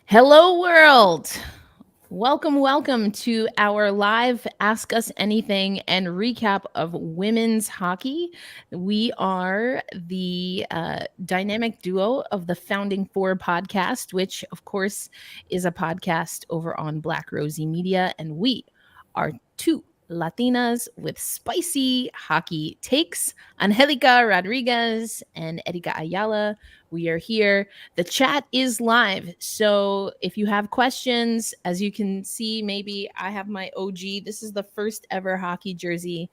Hello, world. Welcome to our live Ask Us Anything and recap of women's hockey. We are the dynamic duo of the Founding Four podcast, which, of course, is a podcast over on Black Rosie Media. And we are two Latinas with spicy hockey takes. Angelica Rodriguez and Erika Ayala. We are here. The chat is live. So if you have questions, as you can see, maybe I have my OG. This is the first ever hockey jersey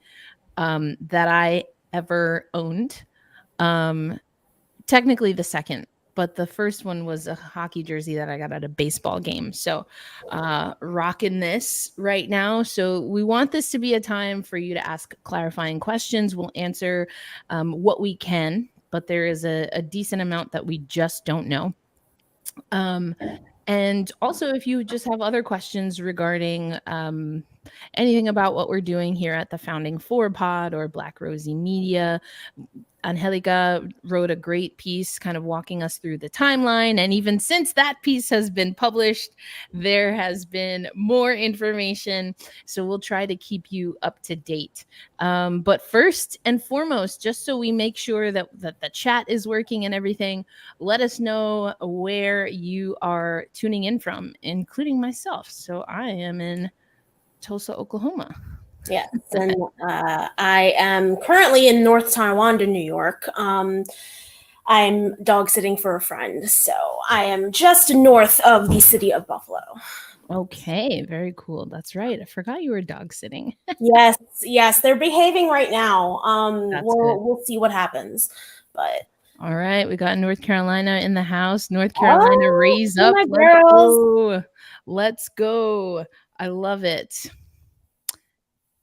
that I ever owned. Technically the second, but the first one was a hockey jersey that I got at a baseball game. So rocking this right now. So we want this to be a time for you to ask clarifying questions. We'll answer what we can, but there is a decent amount that we just don't know. And also, if you just have other questions regarding anything about what we're doing here at the Founding Four Pod or Black Rosie Media, Angelica wrote a great piece kind of walking us through the timeline. And even since that piece has been published, there has been more information. So we'll try to keep you up to date. But first and foremost, just so we make sure that the chat is working and everything, let us know where you are tuning in from, including myself. So I am in Tulsa, Oklahoma. Yes, and I am currently in North Tonawanda, New York. I'm dog sitting for a friend, so I am just north of the city of Buffalo. Okay, very cool. That's right. I forgot you were dog sitting. Yes, they're behaving right now. We'll see what happens, but all right, we got North Carolina in the house. North Carolina, raise up. My girls. Let's go. I love it.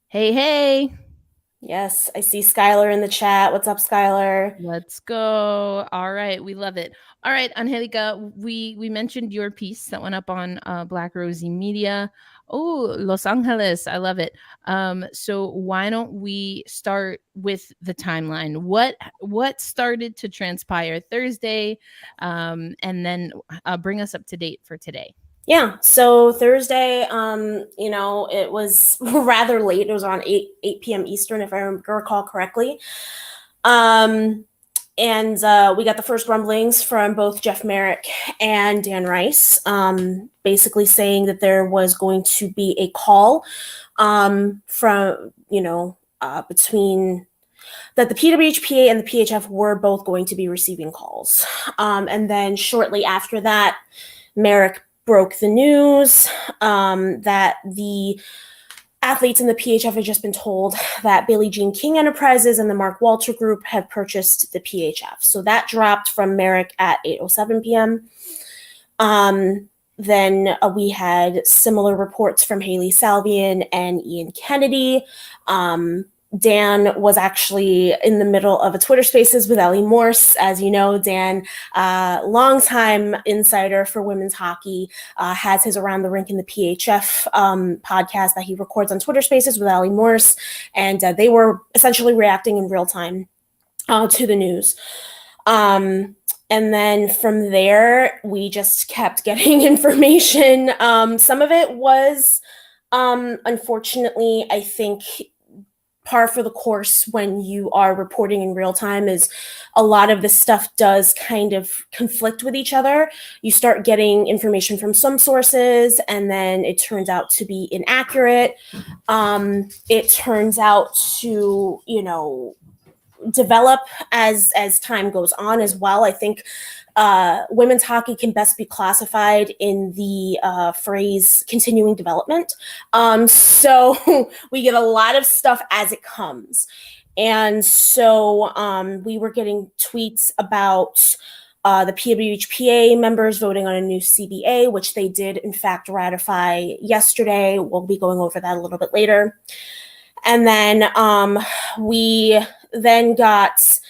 Hey. Yes, I see Skylar in the chat. What's up, Skylar? Let's go. All right, we love it. All right, Angelica, we mentioned your piece that went up on Black Rosie Media. Oh, Los Angeles, I love it. So why don't we start with the timeline? What started to transpire Thursday, and then bring us up to date for today. Yeah, so Thursday, it was rather late. It was around 8 p.m. Eastern, if I recall correctly. And we got the first rumblings from both Jeff Merrick and Dan Rice, basically saying that there was going to be a call from, between that the PWHPA and the PHF were both going to be receiving calls. And then shortly after that, Merrick broke the news that the athletes in the PHF had just been told that Billie Jean King Enterprises and the Mark Walter Group have purchased the PHF. So that dropped from Merrick at 8:07 p.m. Then we had similar reports from Haley Salvian and Ian Kennedy. Dan was actually in the middle of a Twitter Spaces with Ellie Morse. As you know, Dan, longtime insider for women's hockey, has his Around the Rink in the PHF podcast that he records on Twitter Spaces with Ellie Morse, and they were essentially reacting in real time to the news. And then from there, we just kept getting information. Some of it was, unfortunately, I think, par for the course when you are reporting in real time. Is a lot of this stuff does kind of conflict with each other. You start getting information from some sources and then it turns out to be inaccurate. It turns out to, develop as time goes on as well. I think women's hockey can best be classified in the phrase continuing development. So we get a lot of stuff as it comes. And so we were getting tweets about the PWHPA members voting on a new CBA, which they did in fact ratify yesterday. We'll be going over that a little bit later. And then we then got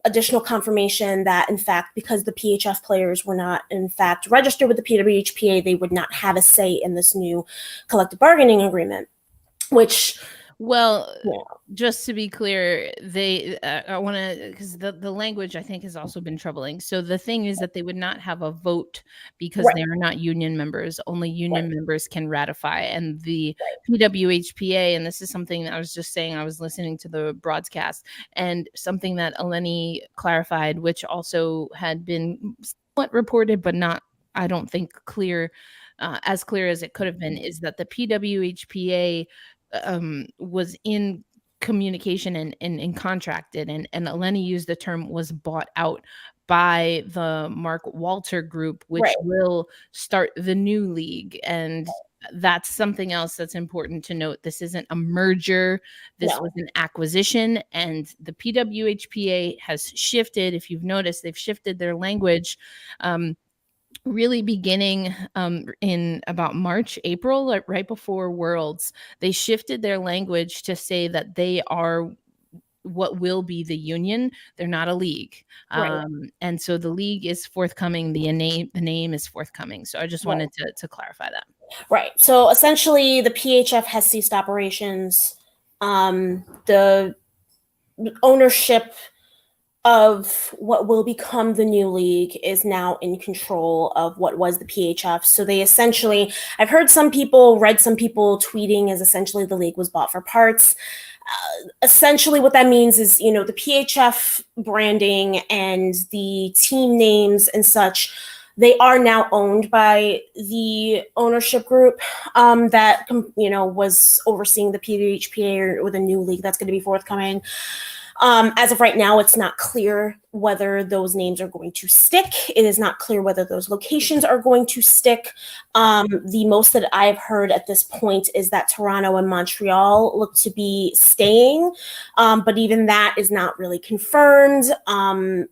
additional confirmation that, in fact, because the PHF players were not, in fact, registered with the PWHPA, they would not have a say in this new collective bargaining agreement, which Well, Yeah. just to be clear, they I want to, because the language I think has also been troubling. So the thing is that they would not have a vote because Right. they are not union members. Only Right. union members can ratify, and the Right. PWHPA. And this is something that I was just saying. I was listening to the broadcast, and something that Eleni clarified, which also had been somewhat reported, but not, I don't think, as clear as it could have been, is that the PWHPA was in communication and contracted, and Eleni used the term was bought out by the Mark Walter Group, which Right. will start the new league. And that's something else that's important to note. This isn't a merger. This No. was an acquisition, and the PWHPA has shifted. If you've noticed, they've shifted their language. Really beginning in about March, April, like right before Worlds, they shifted their language to say that they are what will be the union. They're not a league. Right. And so the league is forthcoming. The name is forthcoming. So I just Right. wanted to clarify that. Right. So essentially, the PHF has ceased operations. The ownership of what will become the new league is now in control of what was the PHF. So they essentially, I've heard read some people tweeting as essentially the league was bought for parts. Essentially what that means is, the PHF branding and the team names and such, they are now owned by the ownership group that, was overseeing the PWHPA or the new league that's going to be forthcoming. As of right now, it's not clear whether those names are going to stick. It is not clear whether those locations are going to stick. The most that I've heard at this point is that Toronto and Montreal look to be staying, but even that is not really confirmed.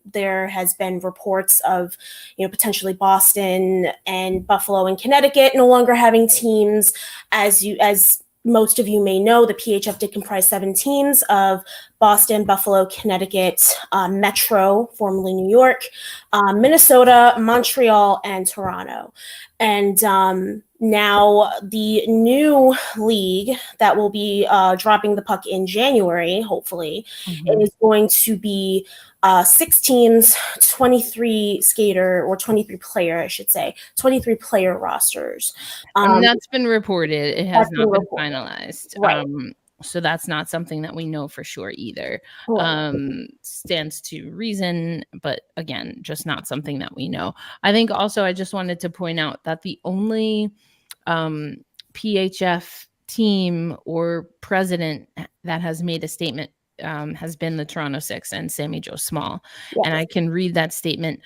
There has been reports of, potentially Boston and Buffalo and Connecticut no longer having teams. As most of you may know, the PHF did comprise 7 teams of Boston, Buffalo, Connecticut, Metro, formerly New York, Minnesota, Montreal, and Toronto. And now the new league that will be dropping the puck in January, hopefully, is going to be 6 teams, 23 skater, or 23 player, I should say, 23 player rosters. And that's been reported. It has not been reported. finalized. Right. So that's not something that we know for sure either. Right. Stands to reason, but again, just not something that we know. I think also I just wanted to point out that the only PHF team or president that has made a statement has been the Toronto Six and Sammy Jo Small. Yes. And I can read that statement.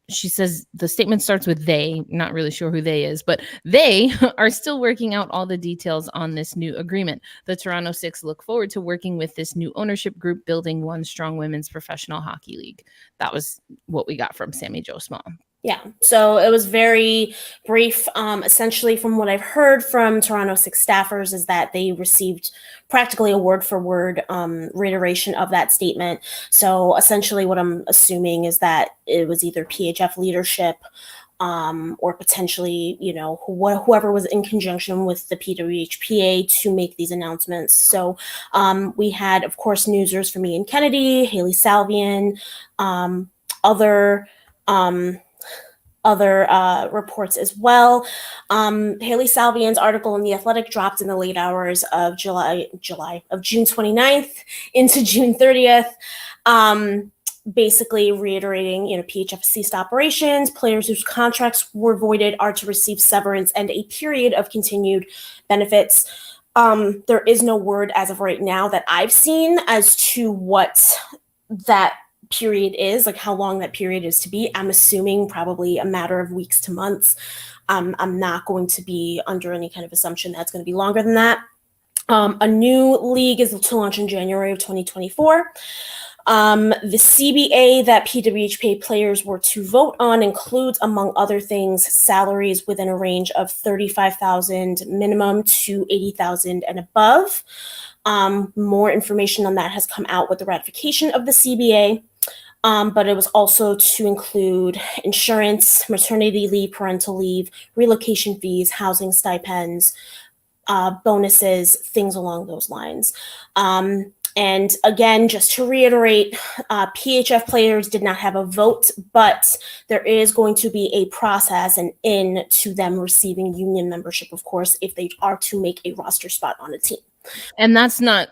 She says the statement starts with they, not really sure who they is, but they are still working out all the details on this new agreement. The Toronto Six look forward to working with this new ownership group, building one strong women's professional hockey league. That was what we got from Sammy Jo Small. Yeah, so it was very brief. Essentially, from what I've heard from Toronto Six staffers, is that they received practically a word-for-word reiteration of that statement. So essentially, what I'm assuming is that it was either PHF leadership or potentially, whoever was in conjunction with the PWHPA to make these announcements. So we had, of course, newsers from Ian Kennedy, Haley Salvian, other reports as well. Haley Salvian's article in The Athletic dropped in the late hours of June 29th into June 30th. Basically reiterating, PHF ceased operations. Players whose contracts were voided are to receive severance and a period of continued benefits. There is no word as of right now that I've seen as to what that period is, like how long that period is to be. I'm assuming probably a matter of weeks to months. I'm not going to be under any kind of assumption that's going to be longer than that. A new league is to launch in January of 2024. The CBA that PWHPA players were to vote on includes, among other things, salaries within a range of $35,000 minimum to $80,000 and above. More information on that has come out with the ratification of the CBA. But it was also to include insurance, maternity leave, parental leave, relocation fees, housing stipends, bonuses, things along those lines. And again, just to reiterate, PHF players did not have a vote, but there is going to be a process and in to them receiving union membership, of course, if they are to make a roster spot on a team. And that's not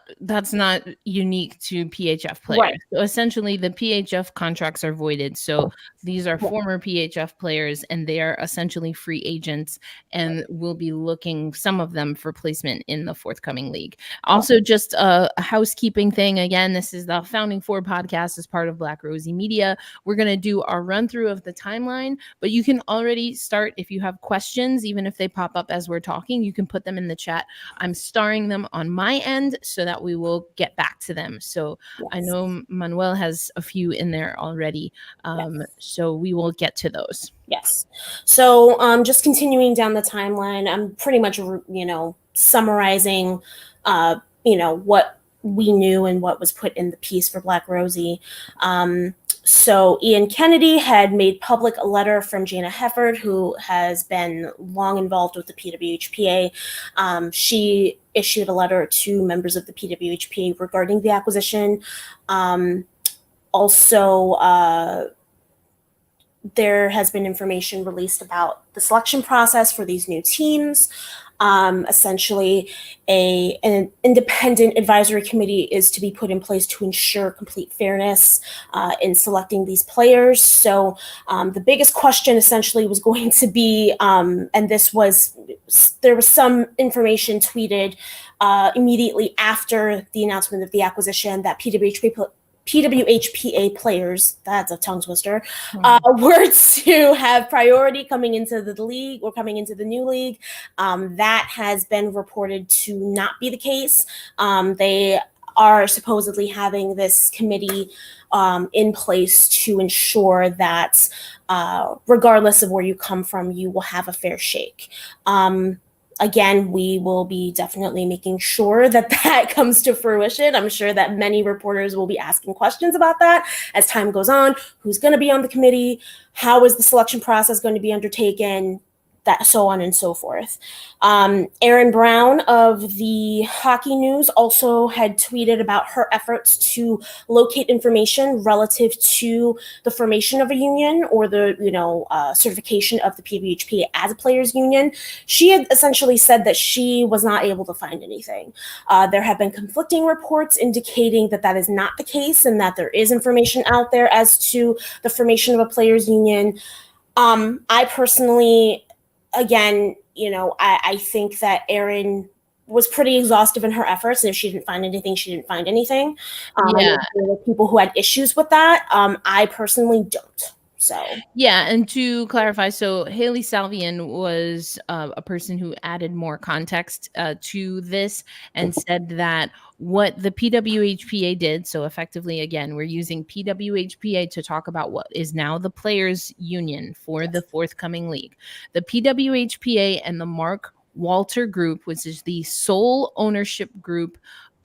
unique to PHF players. Right. So essentially, the PHF contracts are voided. So these are former PHF players, and they are essentially free agents, and will be looking, some of them, for placement in the forthcoming league. Also, just a housekeeping thing. Again, this is the Founding Four podcast as part of Black Rosie Media. We're going to do our run through of the timeline, but you can already start if you have questions, even if they pop up as we're talking. You can put them in the chat. I'm starring them on my end so that we will get back to them. So yes. I know Manuel has a few in there already. Yes. So we will get to those. Yes. So just continuing down the timeline, I'm pretty much, summarizing, what we knew and what was put in the piece for Black Rosie. So Ian Kennedy had made public a letter from Jana Hefford, who has been long involved with the PWHPA. She issued a letter to members of the PWHPA regarding the acquisition. Also, there has been information released about the selection process for these new teams. Essentially, an independent advisory committee is to be put in place to ensure complete fairness in selecting these players. So the biggest question essentially was going to be, and there was some information tweeted immediately after the announcement of the acquisition that PWHPA players, that's a tongue twister, were to have priority coming into the league or coming into the new league. That has been reported to not be the case. They are supposedly having this committee in place to ensure that regardless of where you come from, you will have a fair shake. Again, we will be definitely making sure that that comes to fruition. I'm sure that many reporters will be asking questions about that as time goes on. Who's going to be on the committee? How is the selection process going to be undertaken? That, so on and so forth. Erin Brown of the Hockey News also had tweeted about her efforts to locate information relative to the formation of a union or the certification of the PWHPA as a players union. She had essentially said that she was not able to find anything. There have been conflicting reports indicating that that is not the case and that there is information out there as to the formation of a players union. I personally, again, I think that Erin was pretty exhaustive in her efforts, and if she didn't find anything, she didn't find anything. Yeah. There were people who had issues with that. I personally don't. So yeah, and to clarify, so Haley Salvian was a person who added more context to this and said that what the PWHPA did, so effectively, again, we're using PWHPA to talk about what is now the players union for the forthcoming league. The PWHPA and the Mark Walter Group, which is the sole ownership group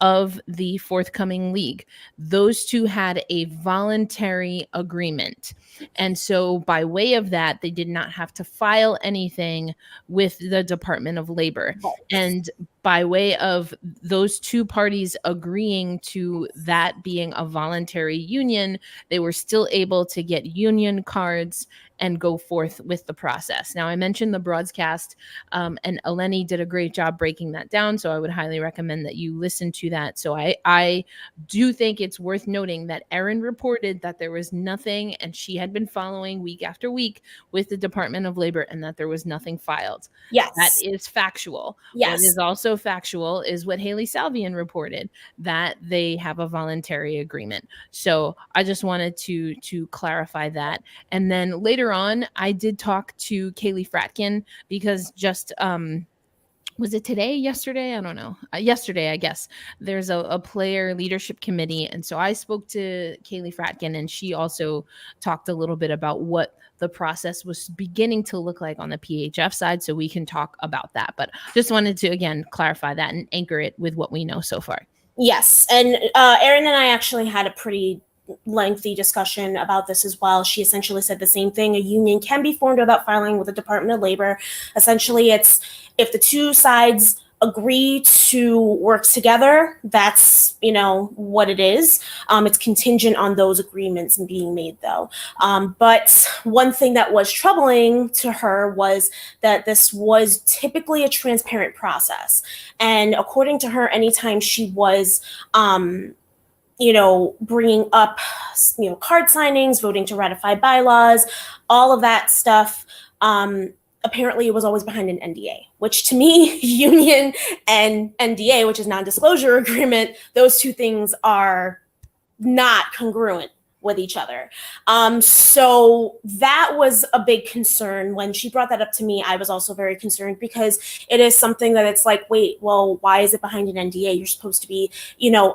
of the forthcoming league, those two had a voluntary agreement. And so by way of that, they did not have to file anything with the Department of Labor. And by way of those two parties agreeing to that being a voluntary union, they were still able to get union cards and go forth with the process. Now, I mentioned the broadcast, and Eleni did a great job breaking that down, so I would highly recommend that you listen to that. So I do think it's worth noting that Erin reported that there was nothing, and she had been following week after week with the Department of Labor, and that there was nothing filed. Yes. That is factual. Yes. What is also factual is what Haley Salvian reported, that they have a voluntary agreement. So I just wanted to clarify that. And then later on, I did talk to Kaylee Fratkin because just was it today, yesterday? I don't know. Yesterday, I guess. There's a player leadership committee. And so I spoke to Kaylee Fratkin, and she also talked a little bit about what the process was beginning to look like on the PHF side. So we can talk about that. But just wanted to, again, clarify that and anchor it with what we know so far. Yes. And Erin and I actually had a pretty lengthy discussion about this as well. She essentially said the same thing. A union can be formed without filing with the Department of Labor. Essentially, it's if the two sides agree to work together, that's, what it is. It's contingent on those agreements being made, though. But one thing that was troubling to her was that this was typically a transparent process. And according to her, anytime she was, bringing up, card signings, voting to ratify bylaws, all of that stuff, apparently it was always behind an NDA, which to me, union and NDA, which is non-disclosure agreement, those two things are not congruent with each other. So that was a big concern. When she brought that up to me, I was also very concerned, because it is something that it's like, wait, well, why is it behind an NDA? You're supposed to be,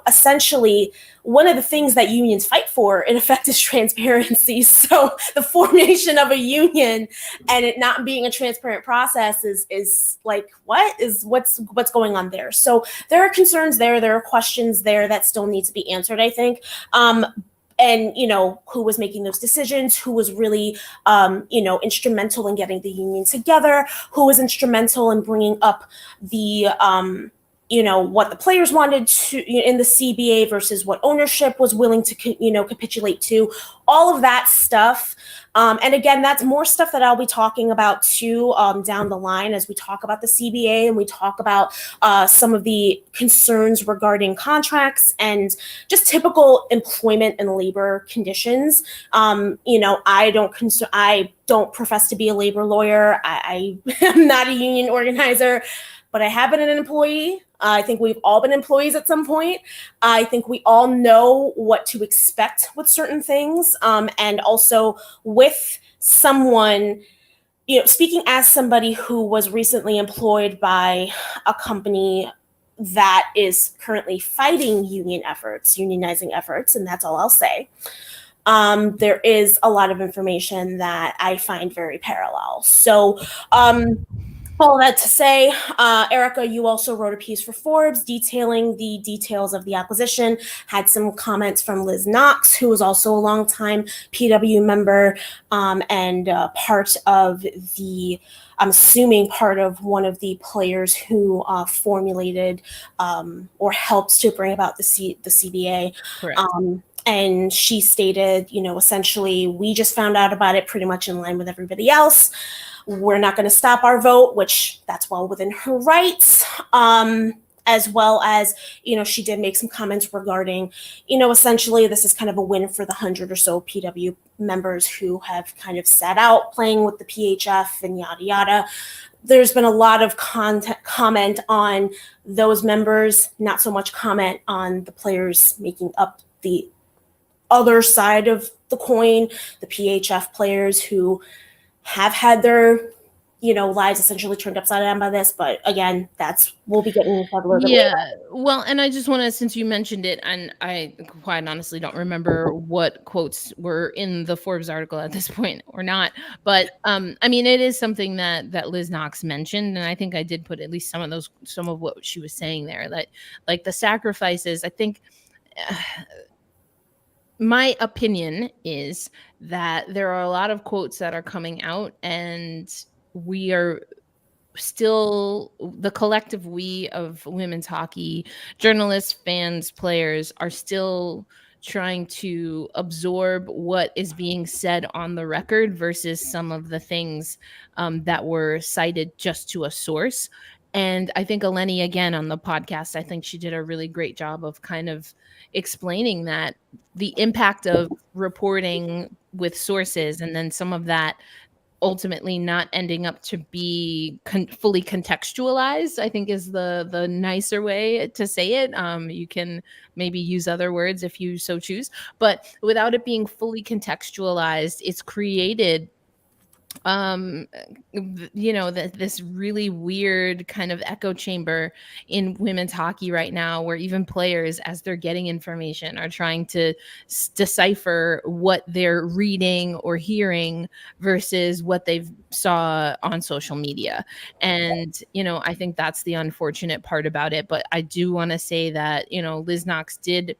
essentially, one of the things that unions fight for, in effect, is transparency. So the formation of a union and it not being a transparent process is like, what's going on there? So there are concerns there. There are questions there that still need to be answered, I think. And, who was making those decisions, who was really, instrumental in getting the union together, who was instrumental in bringing up the, what the players wanted to in the CBA versus what ownership was willing to, capitulate to, all of that stuff. And again, that's more stuff that I'll be talking about too, down the line, as we talk about the CBA and we talk about some of the concerns regarding contracts and just typical employment and labor conditions. I don't profess to be a labor lawyer. I am not a union organizer, but I have been an employee. I think we've all been employees at some point. I think we all know what to expect with certain things. And also with someone, speaking as somebody who was recently employed by a company that is currently fighting unionizing efforts, and that's all I'll say. There is a lot of information that I find very parallel. So, all that to say, Erica, you also wrote a piece for Forbes detailing the details of the acquisition, had some comments from Liz Knox, who was also a longtime PW member, and part of the, I'm assuming part of one of the players who formulated or helped to bring about the CBA. Correct. And she stated, essentially, we just found out about it pretty much in line with everybody else. We're not going to stop our vote, which that's well within her rights. As well as, she did make some comments regarding, essentially this is kind of a win for the 100 or so PW members who have kind of sat out playing with the PHF and yada, yada. There's been a lot of comment on those members, not so much comment on the players making up the other side of the coin, the PHF players who have had their, lives essentially turned upside down by this. But again, we'll be getting into that a little bit later. Well, and I just want to, since you mentioned it, and I quite honestly don't remember what quotes were in the Forbes article at this point or not, but I mean, it is something that Liz Knox mentioned, and I think I did put at least some of what she was saying there, that like the sacrifices, I think. My opinion is that there are a lot of quotes that are coming out, and we are still, the collective we of women's hockey, journalists, fans, players, are still trying to absorb what is being said on the record versus some of the things that were cited just to a source. And I think Eleni, again, on the podcast, I think she did a really great job of kind of explaining that the impact of reporting with sources, and then some of that ultimately not ending up to be fully contextualized, I think is the nicer way to say it. You can maybe use other words if you so choose, but without it being fully contextualized, it's created this really weird kind of echo chamber in women's hockey right now, where even players, as they're getting information, are trying to decipher what they're reading or hearing versus what they've saw on social media. And I think that's the unfortunate part about it. But I do want to say that Liz Knox did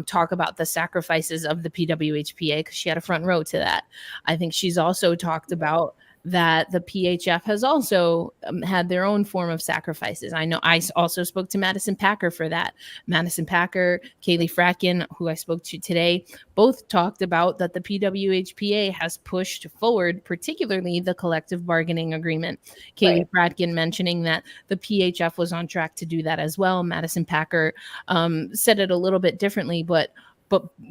talk about the sacrifices of the PWHPA, because she had a front row to that. I think she's also talked about that the PHF has also had their own form of sacrifices. I know I also spoke to Madison Packer for that. Madison Packer, Kaylee Fratkin, who I spoke to today, both talked about that the PWHPA has pushed forward, particularly the collective bargaining agreement. Kaylee Fratkin mentioning that the PHF was on track to do that as well. Madison Packer said it a little bit differently, but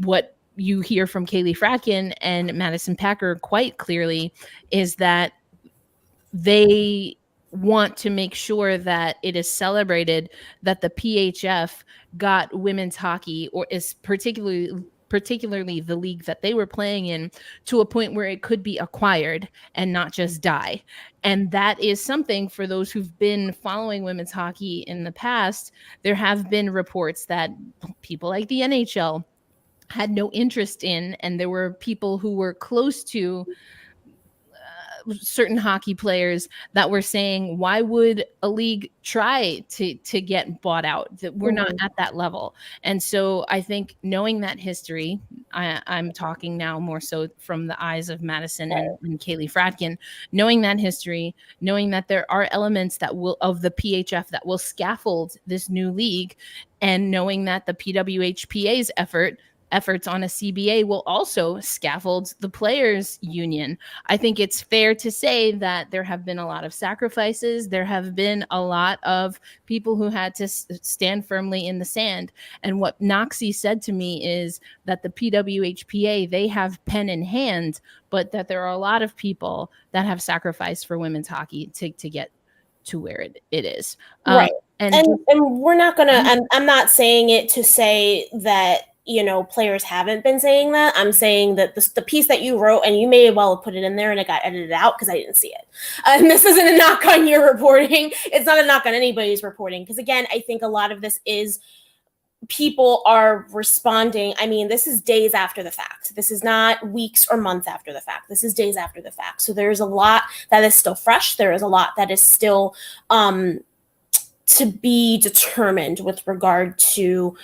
what you hear from Kaylee Fratkin and Madison Packer quite clearly is that they want to make sure that it is celebrated that the PHF got women's hockey, or is particularly the league that they were playing in, to a point where it could be acquired and not just die. And that is something, for those who've been following women's hockey in the past, there have been reports that people like the NHL had no interest in, and there were people who were close to certain hockey players that were saying, why would a league try to get bought out? That we're not at that level. And so I think, knowing that history, I'm talking now more so from the eyes of Madison and Kaylee Fratkin, knowing that history, knowing that there are elements that will, of the PHF, that will scaffold this new league, and knowing that the PWHPA's efforts on a CBA will also scaffold the players union. I think it's fair to say that there have been a lot of sacrifices. There have been a lot of people who had to stand firmly in the sand. And what Noxie said to me is that the PWHPA, they have pen in hand, but that there are a lot of people that have sacrificed for women's hockey to get to where it is. Right. And we're not going to, I'm not saying it to say that, you know, players haven't been saying that. I'm saying that the piece that you wrote, and you may well have put it in there and it got edited out because I didn't see it. And this isn't a knock on your reporting. It's not a knock on anybody's reporting. Because again, I think a lot of this is people are responding. I mean, this is days after the fact. This is not weeks or months after the fact. This is days after the fact. So there's a lot that is still fresh. There is a lot that is still to be determined with regard to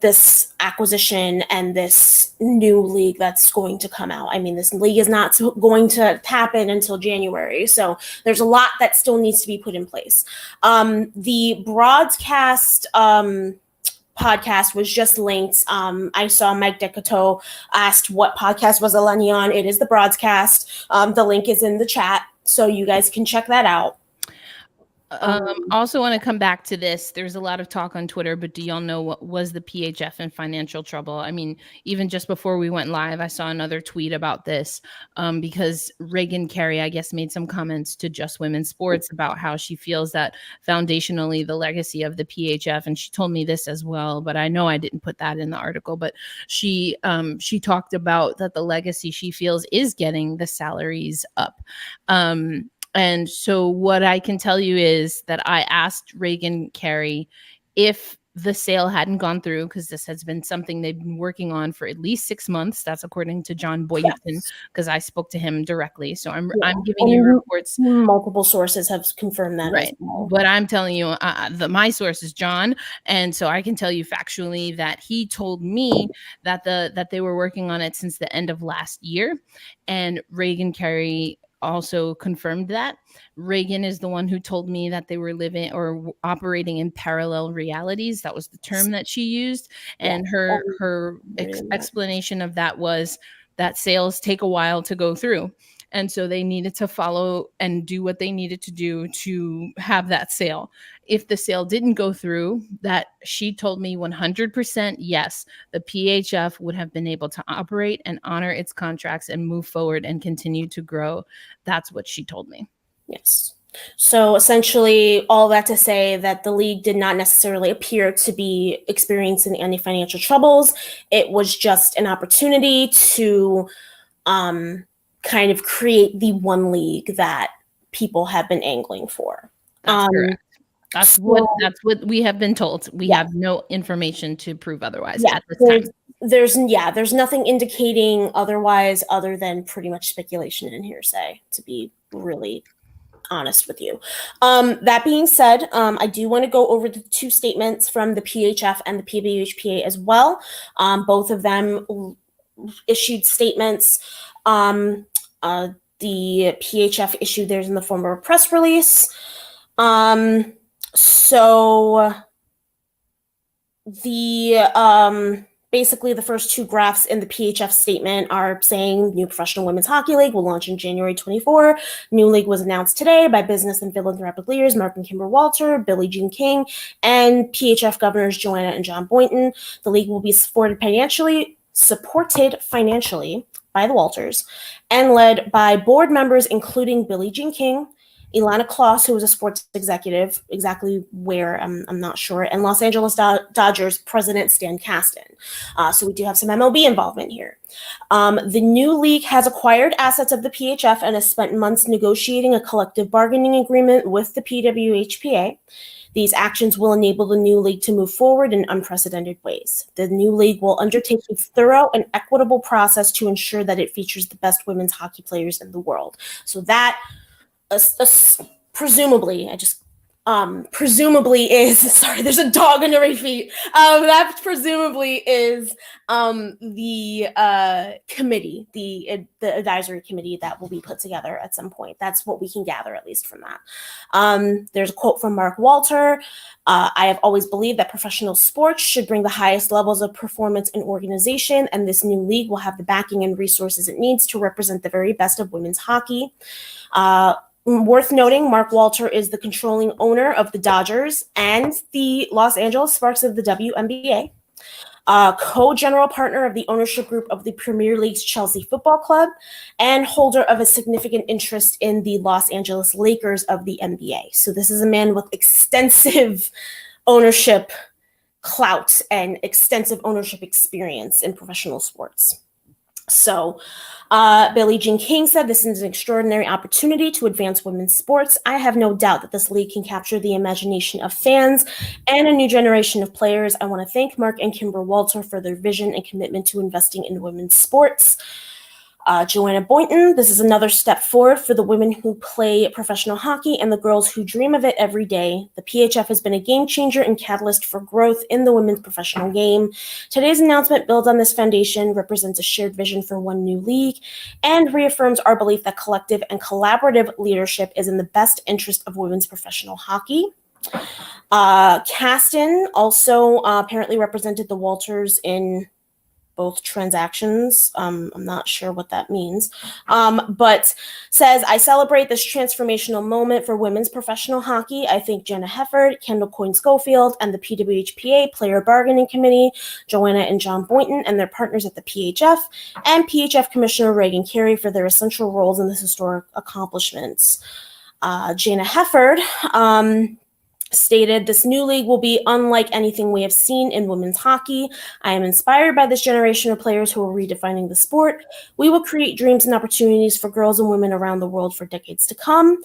this acquisition and this new league that's going to come out. I mean, this league is not going to happen until January. So there's a lot that still needs to be put in place. The broadcast podcast was just linked. I saw Mike Decato asked what podcast was Eleni on. It is the broadcast. The link is in the chat, so you guys can check that out. Also want to come back to this. There's a lot of talk on Twitter, but do y'all know what was the PHF in financial trouble? I mean, even just before we went live, I saw another tweet about this because Reagan Carey, I guess, made some comments to Just Women's Sports about how she feels that foundationally the legacy of the PHF, and she told me this as well, but I know I didn't put that in the article, but she talked about that the legacy she feels is getting the salaries up. And so what I can tell you is that I asked Reagan Carey if the sale hadn't gone through, because this has been something they've been working on for at least 6 months. That's according to John Boynton, because I spoke to him directly. So I'm giving you reports. Multiple sources have confirmed that. Right. Well. But I'm telling you, my source is John. And so I can tell you factually that he told me that they were working on it since the end of last year. And Reagan Carey also confirmed that. Reagan is the one who told me that they were living or operating in parallel realities. That was the term that she used. And her explanation of that was that sales take a while to go through. And so they needed to follow and do what they needed to do to have that sale. If the sale didn't go through, that she told me 100% yes, the PHF would have been able to operate and honor its contracts and move forward and continue to grow. That's what she told me. Yes. So essentially, all that to say that the league did not necessarily appear to be experiencing any financial troubles. It was just an opportunity to kind of create the one league that people have been angling for. That's correct. That's what we have been told. We have no information to prove otherwise at this time. There's nothing indicating otherwise other than pretty much speculation and hearsay, to be really honest with you. That being said, I do want to go over the two statements from the PHF and the PWHPA as well. Both of them issued statements the PHF issued theirs in the form of a press release. So the basically the first two graphs in the PHF statement are saying new professional women's hockey league will launch in January 24. New league was announced today by business and philanthropic leaders Mark and Kimber Walter, Billie Jean King, and PHF governors Joanna and John Boynton. The league will be supported financially by the Walters and led by board members including Billie Jean King, Ilana Kloss, who was a sports executive, exactly where, I'm not sure, and Los Angeles Dodgers president Stan Kasten. So we do have some MLB involvement here. The new league has acquired assets of the PHF and has spent months negotiating a collective bargaining agreement with the PWHPA. These actions will enable the new league to move forward in unprecedented ways. The new league will undertake a thorough and equitable process to ensure that it features the best women's hockey players in the world. So that presumably is, sorry, there's a dog under my feet. That presumably is the committee, the advisory committee that will be put together at some point. That's what we can gather, at least from that. There's a quote from Mark Walter. I have always believed that professional sports should bring the highest levels of performance and organization, and this new league will have the backing and resources it needs to represent the very best of women's hockey. Worth noting, Mark Walter is the controlling owner of the Dodgers and the Los Angeles Sparks of the WNBA, co-general partner of the ownership group of the Premier League's Chelsea Football Club, and holder of a significant interest in the Los Angeles Lakers of the NBA. So this is a man with extensive ownership clout and extensive ownership experience in professional sports. So Billie Jean King said, "This is an extraordinary opportunity to advance women's sports. I have no doubt that this league can capture the imagination of fans and a new generation of players. I want to thank Mark and Kimber Walter for their vision and commitment to investing in women's sports." Joanna Boynton, "This is another step forward for the women who play professional hockey and the girls who dream of it every day. The PHF has been a game changer and catalyst for growth in the women's professional game. Today's announcement builds on this foundation, represents a shared vision for one new league, and reaffirms our belief that collective and collaborative leadership is in the best interest of women's professional hockey." Kasten also apparently represented the Walters in both transactions. I'm not sure what that means, but says, "I celebrate this transformational moment for women's professional hockey. I thank Jenna Hefford, Kendall Coyne-Schofield, and the PWHPA Player Bargaining Committee, Joanna and John Boynton, and their partners at the PHF, and PHF Commissioner Reagan Carey for their essential roles in this historic accomplishments." Jana Hefford stated, "This new league will be unlike anything we have seen in women's hockey. I am inspired by this generation of players who are redefining the sport. We will create dreams and opportunities for girls and women around the world for decades to come."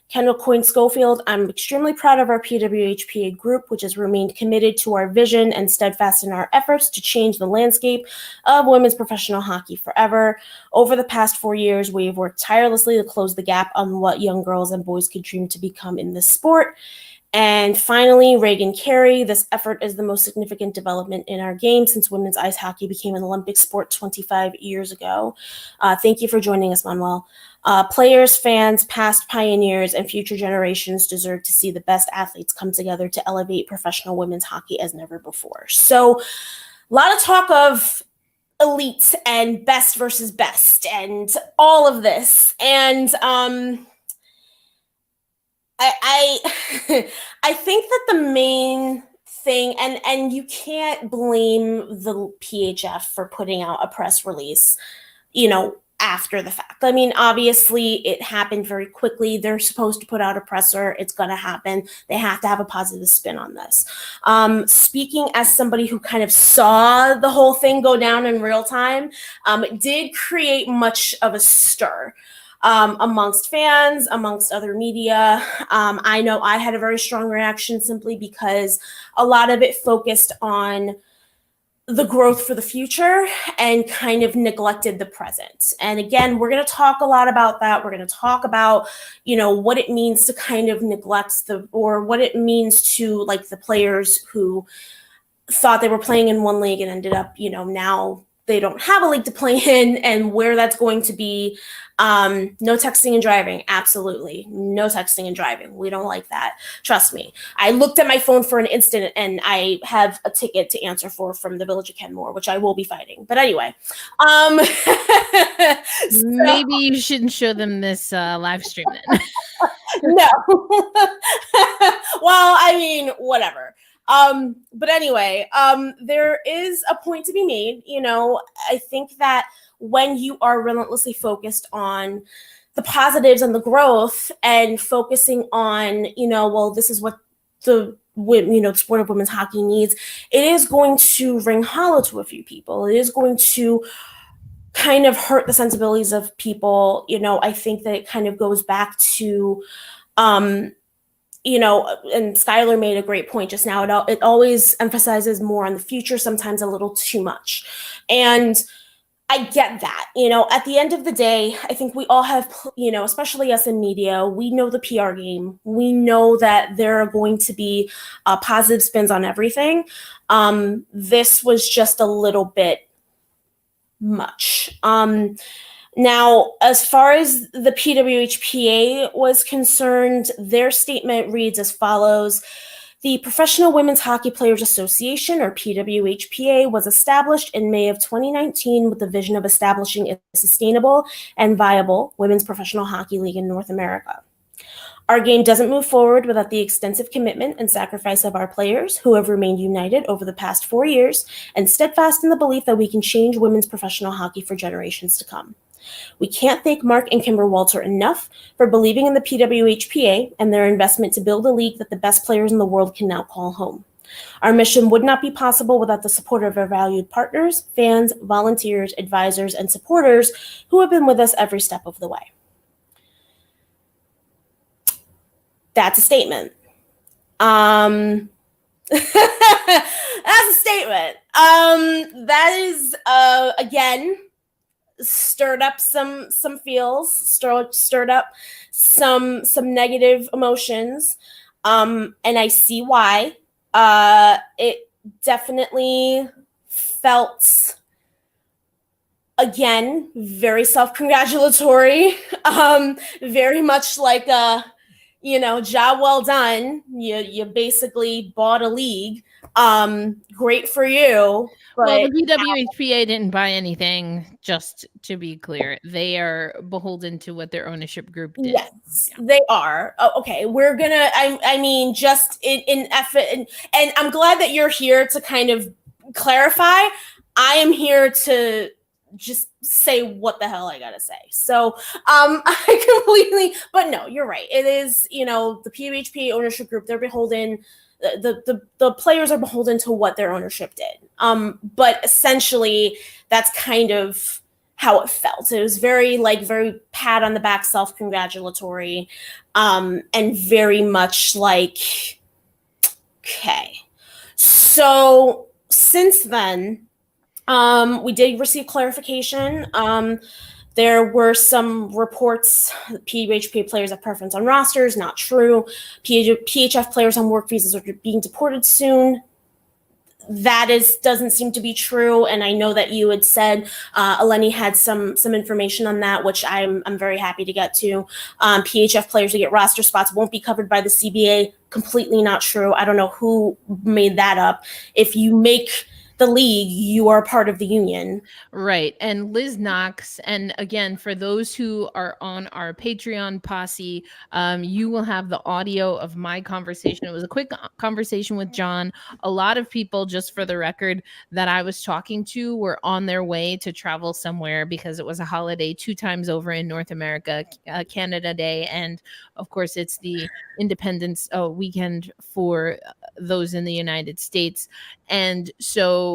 Kendall Coyne-Schofield, "I'm extremely proud of our PWHPA group, which has remained committed to our vision and steadfast in our efforts to change the landscape of women's professional hockey forever. Over the past 4 years, we have worked tirelessly to close the gap on what young girls and boys could dream to become in this sport." And finally, Reagan Carey, "This effort is the most significant development in our game since women's ice hockey became an Olympic sport 25 years ago. Thank you for joining us, Manuel. Players, fans, past pioneers, and future generations deserve to see the best athletes come together to elevate professional women's hockey as never before." So a lot of talk of elite and best versus best and all of this. And I I think that the main thing, and you can't blame the PHF for putting out a press release, after the fact. I mean, obviously it happened very quickly. They're supposed to put out a presser. It's going to happen. They have to have a positive spin on this. Speaking as somebody who kind of saw the whole thing go down in real time, it did create much of a stir. Amongst fans, amongst other media. I know I had a very strong reaction simply because a lot of it focused on the growth for the future and kind of neglected the present. And again, we're going to talk a lot about that. We're going to talk about, what it means to kind of neglect or what it means to like the players who thought they were playing in one league and ended up, now they don't have a league to play in, and where that's going to be. No texting and driving. Absolutely. No texting and driving. We don't like that. Trust me. I looked at my phone for an instant and I have a ticket to answer for from the Village of Kenmore, which I will be fighting. But anyway. Maybe you shouldn't show them this live stream then. No. Well, I mean, whatever. But anyway, there is a point to be made. I think that when you are relentlessly focused on the positives and the growth and focusing on, well, this is what the sport of women's hockey needs, it is going to ring hollow to a few people. It is going to kind of hurt the sensibilities of people. I think that it kind of goes back to, and Skylar made a great point just now. It always emphasizes more on the future, sometimes a little too much. And I get that. At the end of the day, I think we all have, especially us in media, we know the PR game. We know that there are going to be positive spins on everything. This was just a little bit much. Now, as far as the PWHPA was concerned, their statement reads as follows. The Professional Women's Hockey Players Association, or PWHPA, was established in May of 2019 with the vision of establishing a sustainable and viable women's professional hockey league in North America. Our game doesn't move forward without the extensive commitment and sacrifice of our players, who have remained united over the past 4 years and steadfast in the belief that we can change women's professional hockey for generations to come. We can't thank Mark and Kimber Walter enough for believing in the PWHPA and their investment to build a league that the best players in the world can now call home. Our mission would not be possible without the support of our valued partners, fans, volunteers, advisors, and supporters who have been with us every step of the way. That's a statement. That's a statement. That is, again, stirred up some feels, stirred up some negative emotions, and I see why. It definitely felt, again, very self-congratulatory, very much like job well done. You basically bought a league. Great for you. But, well, the PWHPA didn't buy anything, just to be clear. They are beholden to what their ownership group did. Yes, they are. Oh, okay, we're gonna, I mean, just in effort, and I'm glad that you're here to kind of clarify. I am here to just say what the hell I gotta say. So I completely, but no, you're right. It is, the PWHPA ownership group, they're beholden, the players are beholden to what their ownership did. But essentially that's kind of how it felt. It was very pat on the back, self-congratulatory, and very much like, okay. So since then, we did receive clarification. There were some reports PWHPA players have preference on rosters, not true. PHF players on work visas are being deported soon. That doesn't seem to be true, and I know that you had said Eleni had some information on that, which I'm very happy to get to. PHF players who get roster spots won't be covered by the CBA. Completely not true. I don't know who made that up. If you make the league, you are part of the union. Right. And Liz Knox, and again, for those who are on our Patreon posse, you will have the audio of my conversation. It was a quick conversation with John. A lot of people, just for the record, that I was talking to were on their way to travel somewhere because it was a holiday 2 times over in North America, Canada Day. And of course, it's the Independence weekend for those in the United States. And so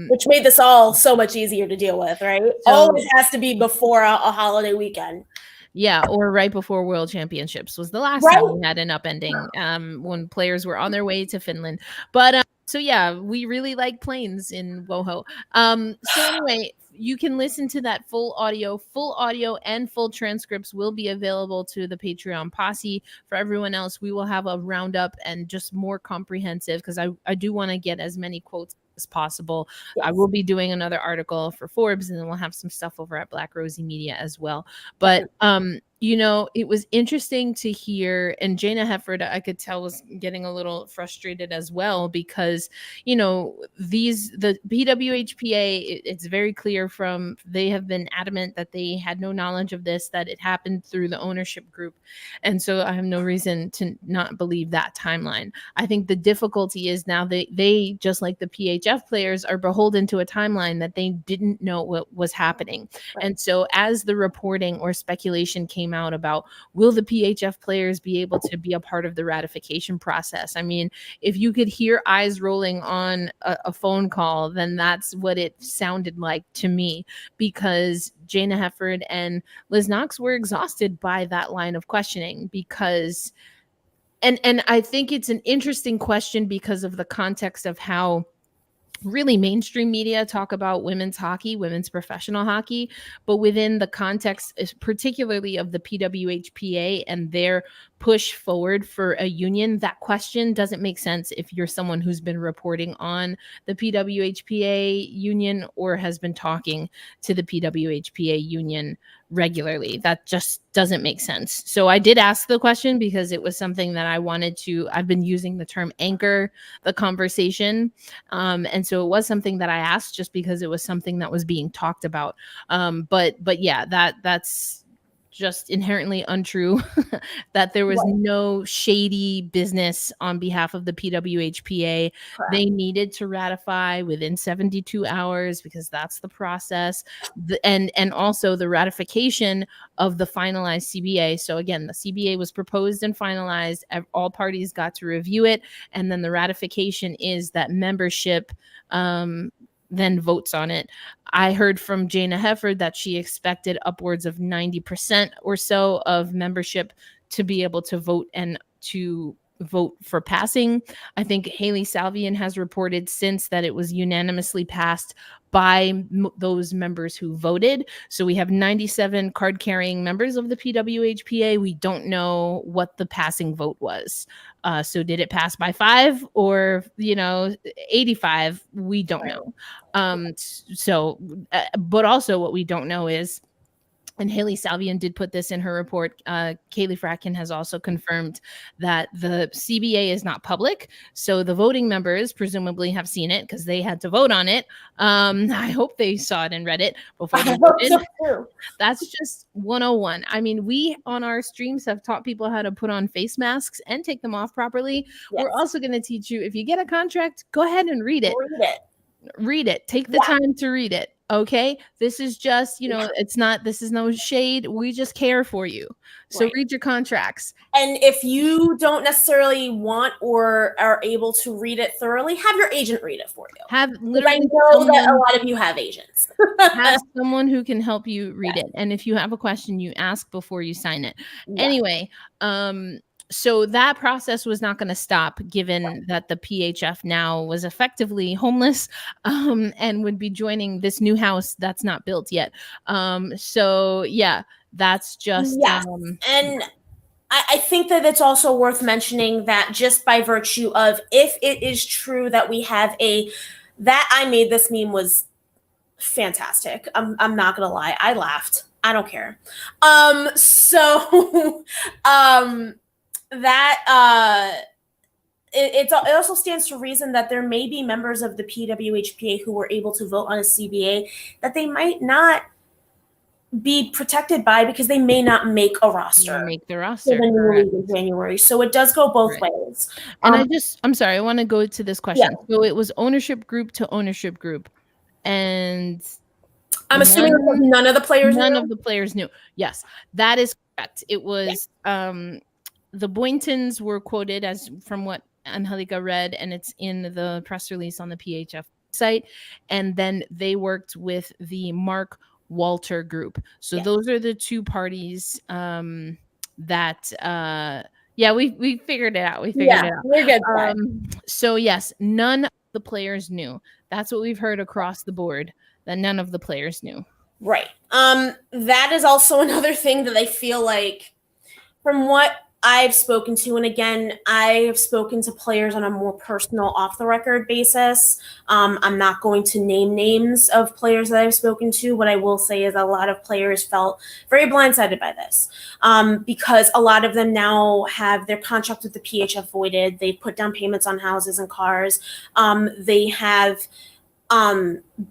which made this all so much easier to deal with, right? So, always has to be before a holiday weekend. Yeah, or right before World Championships was the last time we had an upending, when players were on their way to Finland. But so yeah, we really like planes in WoHo. So anyway, you can listen to that full audio and full transcripts will be available to the Patreon posse. For everyone else, we will have a roundup and just more comprehensive, because I do want to get as many quotes as possible. Yes. I will be doing another article for Forbes, and then we'll have some stuff over at Black Rosie Media as well. But you know, it was interesting to hear, and Jana Hefford, I could tell, was getting a little frustrated as well, because, you know, the PWHPA, it's very clear from, they have been adamant that they had no knowledge of this, that it happened through the ownership group. And so I have no reason to not believe that timeline. I think the difficulty is now they just like the PHF players are beholden to a timeline that they didn't know what was happening. Right. And so as the reporting or speculation came out about, will the PHF players be able to be a part of the ratification process? I mean, if you could hear eyes rolling on a phone call, then that's what it sounded like to me, because Jana Hefford and Liz Knox were exhausted by that line of questioning, because and I think it's an interesting question because of the context of how really mainstream media talk about women's hockey, women's professional hockey, but within the context, particularly of the PWHPA and their push forward for a union, that question doesn't make sense if you're someone who's been reporting on the PWHPA union or has been talking to the PWHPA union regularly. That just doesn't make sense. So I did ask the question because it was something that I wanted to, I've been using the term anchor the conversation. And so it was something that I asked just because it was something that was being talked about. But yeah, that's just inherently untrue. That there was no shady business on behalf of the PWHPA. Correct. They needed to ratify within 72 hours because that's the process. And also the ratification of the finalized CBA. So again, the CBA was proposed and finalized. All parties got to review it. And then the ratification is that membership then votes on it. I heard from Jana Hefford that she expected upwards of 90% or so of membership to be able to vote and to vote for passing. I think Haley Salvian has reported since that it was unanimously passed by those members who voted. So we have 97 card-carrying members of the PWHPA. We don't know what the passing vote was. So did it pass by 5 or, 85? We don't know. But also what we don't know is, and Haley Salvian did put this in her report, Kaylee Fratkin has also confirmed that the CBA is not public. So the voting members presumably have seen it because they had to vote on it. I hope they saw it and read it before they voted. So that's just 101. I mean, we on our streams have taught people how to put on face masks and take them off properly. Yes. We're also going to teach you, if you get a contract, go ahead and read it. Read it. Take the time to read it. Okay. This is just, this is no shade. We just care for you. So read your contracts. And if you don't necessarily want or are able to read it thoroughly, have your agent read it for you. Have literally. I know that a lot of you have agents. Have someone who can help you read it. And if you have a question, you ask before you sign it. Anyway, so that process was not going to stop, given that the PHF now was effectively homeless and would be joining this new house that's not built yet. So yeah, that's just and I think that it's also worth mentioning that just by virtue of, if it is true that we have that I made this meme was fantastic. I'm not gonna lie, I laughed. I don't care. That it also stands to reason that there may be members of the PWHPA who were able to vote on a CBA that they might not be protected by because they may not make a roster. Make the roster in January. So it does go both ways. And I'm sorry, I want to go to this question. Yeah. So it was ownership group to ownership group. And I'm assuming none of the players knew. Yes, that is correct. It was the Boyntons were quoted as, from what Angelica read, and it's in the press release on the PHF site. And then they worked with the Mark Walter group. So those are the two parties that we figured it out. It out. We're good. So yes, none of the players knew. That's what we've heard across the board, that none of the players knew. Right. That is also another thing that I feel like, from what I've spoken to, and again, I've spoken to players on a more personal, off the record basis. I'm not going to name names of players that I've spoken to. What I will say is a lot of players felt very blindsided by this, because a lot of them now have their contract with the PHF voided. They put down payments on houses and cars. They have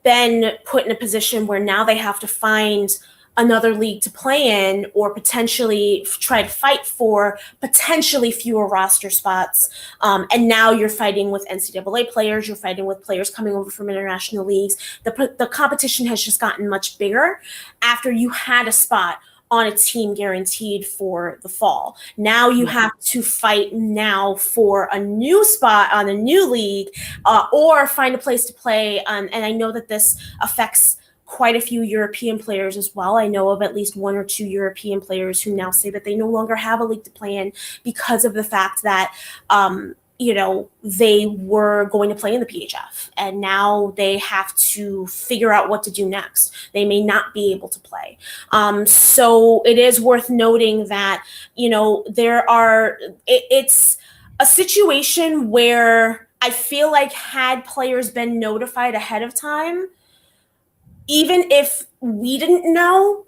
been put in a position where now they have to find another league to play in, or potentially try to fight for potentially fewer roster spots. And now you're fighting with NCAA players, you're fighting with players coming over from international leagues. The competition has just gotten much bigger after you had a spot on a team guaranteed for the fall. Now you have to fight now for a new spot on a new league, or find a place to play. And I know that this affects quite a few European players as well. I know of at least one or two European players who now say that they no longer have a league to play in because of the fact that, they were going to play in the PHF, and now they have to figure out what to do next. They may not be able to play. So it is worth noting that, it's a situation where I feel like had players been notified ahead of time, even if we didn't know,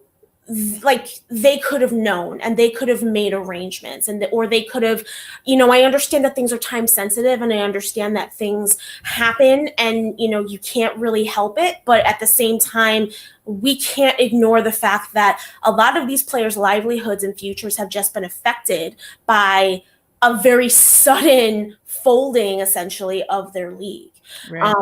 like they could have known and they could have made arrangements, or they could have, I understand that things are time sensitive, and I understand that things happen, and, you can't really help it. But at the same time, we can't ignore the fact that a lot of these players' livelihoods and futures have just been affected by a very sudden folding, essentially, of their league. Right.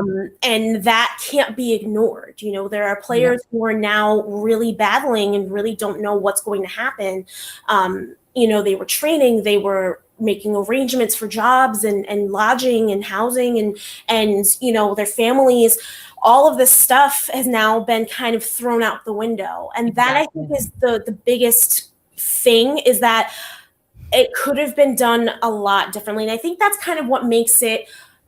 And that can't be ignored. There are players who are now really battling and really don't know what's going to happen. They were training, they were making arrangements for jobs and lodging and housing and their families. All of this stuff has now been kind of thrown out the window. And that, I think, is the biggest thing, is that it could have been done a lot differently. And I think that's kind of what makes it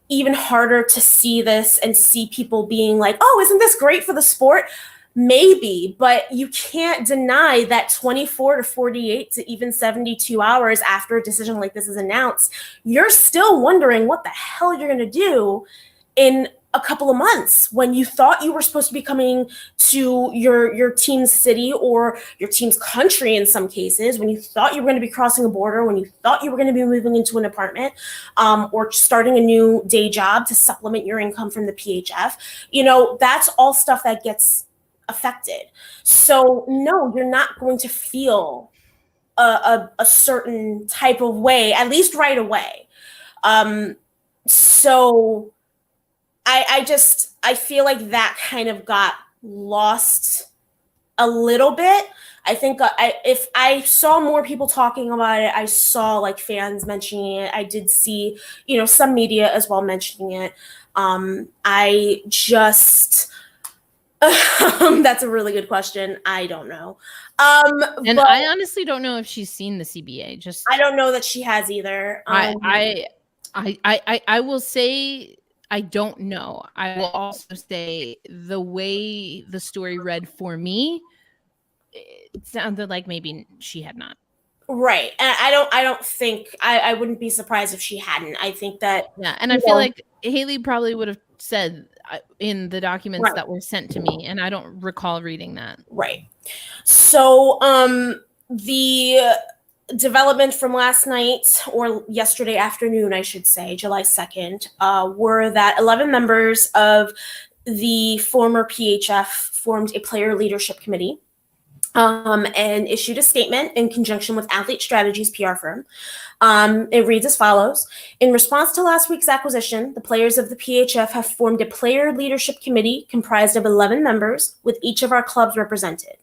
even harder to see this and see people being like, oh, isn't this great for the sport? Maybe, but you can't deny that 24 to 48 to even 72 hours after a decision like this is announced, you're still wondering what the hell you're going to do in a couple of months, when you thought you were supposed to be coming to your team's city or your team's country in some cases, when you thought you were going to be crossing a border, when you thought you were going to be moving into an apartment, or starting a new day job to supplement your income from the PHF. That's all stuff that gets affected. So no, you're not going to feel a certain type of way, at least right away. So I feel like that kind of got lost a little bit. I think if I saw more people talking about it, I saw like fans mentioning it. I did see, some media as well mentioning it. I just, that's a really good question. I don't know. And I honestly don't know if she's seen the CBA. I don't know that she has either. I will say, I don't know. I will also say the way the story read for me, it sounded like maybe she had not. Right. And I don't think, I wouldn't be surprised if she hadn't. I think that. Yeah. And I feel like Haley probably would have said in the documents that were sent to me, and I don't recall reading that. Right. So the development from last night, or yesterday afternoon, I should say, July 2nd, were that 11 members of the former PHF formed a player leadership committee, and issued a statement in conjunction with Athlete Strategies PR firm. It reads as follows: in response to last week's acquisition, the players of the PHF have formed a player leadership committee comprised of 11 members, with each of our clubs represented.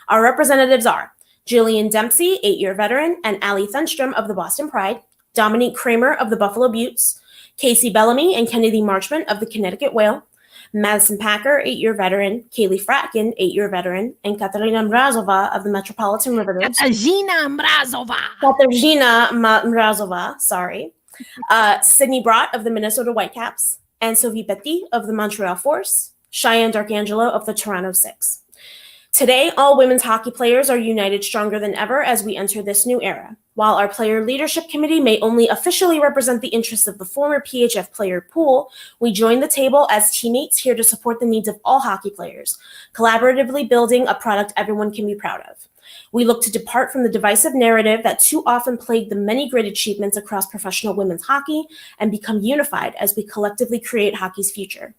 Our representatives are Jillian Dempsey, 8-year veteran, and Allie Thunstrom of the Boston Pride, Dominique Kramer of the Buffalo Buttes, Casey Bellamy and Kennedy Marchment of the Connecticut Whale, Madison Packer, 8-year veteran, Kaylee Fratkin, 8-year veteran, and Katarina Mrazova of the Metropolitan Riverwoods. Katarzyna Mrazova, sorry. Sydney Brott of the Minnesota Whitecaps, and Sophie Petit of the Montreal Force, Cheyenne Darkangelo of the Toronto Six. Today, all women's hockey players are united stronger than ever as we enter this new era. While our player leadership committee may only officially represent the interests of the former PHF player pool, we join the table as teammates here to support the needs of all hockey players, collaboratively building a product everyone can be proud of. We look to depart from the divisive narrative that too often plagued the many great achievements across professional women's hockey and become unified as we collectively create hockey's future.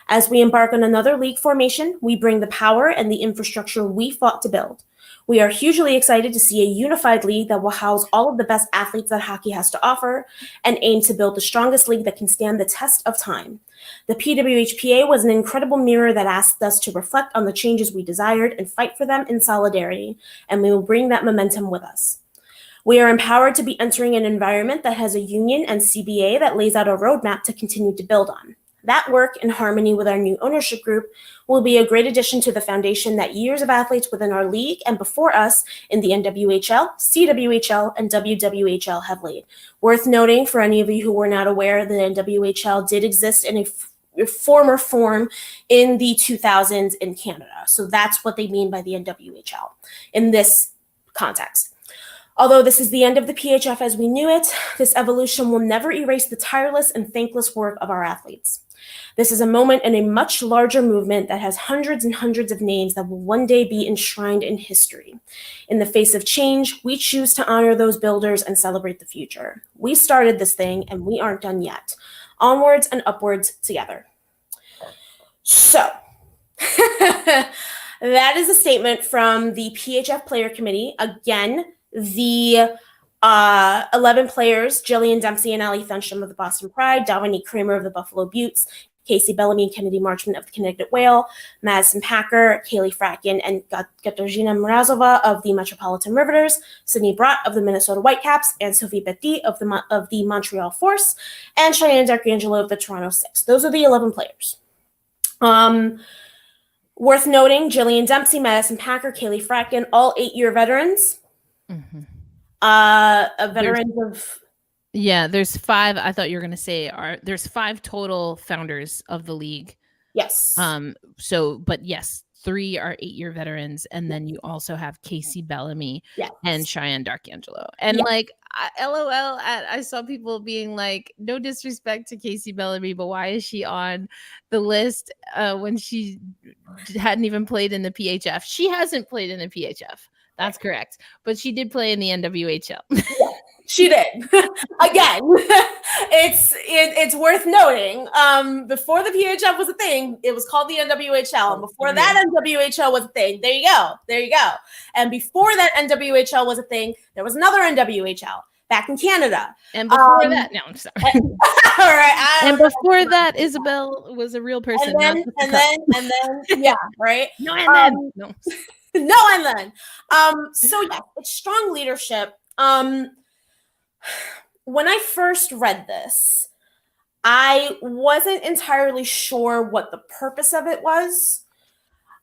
As we embark on another league formation, we bring the power and the infrastructure we fought to build. We are hugely excited to see a unified league that will house all of the best athletes that hockey has to offer and aim to build the strongest league that can stand the test of time. The PWHPA was an incredible mirror that asked us to reflect on the changes we desired and fight for them in solidarity, and we will bring that momentum with us. We are empowered to be entering an environment that has a union and CBA that lays out a roadmap to continue to build on. That work, in harmony with our new ownership group, will be a great addition to the foundation that years of athletes within our league and before us in the NWHL, CWHL, and WWHL have laid. Worth noting, for any of you who were not aware, the NWHL did exist in a former form in the 2000s in Canada. So that's what they mean by the NWHL in this context. Although this is the end of the PHF as we knew it, this evolution will never erase the tireless and thankless work of our athletes. This is a moment in a much larger movement that has hundreds and hundreds of names that will one day be enshrined in history. In the face of change, we choose to honor those builders and celebrate the future. We started this thing and we aren't done yet. Onwards and upwards together. So, that is a statement from the PHF Player Committee. Again, the 11 players, Jillian Dempsey and Allie Thunstrom of the Boston Pride, Dominique Kramer of the Buffalo Buttes, Casey Bellamy and Kennedy Marchman of the Connecticut Whale, Madison Packer, Kaylee Fratkin, and Katarzyna Mrazova of the Metropolitan Riveters, Sydney Brott of the Minnesota Whitecaps, and Sophie Petit of the Montreal Force, and Cheyenne D'Arcangelo of the Toronto Six. Those are the 11 players. Worth noting, Jillian Dempsey, Madison Packer, Kaylee Fratkin, all 8-year veterans. Mm-hmm. A veteran of... Yeah, there's 5. I thought you were going to say there's 5 total founders of the league. Yes. But yes, 3 are 8-year veterans, and then you also have Casey Bellamy and Cheyenne D'Arcangelo. And LOL, I saw people being like, no disrespect to Casey Bellamy, but why is she on the list when she hadn't even played in the PHF? She hasn't played in the PHF. That's correct. But she did play in the NWHL. Yeah, she did. Again, it's worth noting. Before the PHF was a thing, it was called the NWHL. And before that NWHL was a thing, there you go. And before that NWHL was a thing, there was another NWHL back in Canada. And before that, no, I'm sorry. All right. And before that, Isabel was a real person. And then, yeah, right. No, and then, no. No, and then. So yeah, it's strong leadership. When I first read this, I wasn't entirely sure what the purpose of it was,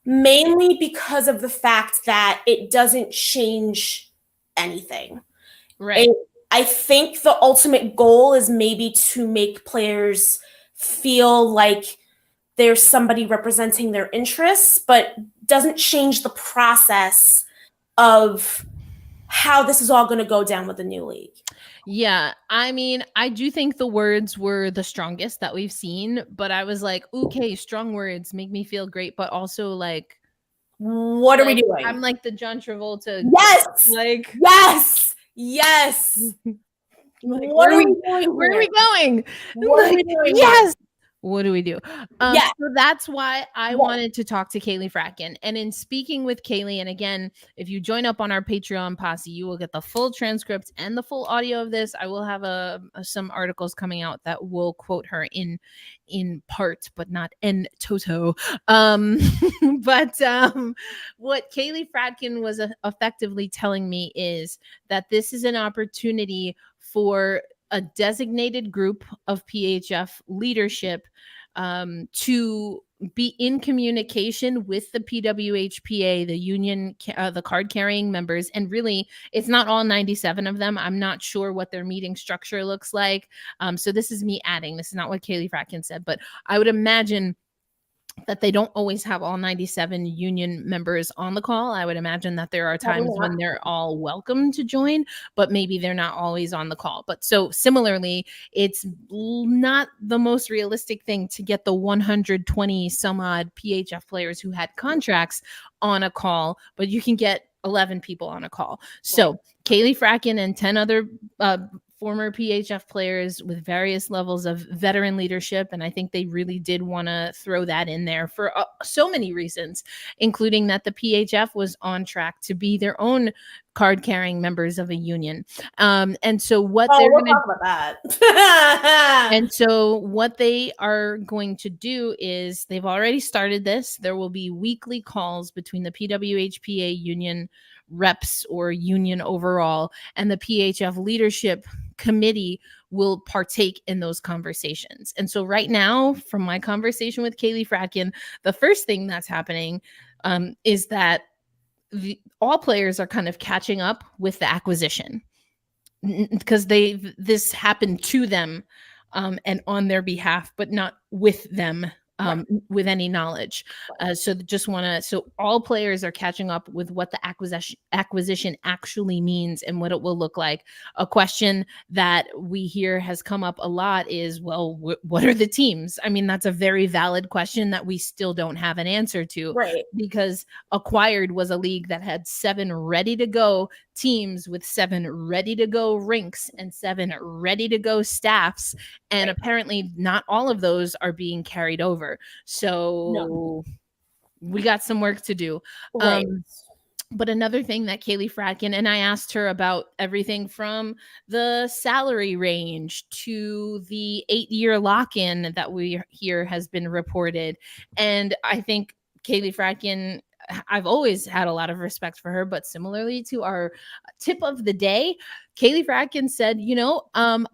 mainly because of the fact that it doesn't change anything. Right. I think the ultimate goal is maybe to make players feel like there's somebody representing their interests, but doesn't change the process of how this is all going to go down with the new league. Yeah, I mean, I do think the words were the strongest that we've seen, but I was like, okay, strong words make me feel great, but also like, what are we doing? I'm like the John Travolta. Yes. Like, yes. Like, where are we going? What are we doing? Yes. What do we do? So that's why I wanted to talk to Kaylee Fratkin. And in speaking with Kaylee, and again, if you join up on our Patreon posse, you will get the full transcript and the full audio of this. I will have some articles coming out that will quote her in part, but not en toto. But what Kaylee Fratkin was effectively telling me is that this is an opportunity for a designated group of PHF leadership to be in communication with the PWHPA, the union, the card carrying members. And really, it's not all 97 of them. I'm not sure what their meeting structure looks like. So this is me adding. This is not what Kaylee Fratkin said, but I would imagine that they don't always have all 97 union members on the call. I would imagine that there are Probably times not. when they're all welcome to join, but maybe they're not always on the call. But so similarly, it's not the most realistic thing to get the 120 some odd PHF players who had contracts on a call, but you can get 11 people on a call. So Kaylee Fracken and 10 other former PHF players with various levels of veteran leadership. And I think they really did want to throw that in there for so many reasons, including that the PHF was on track to be their own card carrying members of a union. And so what they're we'll going to talk about that. and so what they are going to do is they've already started this. There will be weekly calls between the PWHPA union reps or union overall and the PHF leadership committee will partake in those conversations. And so right now, from my conversation with Kaylee Fracken, the first thing that's happening is that all players are kind of catching up with the acquisition because this happened to them and on their behalf, but not with them. With any knowledge. So all players are catching up with what the acquisition actually means and what it will look like. A question that we hear has come up a lot is, well, what are the teams? I mean, that's a very valid question that we still don't have an answer to. Right. Because Acquired was a league that had 7 ready to go teams with 7 ready to go rinks and 7 ready to go staffs. And apparently not all of those are being carried over. So we got some work to do. Right. But another thing that Kaylee Fracken, and I asked her about everything from the salary range to the 8-year lock-in that we hear has been reported. And I think Kaylee Fracken, I've always had a lot of respect for her, but similarly to our tip of the day, Kaylee Fracken said,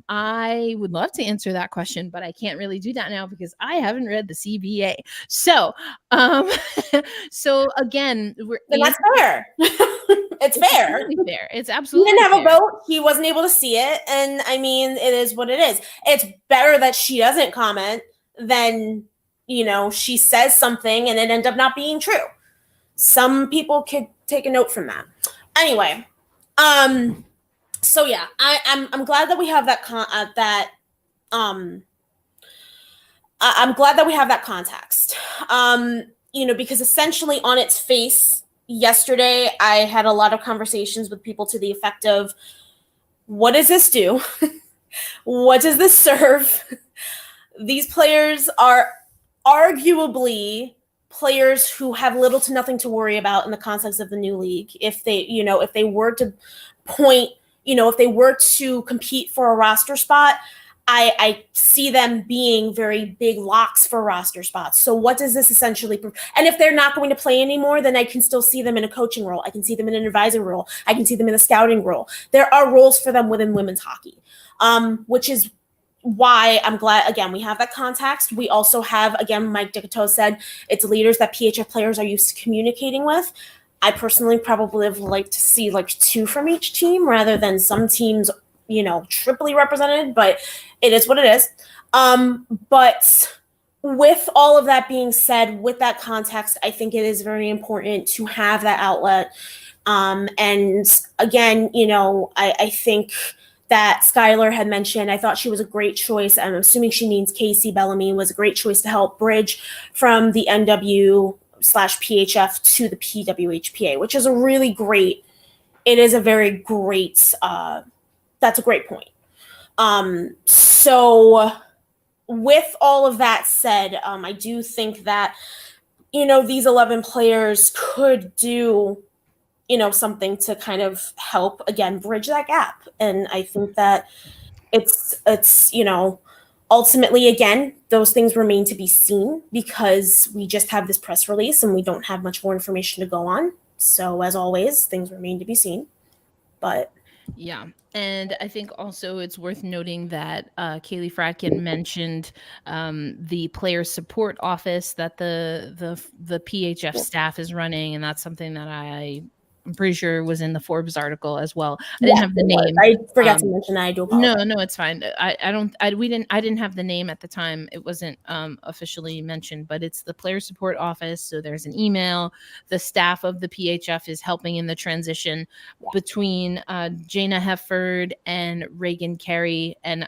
I would love to answer that question, but I can't really do that now because I haven't read the CBA. So, so again, that's fair. It's fair. Fair. It's absolutely he didn't have fair. a vote. He wasn't able to see it. And I mean, it is what it is. It's better that she doesn't comment than, she says something and it ends up not being true. Some people could take a note from that. Anyway, so yeah, I'm glad that we have I'm glad that we have that context. Because essentially on its face, yesterday I had a lot of conversations with people to the effect of, what does this do? What does this serve? These players are arguably players who have little to nothing to worry about in the context of the new league. If they were to if they were to compete for a roster spot, I see them being very big locks for roster spots. So what does this essentially prove? And if they're not going to play anymore, then I can still see them in a coaching role. I can see them in an advisor role. I can see them in a scouting role. There are roles for them within women's hockey, which is why I'm glad, again, we have that context. We also have, again, Mike Dicato said, it's leaders that PHF players are used to communicating with. I personally probably would like to see 2 from each team rather than some teams, triply represented, but it is what it is. But with all of that being said, with that context, I think it is very important to have that outlet. And again, I think that Skylar had mentioned, I thought she was a great choice. I'm assuming she means Casey Bellamy was a great choice to help bridge from the NW/PHF to the PWHPA, which is it is a very great, that's a great point. So with all of that said, I do think that, these 11 players could do, something to kind of help, again, bridge that gap. And I think that it's ultimately, again, those things remain to be seen because we just have this press release and we don't have much more information to go on. So as always, things remain to be seen. But yeah. And I think also it's worth noting that Kaylee Fracken mentioned the player support office that the PHF staff is running, and that's something that I I'm pretty sure it was in the Forbes article as well. I didn't Yes, have the it was. name. I forgot to mention that. I do apologize. No, it's fine. I didn't have the name at the time. It wasn't officially mentioned, but it's the player support office. So there's an email. The staff of the PHF is helping in the transition between Jana Hefford and Reagan Carey. And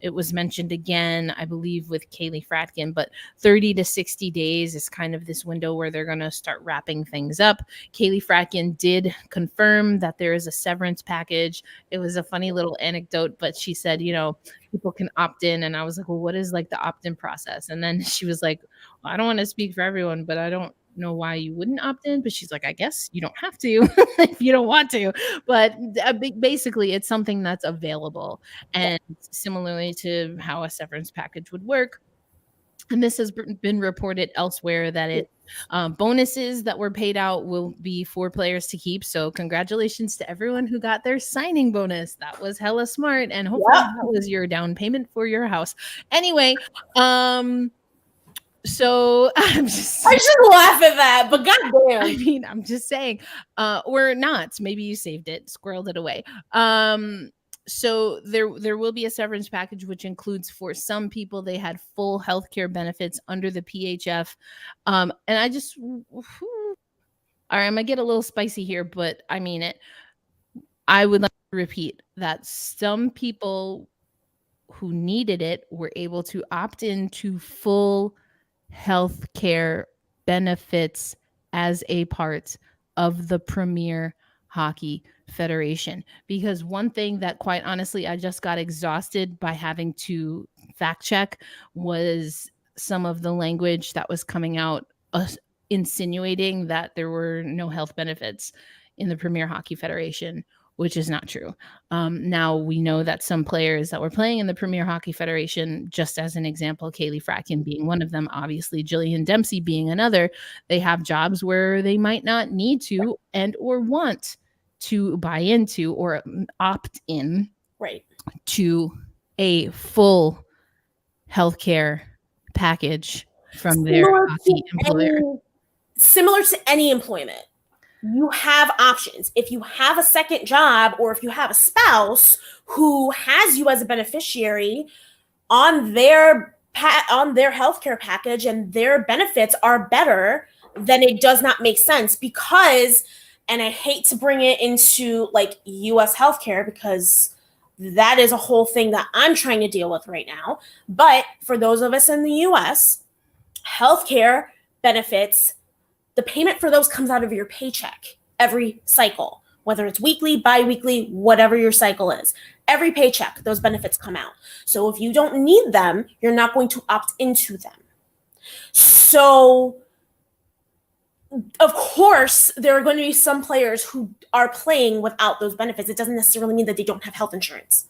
it was mentioned again, I believe, with Kaylee Fratkin, but 30 to 60 days is kind of this window where they're going to start wrapping things up. Kaylee Fratkin did confirm that there is a severance package. It was a funny little anecdote, but she said, people can opt in. And I was like, well, what is like the opt-in process? And then she was like, well, I don't want to speak for everyone, but I don't know why you wouldn't opt in. But she's like, I guess you don't have to if you don't want to. But basically, it's something that's available. And similarly to how a severance package would work, and this has been reported elsewhere that bonuses that were paid out will be for players to keep. So congratulations to everyone who got their signing bonus. That was hella smart. And hopefully that was your down payment for your house. Anyway, so I just laugh at that, but goddamn. I mean, I'm just saying, or not. Maybe you saved it, squirreled it away. So there will be a severance package, which includes, for some people, they had full healthcare benefits under the PHF. And I just, all right, I'm gonna get a little spicy here, but I mean it. I would like to repeat that some people who needed it were able to opt into full healthcare benefits as a part of the Premier Hockey Federation. Because one thing that, quite honestly, I just got exhausted by having to fact check was some of the language that was coming out insinuating that there were no health benefits in the Premier Hockey Federation, which is not true. Now we know that some players that were playing in the Premier Hockey Federation, just as an example, Kaylee Fratkin being one of them, obviously Jillian Dempsey being another, they have jobs where they might not need to and or want to buy into or opt in to a full healthcare package from their hockey employer. Similar to any employment. You have options. If you have a second job or if you have a spouse who has you as a beneficiary on their healthcare package and their benefits are better, then it does not make sense because, and I hate to bring it into like US healthcare because that is a whole thing that I'm trying to deal with right now. But for those of us in the US, healthcare benefits, the payment for those comes out of your paycheck every cycle, whether it's weekly, bi-weekly, whatever your cycle is. Every paycheck, those benefits come out. So if you don't need them, you're not going to opt into them. So, of course, there are going to be some players who are playing without those benefits. It doesn't necessarily mean that they don't have health insurance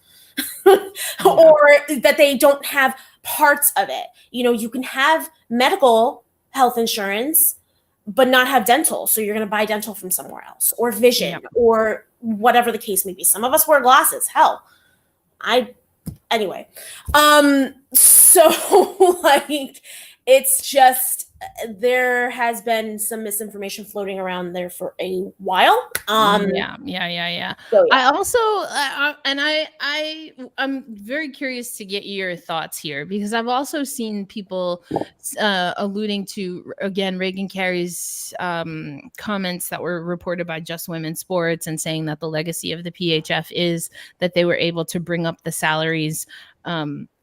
or that they don't have parts of it. You can have medical health insurance but not have dental. So you're going to buy dental from somewhere else or vision or whatever the case may be. Some of us wear glasses. Hell, anyway. So like, it's just, there has been some misinformation floating around there for a while. Yeah. So, yeah. I also, I'm very curious to get your thoughts here because I've also seen people alluding to, again, Reagan Carey's comments that were reported by Just Women's Sports and saying that the legacy of the PHF is that they were able to bring up the salaries,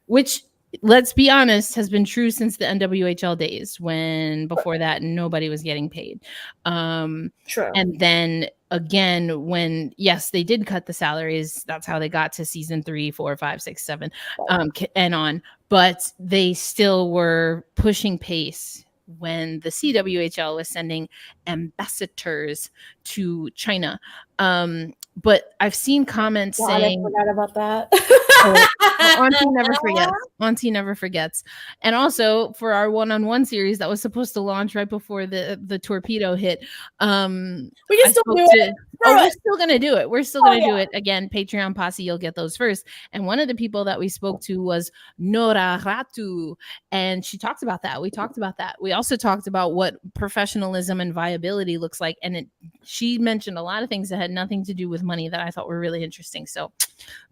which, let's be honest, has been true since the NWHL days, when before that nobody was getting paid. True. And then again, when, yes, they did cut the salaries, that's how they got to season 3, 4, 5, 6, 7, and on, but they still were pushing pace when the CWHL was sending ambassadors to China. But I've seen comments saying, I forgot about that. Auntie never forgets. And also for our one-on-one series that was supposed to launch right before the torpedo hit, we can still do it. We're still gonna do it. We're still gonna do it. Again, Patreon posse, you'll get those first. And one of the people that we spoke to was Nora Ratu, and she talked about that. We talked about that. We also talked about what professionalism and viability liability looks like. And she mentioned a lot of things that had nothing to do with money that I thought were really interesting. So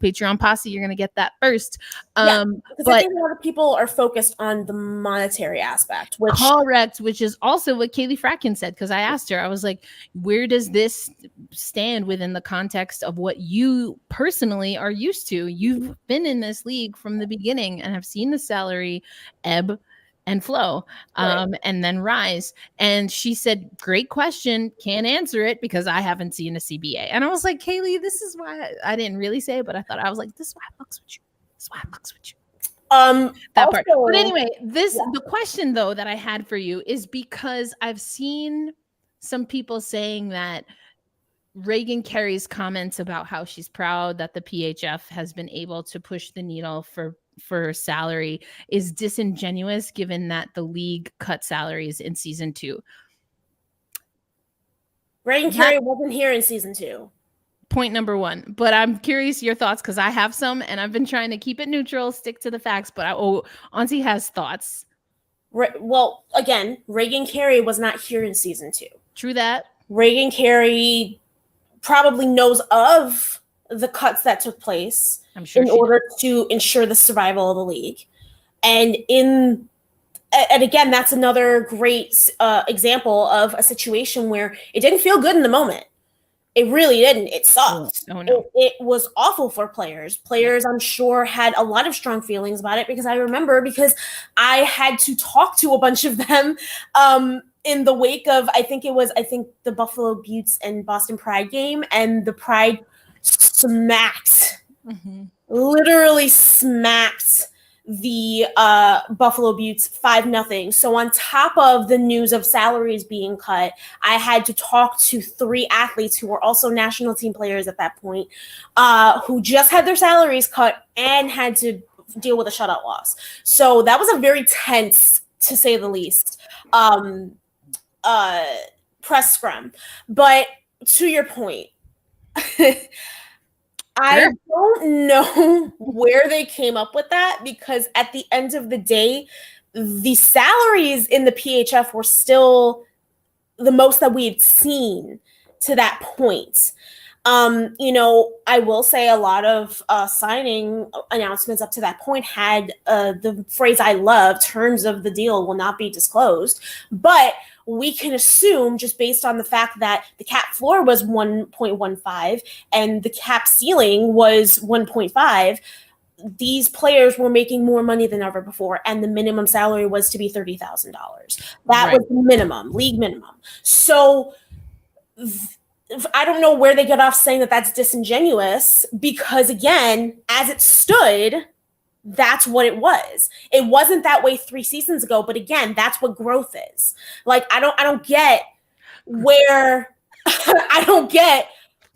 Patreon posse, you're going to get that first. Because I think a lot of people are focused on the monetary aspect, which correct, which is also what Kaylee Fratkin said. Because I asked her, I was like, where does this stand within the context of what you personally are used to? You've been in this league from the beginning and have seen the salary ebb and flow, and then rise. And she said, great question. Can't answer it because I haven't seen a CBA. And I was like, Kaylee, this is why I didn't really say it, but I was like, this is why I fucks with you. This is why I fucks with you. That part. But anyway, the question though that I had for you is because I've seen some people saying that Reagan Carey's comments about how she's proud that the PHF has been able to push the needle for salary is disingenuous, given that the league cut salaries in season 2. Reagan Carey wasn't here in season 2. Point number 1. But I'm curious your thoughts because I have some, and I've been trying to keep it neutral, stick to the facts. But Auntie has thoughts. Well, again, Reagan Carey was not here in season 2. True that. Reagan Carey probably knows of the cuts that took place in order to ensure the survival of the league. And again, that's another great example of a situation where it didn't feel good in the moment. It really didn't. It sucked. Oh, no. It was awful for players. Players, I'm sure, had a lot of strong feelings about it because I remember because I had to talk to a bunch of them in the wake of, I think the Buffalo Buttes and Boston Pride game, and the Pride smacked, literally smacked the Buffalo Buttes 5-0. So on top of the news of salaries being cut, I had to talk to 3 athletes who were also national team players at that point, who just had their salaries cut and had to deal with a shutout loss. So that was a very tense, to say the least, press scrum. But to your point, I don't know where they came up with that, because at the end of the day, the salaries in the PHF were still the most that we had seen to that point. I will say a lot of signing announcements up to that point had the phrase I love, terms of the deal will not be disclosed. But we can assume, just based on the fact that the cap floor was 1.15 and the cap ceiling was 1.5, these players were making more money than ever before, and the minimum salary was to be $30,000. That was the minimum, league minimum. So I don't know where they get off saying that that's disingenuous, because again, as it stood, that's what it was. It wasn't that way 3 seasons ago, but again, that's what growth is. Like, I don't get where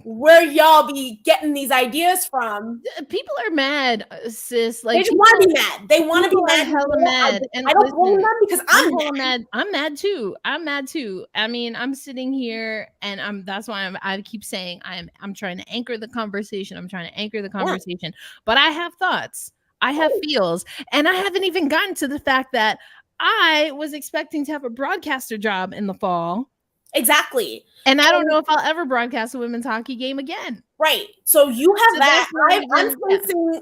where y'all be getting these ideas from. People are mad, sis. Like, they just want to be mad. They want to be mad. Hella mad. And I don't blame them, because I'm mad. I'm mad too. I mean, I'm sitting here and that's why I keep saying I'm trying to anchor the conversation. But I have thoughts. I have feels, and I haven't even gotten to the fact that I was expecting to have a broadcaster job in the fall. Exactly. And I don't know if I'll ever broadcast a women's hockey game again. Right. So you have that. I'm facing,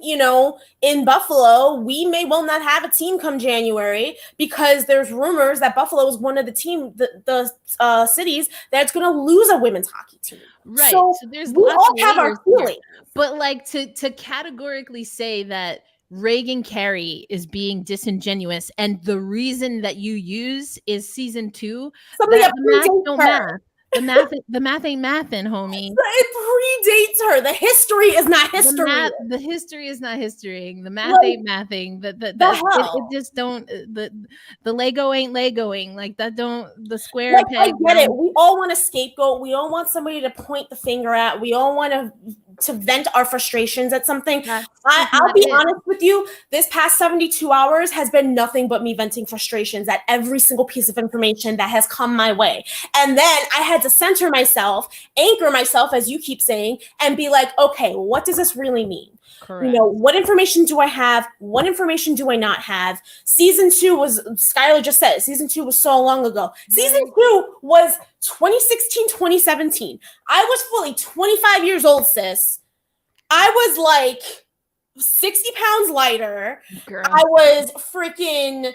in Buffalo, we may well not have a team come January, because there's rumors that Buffalo is one of the cities that's going to lose a women's hockey team. Right. So there's we all have our feelings. But like to categorically say that Reagan Carey is being disingenuous, and the reason that you use is season 2. The math ain't mathin', homie. It predates her. The history is not history. The history is not history. The math ain't mathing. It just don't. The Lego ain't Legoing. Like that don't. The square peg. I get it. We all want a scapegoat. We all want somebody to point the finger at. We all want to vent our frustrations at something. I'll be honest with you. This past 72 hours has been nothing but me venting frustrations at every single piece of information that has come my way. And then I had to center myself, anchor myself, as you keep saying, and be like, okay, what does this really mean? Correct. What information do I have? What information do I not have? Season 2 was, Skylar just said, season 2 was so long ago. Season 2 was 2016, 2017. I was fully 25 years old, sis. I was like 60 pounds lighter. Girl. I was freaking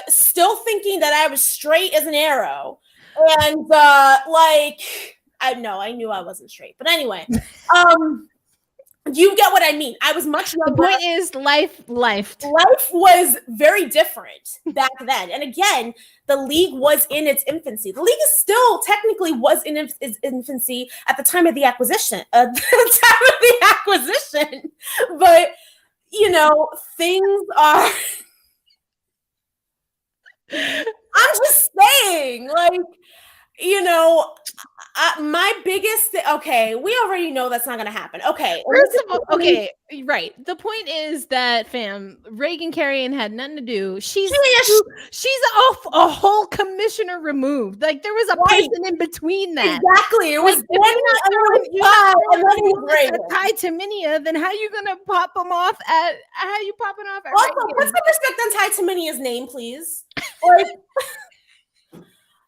still thinking that I was straight as an arrow. And like I knew I wasn't straight. But anyway, you get what I mean. I was much younger. The point is life was very different back then. And again, the league was in its infancy. The league is still technically was in its infancy at the time of the acquisition. But things are I'm just saying, like, my biggest okay, we already know that's not gonna happen. Okay. First of all, okay, right. The point is that, fam, Reagan Carrion had nothing to do. She's a whole commissioner removed. Like, there was a person in between that. Exactly. It was tied to Minia, then how you gonna pop them off at also, put some respect on Ty Taminia's name, please. Like,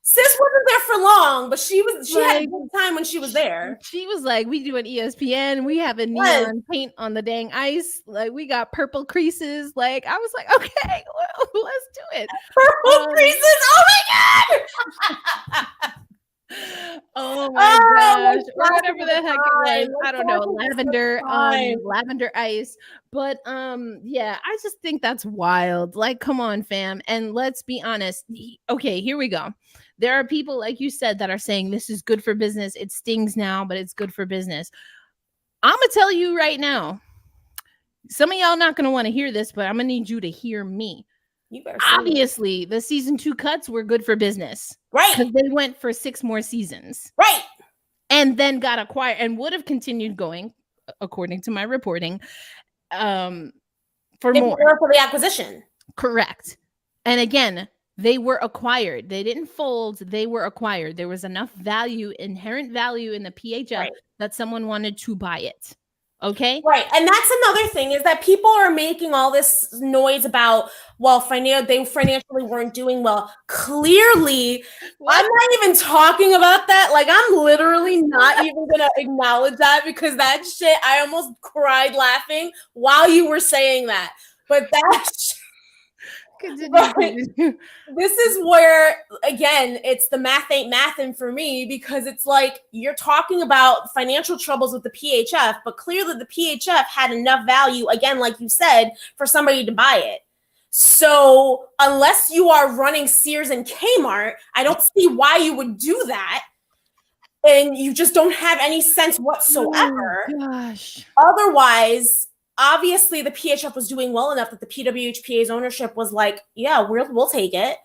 sis wasn't there for long, but she had a good time when she was there. She was like, we do an ESPN, we have a neon paint on the dang ice, like we got purple creases. Like, I was like, okay, well, let's do it. Purple creases, oh my god. Oh my gosh, or whatever the heck it was. I don't know, lavender ice. But yeah, I just think that's wild. Like, come on, fam. And let's be honest. Okay, here we go. There are people, like you said, that are saying this is good for business. It stings now, but it's good for business. I'm gonna tell you right now. Some of y'all not gonna want to hear this, but I'm gonna need you to hear me. Obviously, the season 2 cuts were good for business, right? Because they went for 6 more seasons, right? And then got acquired and would have continued going, according to my reporting, for more for the acquisition. Correct. And again, they were acquired. They didn't fold. They were acquired. There was enough inherent value in the PHF that someone wanted to buy it. Okay. Right. And that's another thing, is that people are making all this noise about, well, they financially weren't doing well. Clearly, I'm not even talking about that. Like, I'm literally not even going to acknowledge that, because that shit, I almost cried laughing while you were saying that. But that's this is where, again, it's the math ain't mathin' for me, because it's like, you're talking about financial troubles with the PHF, but clearly the PHF had enough value, again, like you said, for somebody to buy it. So unless you are running Sears and Kmart, I don't see why you would do that. And you just don't have any sense whatsoever. Oh, gosh. Otherwise, obviously the PHF was doing well enough that the PWHPA's ownership was like, yeah, we'll take it.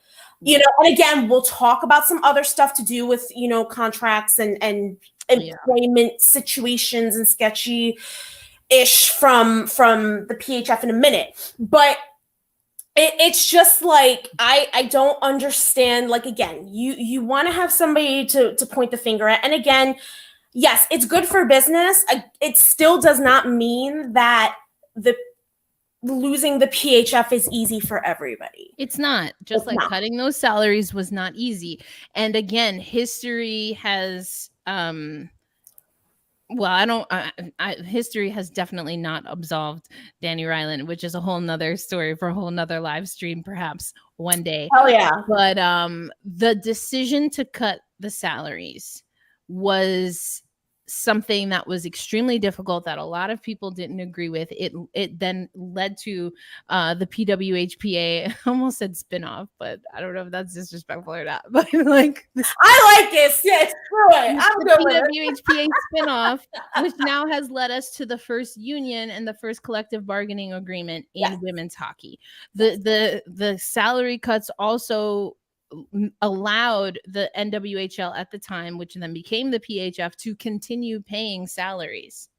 And again, we'll talk about some other stuff to do with, contracts and employment situations and sketchy-ish from the PHF in a minute. But it's just like, I don't understand. Like, again, you want to have somebody to point the finger at. And again, yes, it's good for business. It still does not mean that losing the PHF is easy for everybody. It's not. Just like cutting those salaries was not easy. And again, history has history has definitely not absolved Danny Ryland, which is a whole nother story for a whole nother live stream, perhaps one day. Oh yeah. But the decision to cut the salaries was something that was extremely difficult, that a lot of people didn't agree with. It then led to the PWHPA, almost said spinoff, but I don't know if that's disrespectful or not. But like, I like it. Yes, I'm good with it. PWHPA spinoff, which now has led us to the first union and the first collective bargaining agreement in women's hockey. The salary cuts also allowed the NWHL at the time, which then became the PHF, to continue paying salaries,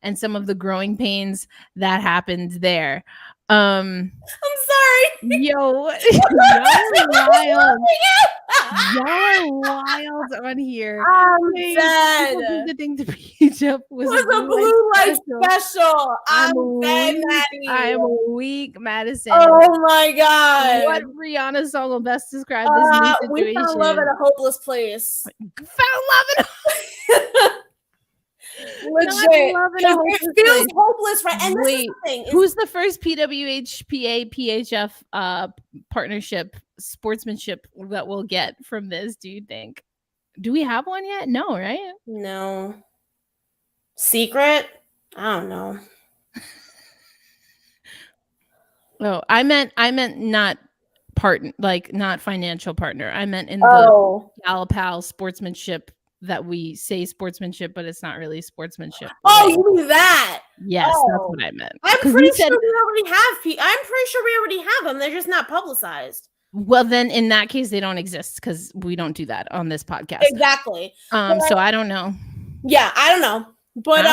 and some of the growing pains that happened there. Um, I'm sorry. yo, y'all are wild. Y'all are wild on here. I'm Wait, dead. this is the thing to beat up was It was a blue light special. I'm dead, weak. Maddie. I'm weak, Madison. Oh my god. What Rihanna song will best describe this new We situation? found love at a hopeless place. Found love Legit. It feels hopeless, right? And this is the thing. Who's the first PWHPA PHF partnership sportsmanship that we'll get from this, do you think? Do we have one yet? No, right? No. Secret? I don't know. Oh, I meant not not financial partner. I meant in the gal pal sportsmanship that we say sportsmanship, but it's not really sportsmanship. Oh, you mean that? Yes, that's what I meant. I'm pretty sure we already have them. They're just not publicized. Well, then in that case, they don't exist because we don't do that on this podcast. Exactly. So I don't know. Yeah, I don't know. But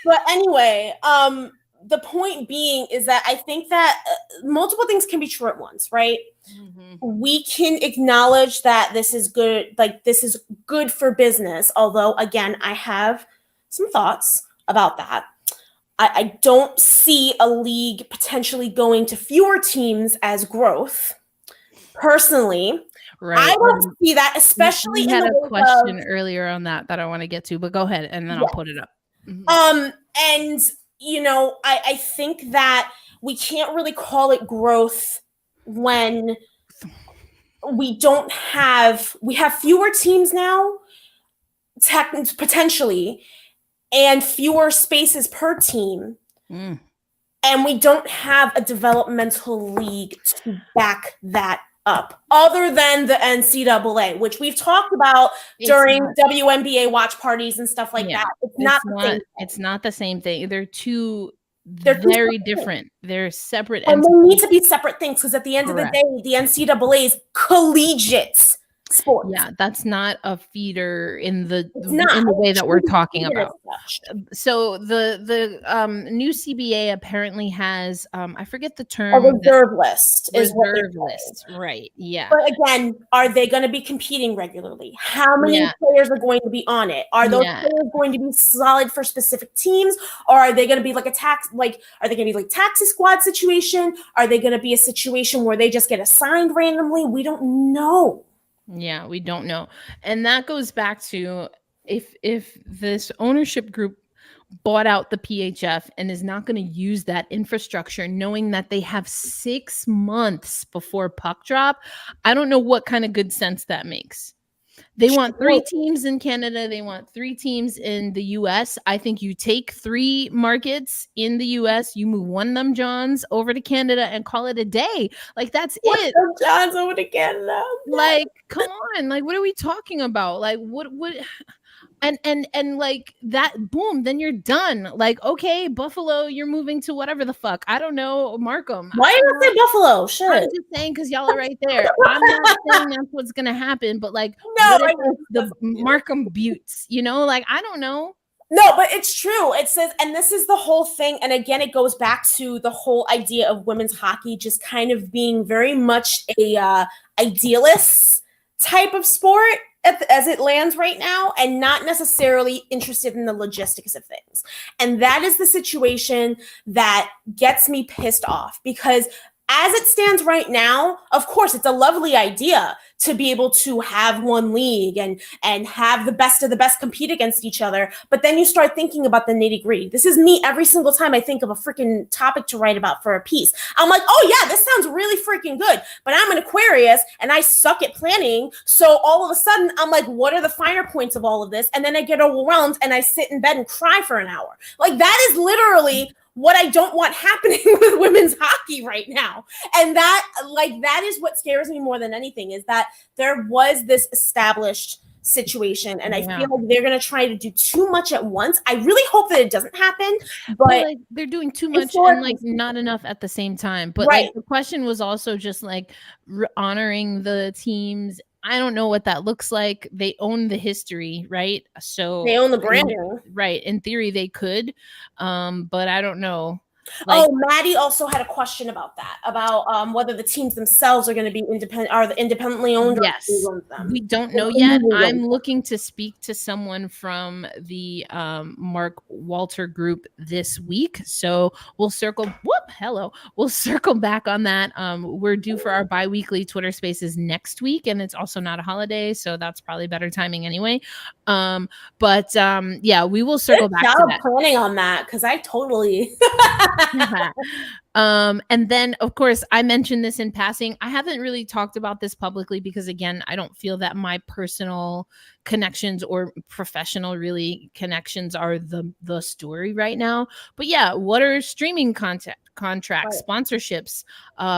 but anyway, the point being is that I think that multiple things can be true at once, right? Mm-hmm. We can acknowledge that this is good, like this is good for business. Although, again, I have some thoughts about that. I don't see a league potentially going to fewer teams as growth. Personally, right. I don't see that, especially we had a question earlier on that I want to get to, but go ahead and then I'll put it up. Mm-hmm. And you know, I think that we can't really call it growth when we have fewer teams now, potentially, and fewer spaces per team. And we don't have a developmental league to back that up, other than the NCAA, which we've talked about during WNBA watch parties and stuff like that. It's not the same thing. They're very different. They're separate. And they need to be separate things because at the end of the day, the NCAA is collegiate sports. Yeah, that's not a feeder in the way that we're talking about. So the new CBA apparently has I forget the term. A reserve list. Right? Yeah. But again, are they going to be competing regularly? How many players are going to be on it? Are those players going to be solid for specific teams, or are they going to be like are they going to be like taxi squad situation? Are they going to be a situation where they just get assigned randomly? We don't know. Yeah, we don't know. And that goes back to if this ownership group bought out the PHF and is not going to use that infrastructure, knowing that they have 6 months before puck drop, I don't know what kind of good sense that makes. They want 3 teams in Canada. They want 3 teams in the US. I think you take 3 markets in the US, you move one of them Johns over to Canada and call it a day. Like, that's it. Johns over to Canada. Like, come on. Like, what are we talking about? Like, what and like that, boom, then you're done. Like, okay, Buffalo, you're moving to whatever the fuck. I don't know, Markham. Why do you say Buffalo? Shit. I'm just saying because y'all are right there. I'm not saying that's what's gonna happen, but like, the Markham Buttes, you know, like, I don't know. No, but it's true. It says, and this is the whole thing. And again, it goes back to the whole idea of women's hockey just kind of being very much a idealist type of sport as it lands right now, and not necessarily interested in the logistics of things. And that is the situation that gets me pissed off, because as it stands right now, of course, it's a lovely idea to be able to have one league and have the best of the best compete against each other. But then you start thinking about the nitty-gritty. This is me every single time I think of a freaking topic to write about for a piece. I'm like, oh yeah, this sounds really freaking good. But I'm an Aquarius and I suck at planning. So all of a sudden I'm like, what are the finer points of all of this? And then I get overwhelmed and I sit in bed and cry for an hour. Like, that is literally what I don't want happening with women's hockey right now. And that is what scares me more than anything, is that there was this established situation, and I feel like they're going to try to do too much at once. I really hope that it doesn't happen, but like, they're doing too much and like not enough at the same time. But like, the question was also just like honoring the teams. I don't know what that looks like. They own the history, right? So they own the brand, right? In theory, they could, but I don't know. Like, Maddie also had a question about that, about whether the teams themselves are going to be independently owned, or who yes, owns them. we don't know Or yet. who owns I'm them. looking to speak to someone from the Mark Walter group this week. So we'll circle We'll circle back on that. We're due for our bi-weekly Twitter spaces next week, and it's also not a holiday, so that's probably better timing anyway. Yeah, we will circle Good back to job that. planning on that, because I totally And then of course I mentioned this in passing. I haven't really talked about this publicly because again, I don't feel that my personal connections or professional really connections are the story right now. But yeah, what are streaming content contracts, Right. sponsorships,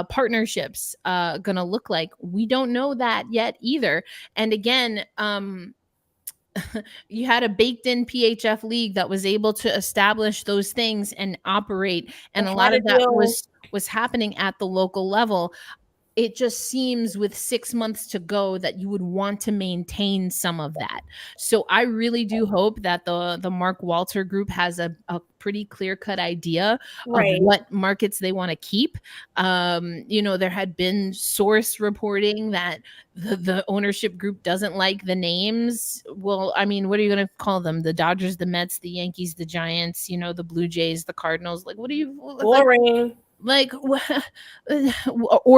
partnerships gonna look like? We don't know that yet either. And again, you had a baked in PHF league that was able to establish those things and operate, They and a had lot a of that deal. was happening at the local level. It just seems with 6 months to go that you would want to maintain some of that. So I really do hope that the Mark Walter group has a pretty clear-cut idea of Right. what markets they want to keep. There had been source reporting that the ownership group doesn't like the names. Well, I mean, what are you going to call them? The Dodgers, the Mets, the Yankees, the Giants, the Blue Jays, the Cardinals. Like, what do you like? Boring. Like, or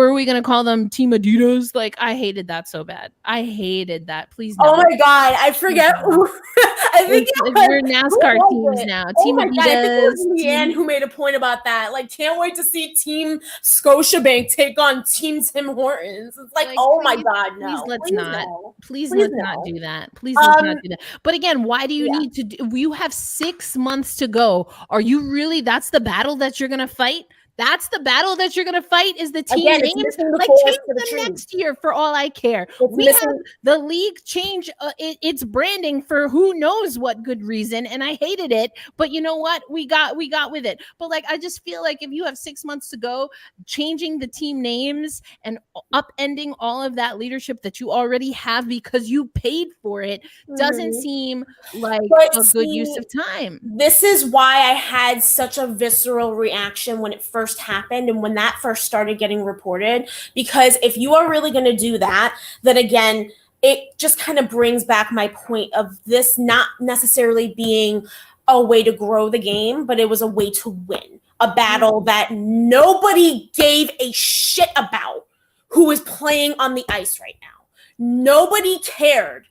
are we gonna call them Team Adidas? Like, I hated that so bad. I hated that. Please Oh no. my god, I forget. I think it We're was, who NASCAR was teams it? now. Oh Team my god, I think it Adidas. was Leanne who made a point about that. Like, can't wait to see Team Scotiabank take on Team Tim Hortons. It's like, oh my god, Please no, let's please not. no, Please please let's not no. do that. Please let's not do that. But again, why do you Yeah. need to do? You have 6 months to go. Are you really? That's the battle that you're gonna fight. That's the battle that you're going to fight is the team Again, it's names. missing the Like, forest change for the them trees. next year for all I care. It's We have missing. the league change its branding for who knows what good reason, and I hated it. But you know what? We got with it. But like, I just feel like if you have 6 months to go, changing the team names and upending all of that leadership that you already have because you paid for it doesn't seem like But a good use see, of time. this is why I had such a visceral reaction when it first happened and when that first started getting reported. Because if you are really going to do that, then again, it just kind of brings back my point of this not necessarily being a way to grow the game, but it was a way to win a battle that nobody gave a shit about who is playing on the ice right now. Nobody cared.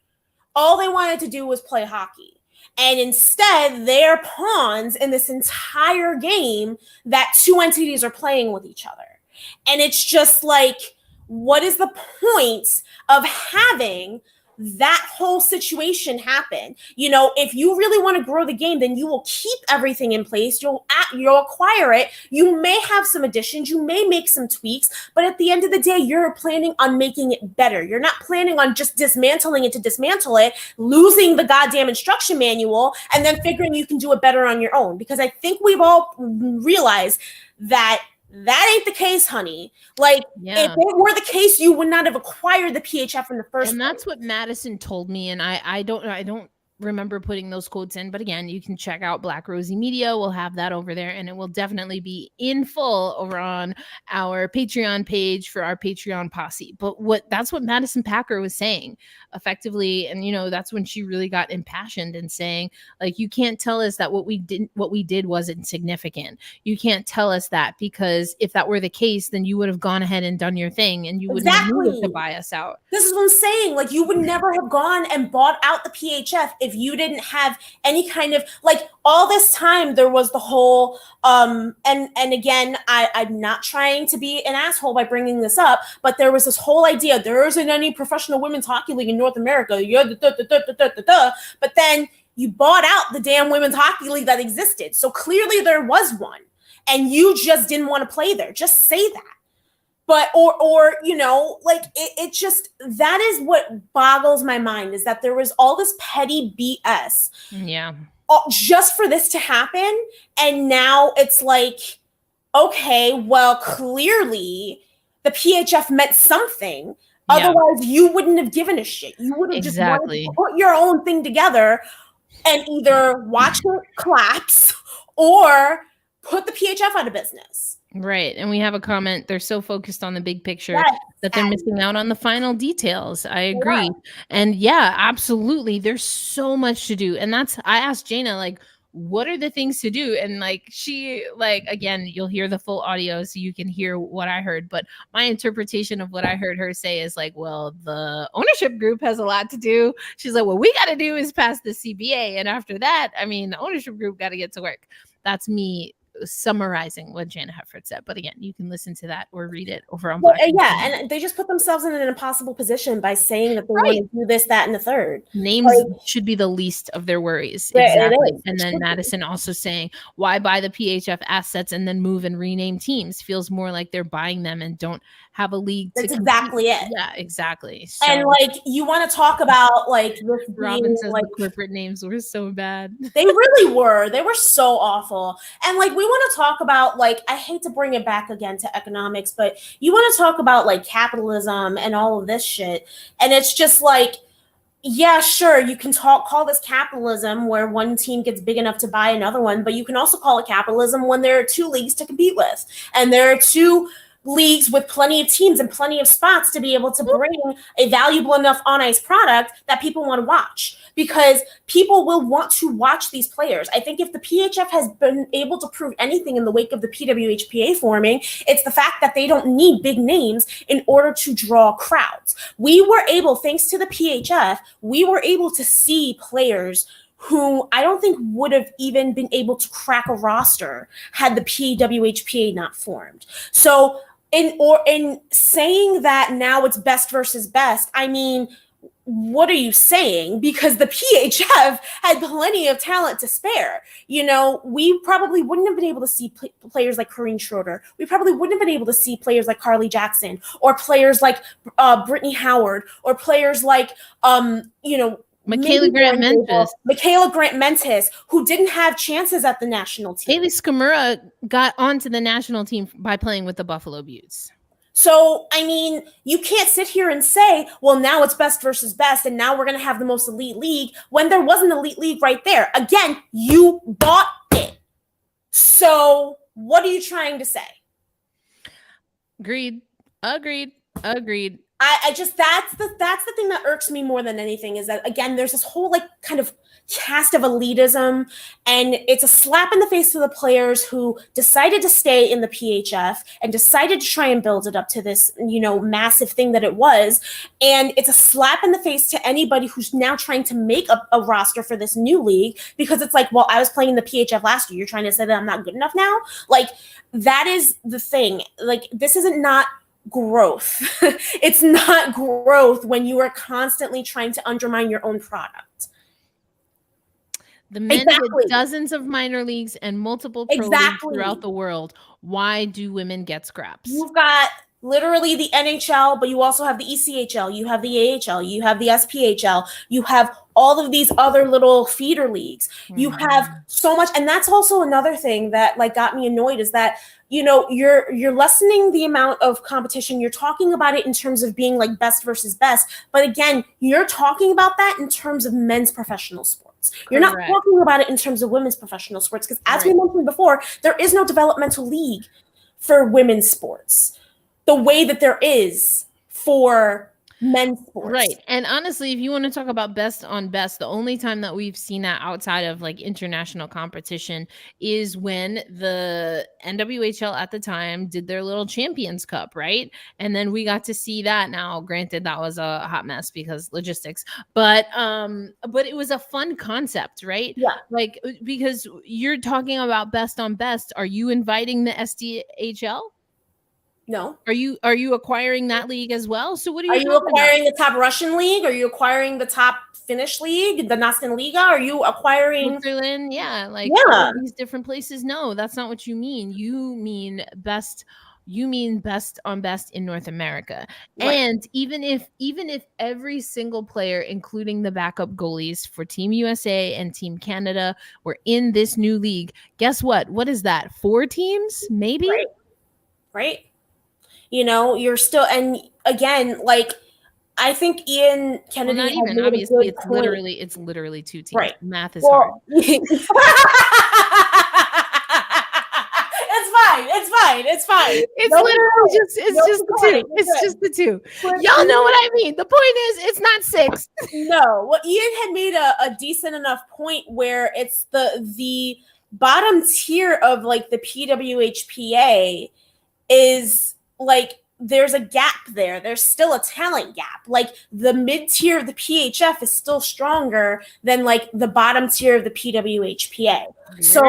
All they wanted to do was play hockey. And instead, they're pawns in this entire game that two entities are playing with each other. And it's just like, what is the point of having that whole situation happen? If you really want to grow the game, then you will keep everything in place. You'll acquire it. You may have some additions. You may make some tweaks, but at the end of the day, you're planning on making it better. You're not planning on just dismantling it to dismantle it, losing the goddamn instruction manual, and then figuring you can do it better on your own. Because I think we've all realized that ain't the case, honey. Like, if it were the case, you would not have acquired the PHF in the first place. And that's what Madison told me. And I don't remember putting those quotes in, but again, you can check out Black Rosie Media. We'll have that over there, and it will definitely be in full over on our Patreon page for our Patreon posse. But that's what Madison Packer was saying effectively. And that's when she really got impassioned and saying, like, you can't tell us that what we did was insignificant. You can't tell us that, because if that were the case, then you would have gone ahead and done your thing and you wouldn't have needed to buy us out. This is what I'm saying. Like, you would never have gone and bought out the PHF if you didn't have any kind of, like, all this time there was the whole and again, I'm not trying to be an asshole by bringing this up, but there was this whole idea there isn't any professional women's hockey league in North America. But then you bought out the damn women's hockey league that existed. So clearly there was one, and you just didn't want to play there. Just say that. But or like, it just, that is what boggles my mind, is that there was all this petty BS just for this to happen. And now it's like, okay, well, clearly the PHF meant something. Otherwise, you wouldn't have given a shit. You would have just wanted to put your own thing together and either watch it collapse or put the PHF out of business. Right. And we have a comment. They're so focused on the big picture Yes, that they're missing out on the final details. I agree. And yeah, absolutely. There's so much to do. And I asked Jaina, like, what are the things to do? And like, she, like, again, you'll hear the full audio so you can hear what I heard. But my interpretation of what I heard her say is like, well, the ownership group has a lot to do. She's like, what we got to do is pass the CBA. And after that, I mean, the ownership group got to get to work. That's me summarizing what Jaina Hefford said. But again, you can listen to that or read it over on Black. Yeah, and they just put themselves in an impossible position by saying that they want to do this, that, and the third. Names should be the least of their worries. Exactly. And then Madison also saying, why buy the PHF assets and then move and rename teams? Feels more like they're buying them and don't have a league to compete. Exactly it. Yeah, exactly. So, and like, you want to talk about like Robin says the corporate names were so bad. They really were. They were so awful. And like, we want to talk about, like, I hate to bring it back again to economics, but you want to talk about like capitalism and all of this shit. And it's just like, yeah, sure, you can call this capitalism where one team gets big enough to buy another one, but you can also call it capitalism when there are two leagues to compete with. And there are two leagues with plenty of teams and plenty of spots to be able to bring a valuable enough on-ice product that people want to watch, because people will want to watch these players. I think if the PHF has been able to prove anything in the wake of the PWHPA forming, it's the fact that they don't need big names in order to draw crowds. We were able, thanks to the PHF, we were able to see players who I don't think would have even been able to crack a roster had the PWHPA not formed. So in saying that now it's best versus best, I mean, what are you saying? Because the PHF had plenty of talent to spare. You know, we probably wouldn't have been able to see players like Corrine Schroeder. We probably wouldn't have been able to see players like Carly Jackson, or players like Brittany Howard, or players like, Michaela Grant-Mentis, who didn't have chances at the national team. Haley Skamura got onto the national team by playing with the Buffalo Beauts. So, I mean, you can't sit here and say, well, now it's best versus best, and now we're going to have the most elite league, when there was an elite league right there. Again, you bought it. So, what are you trying to say? Agreed. I just, that's the thing that irks me more than anything, is that, again, there's this whole like kind of cast of elitism, and it's a slap in the face to the players who decided to stay in the PHF and decided to try and build it up to this, massive thing that it was. And it's a slap in the face to anybody who's now trying to make a roster for this new league, because it's like, well, I was playing in the PHF last year. You're trying to say that I'm not good enough now? Like, that is the thing. Like, this isn't not growth. It's not growth when you are constantly trying to undermine your own product. The men get dozens of minor leagues and multiple pro leagues throughout the world. Why do women get scraps? You've got literally the NHL, but you also have the ECHL, you have the AHL, you have the SPHL, you have all of these other little feeder leagues. You have so much, and that's also another thing that like got me annoyed, is that you're lessening the amount of competition. You're talking about it in terms of being like best versus best, but again, you're talking about that in terms of men's professional sports. You're not talking about it in terms of women's professional sports, because as we mentioned before, there is no developmental league for women's sports the way that there is for men's sports. Right. And honestly, if you want to talk about best on best, the only time that we've seen that outside of like international competition is when the NWHL at the time did their little Champions Cup, right? And then we got to see that. Now, granted, that was a hot mess because logistics, but it was a fun concept, right? Yeah. Like, because you're talking about best on best. Are you inviting the SDHL? No. Are you acquiring that league as well? So what are you acquiring the top Russian league? Are you acquiring the top Finnish league, the Nastin Liga? Are you acquiring Switzerland? Yeah, like all these different places. No, that's not what you mean. You mean best on best in North America. Right. And even if every single player, including the backup goalies for Team USA and Team Canada, were in this new league, guess what? What is that? 4 teams, maybe? Right. You're still, and again, like, I think Ian Kennedy. Well, not even, obviously, it's literally 2 teams. Right. Math is hard. It's fine. It's No literally complaint. just, it's No just the complaint. two. We're It's good. just the two. We're Y'all know good. what I mean. The point is, it's not 6. No, well, Ian had made a decent enough point where it's the bottom tier of like the PWHPA is like there's a gap there. There's still a talent gap. Like the mid tier of the PHF is still stronger than like the bottom tier of the PWHPA. So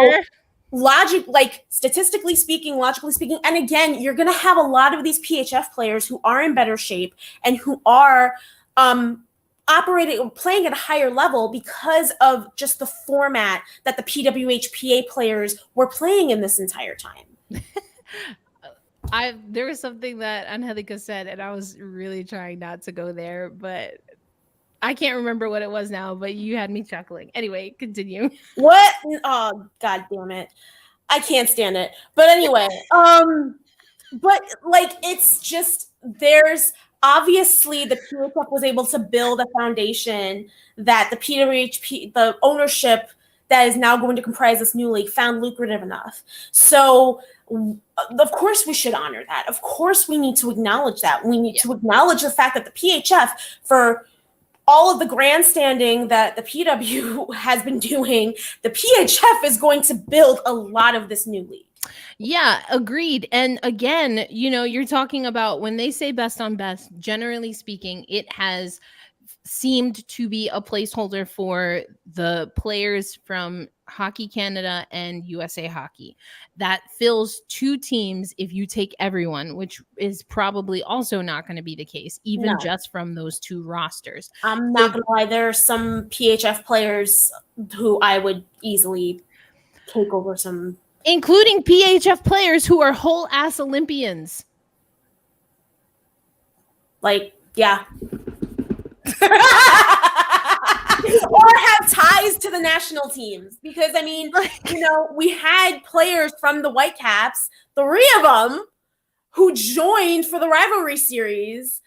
statistically speaking, logically speaking, and again, you're going to have a lot of these PHF players who are in better shape and who are operating, playing at a higher level because of just the format that the PWHPA players were playing in this entire time. There was something that Angelica said, and I was really trying not to go there, but I can't remember what it was now, but you had me chuckling. Anyway, continue. What? Oh, God damn it. I can't stand it. But anyway, but like it's just there's obviously the PWHPA was able to build a foundation that the PWHP, the ownership that is now going to comprise this new league, found lucrative enough. So of course we should honor that. Of course we need to acknowledge that. We need to acknowledge the fact that the PHF, for all of the grandstanding that the PW has been doing, the PHF is going to build a lot of this new league. Yeah, agreed. And again, you're talking about when they say best on best, generally speaking, it has seemed to be a placeholder for the players from Hockey Canada and USA Hockey. That fills 2 teams if you take everyone, which is probably also not going to be the case, even just from those 2 rosters. I'm not going to lie. There are some PHF players who I would easily take over some. Including PHF players who are whole ass Olympians. Like, yeah. Or have ties to the national teams. Because, I mean, we had players from the Whitecaps, 3 of them, who joined for the rivalry series.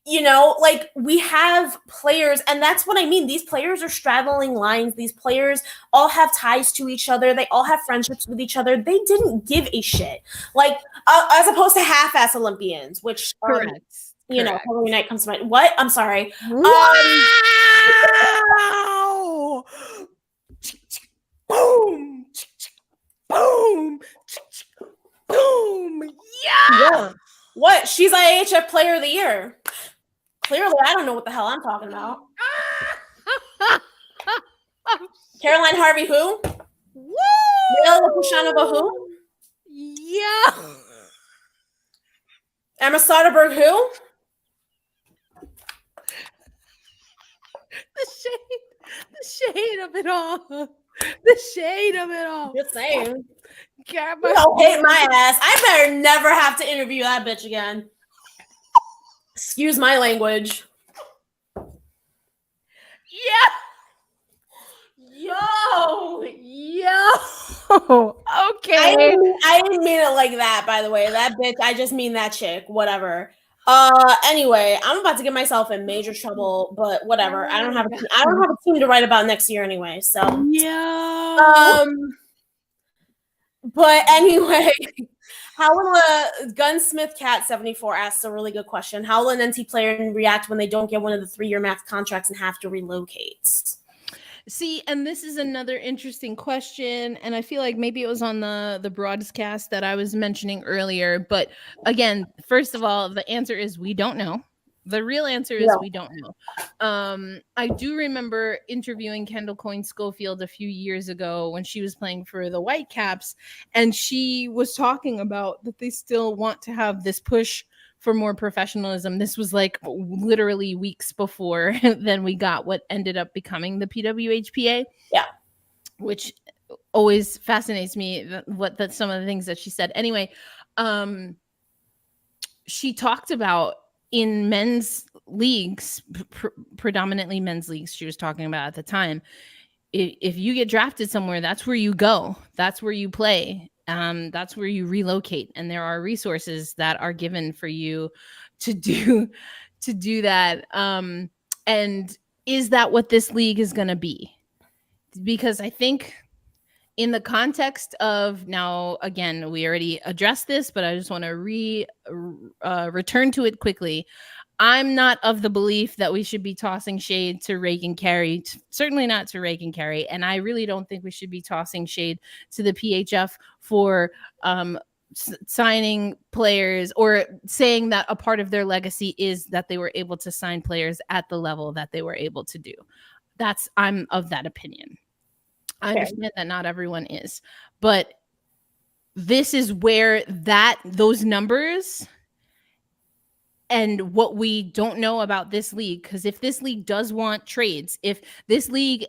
We have players, and that's what I mean. These players are straddling lines. These players all have ties to each other. They all have friendships with each other. They didn't give a shit. As opposed to half-ass Olympians, which, correct. Holy Night comes to mind. What? I'm sorry. Wow! Boom! Boom! Boom! Yeah! What? She's IHF Player of the Year. Clearly, I don't know what the hell I'm talking about. Caroline Harvey, who? Woo! Mila Pushanova, who? Yeah. Emma Soderberg, who? The shade of it all. The shade of it all. Just saying. God, don't hate my ass. I better never have to interview that bitch again. Excuse my language. Yeah. Yo. Okay. I didn't mean it like that, by the way. That bitch, I just mean that chick. Whatever. Anyway, I'm about to get myself in major trouble, but whatever. I don't have a team to write about next year anyway. So yeah. But anyway, how will a Gunsmith Cat 74 asks a really good question. How will an NT player react when they don't get one of the 3-year max contracts and have to relocate? See, and this is another interesting question, and I feel like maybe it was on the broadcast that I was mentioning earlier. But again, first of all, the answer is we don't know. The real answer is we don't know. I do remember interviewing Kendall Coyne Schofield a few years ago when she was playing for the Whitecaps, and she was talking about that they still want to have this push for more professionalism. This was like literally weeks before then we got what ended up becoming the PWHPA. Yeah. Which always fascinates me, that some of the things that she said. Anyway, she talked about in men's leagues, predominantly men's leagues she was talking about at the time, if you get drafted somewhere, that's where you go. That's where you play. That's where you relocate, and there are resources that are given for you to do that. And is that what this league is going to be? Because I think in the context of, now again, we already addressed this, but I just want to return to it quickly. I'm not of the belief that we should be tossing shade to Reagan Carey, certainly not to Reagan Carey. And I really don't think we should be tossing shade to the PHF for signing players or saying that a part of their legacy is that they were able to sign players at the level that they were able to do. I'm of that opinion. I understand that not everyone is, but this is where those numbers and what we don't know about this league, because if this league does want trades, if this league,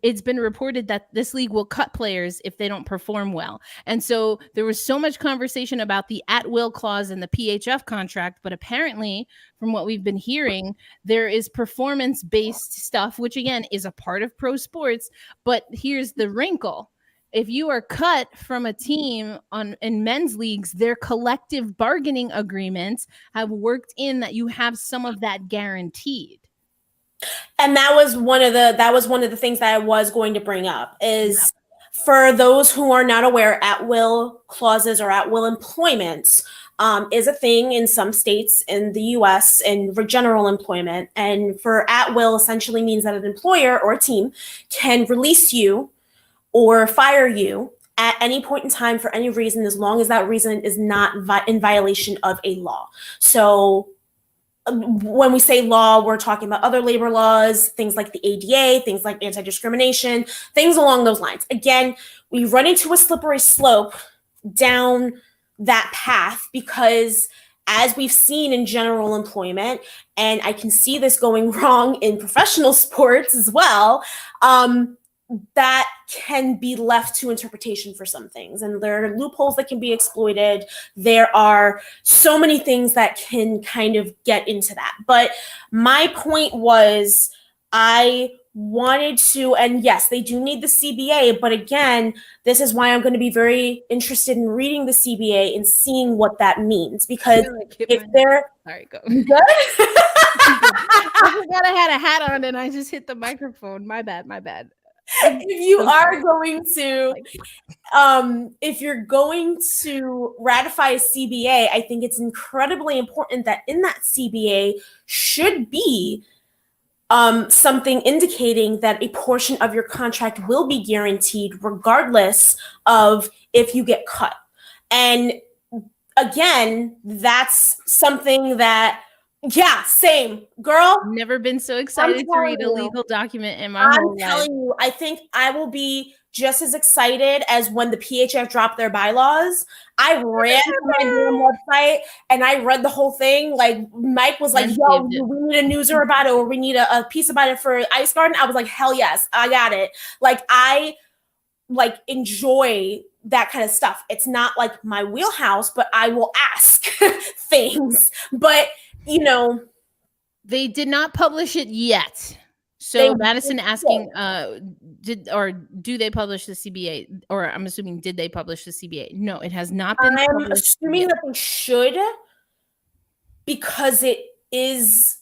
it's been reported that this league will cut players if they don't perform well. And so there was so much conversation about the at-will clause in the PHF contract, but apparently from what we've been hearing, there is performance-based stuff, which again is a part of pro sports. But here's the wrinkle. If you are cut from a team in men's leagues, their collective bargaining agreements have worked in that you have some of that guaranteed. And that was one of the things that I was going to bring up is, for those who are not aware, at-will clauses or at-will employments is a thing in some states in the US and for general employment. And for at-will essentially means that an employer or a team can release you or fire you at any point in time for any reason, as long as that reason is not in violation of a law. So when we say law, we're talking about other labor laws, things like the ADA, things like anti-discrimination, things along those lines. Again, we run into a slippery slope down that path because, as we've seen in general employment, and I can see this going wrong in professional sports as well, that can be left to interpretation for some things. And there are loopholes that can be exploited. There are so many things that can kind of get into that. But my point was, I wanted to, and yes, they do need the CBA, but again, this is why I'm going to be very interested in reading the CBA and seeing what that means. Because if they're... Sorry, go. Good? I forgot I had a hat on and I just hit the microphone. My bad. If you are going to, if you're going to ratify a CBA, I think it's incredibly important that in that CBA should be something indicating that a portion of your contract will be guaranteed regardless of if you get cut. And again, that's something that, yeah, same. Girl. Never been so excited to read a legal document in my whole life. I'm telling you, I think I will be just as excited as when the PHF dropped their bylaws. I ran to my damn website and I read the whole thing. Like, Mike was like, yo, we need a newser about it, or we need a piece about it for Ice Garden. I was like, hell yes, I got it. Like, I enjoy that kind of stuff. It's not like my wheelhouse, but I will ask things. But they did not publish it yet. So Madison asking, do they publish the CBA? Or I'm assuming, did they publish the CBA? No, it has not been published. I'm assuming that they should, because it is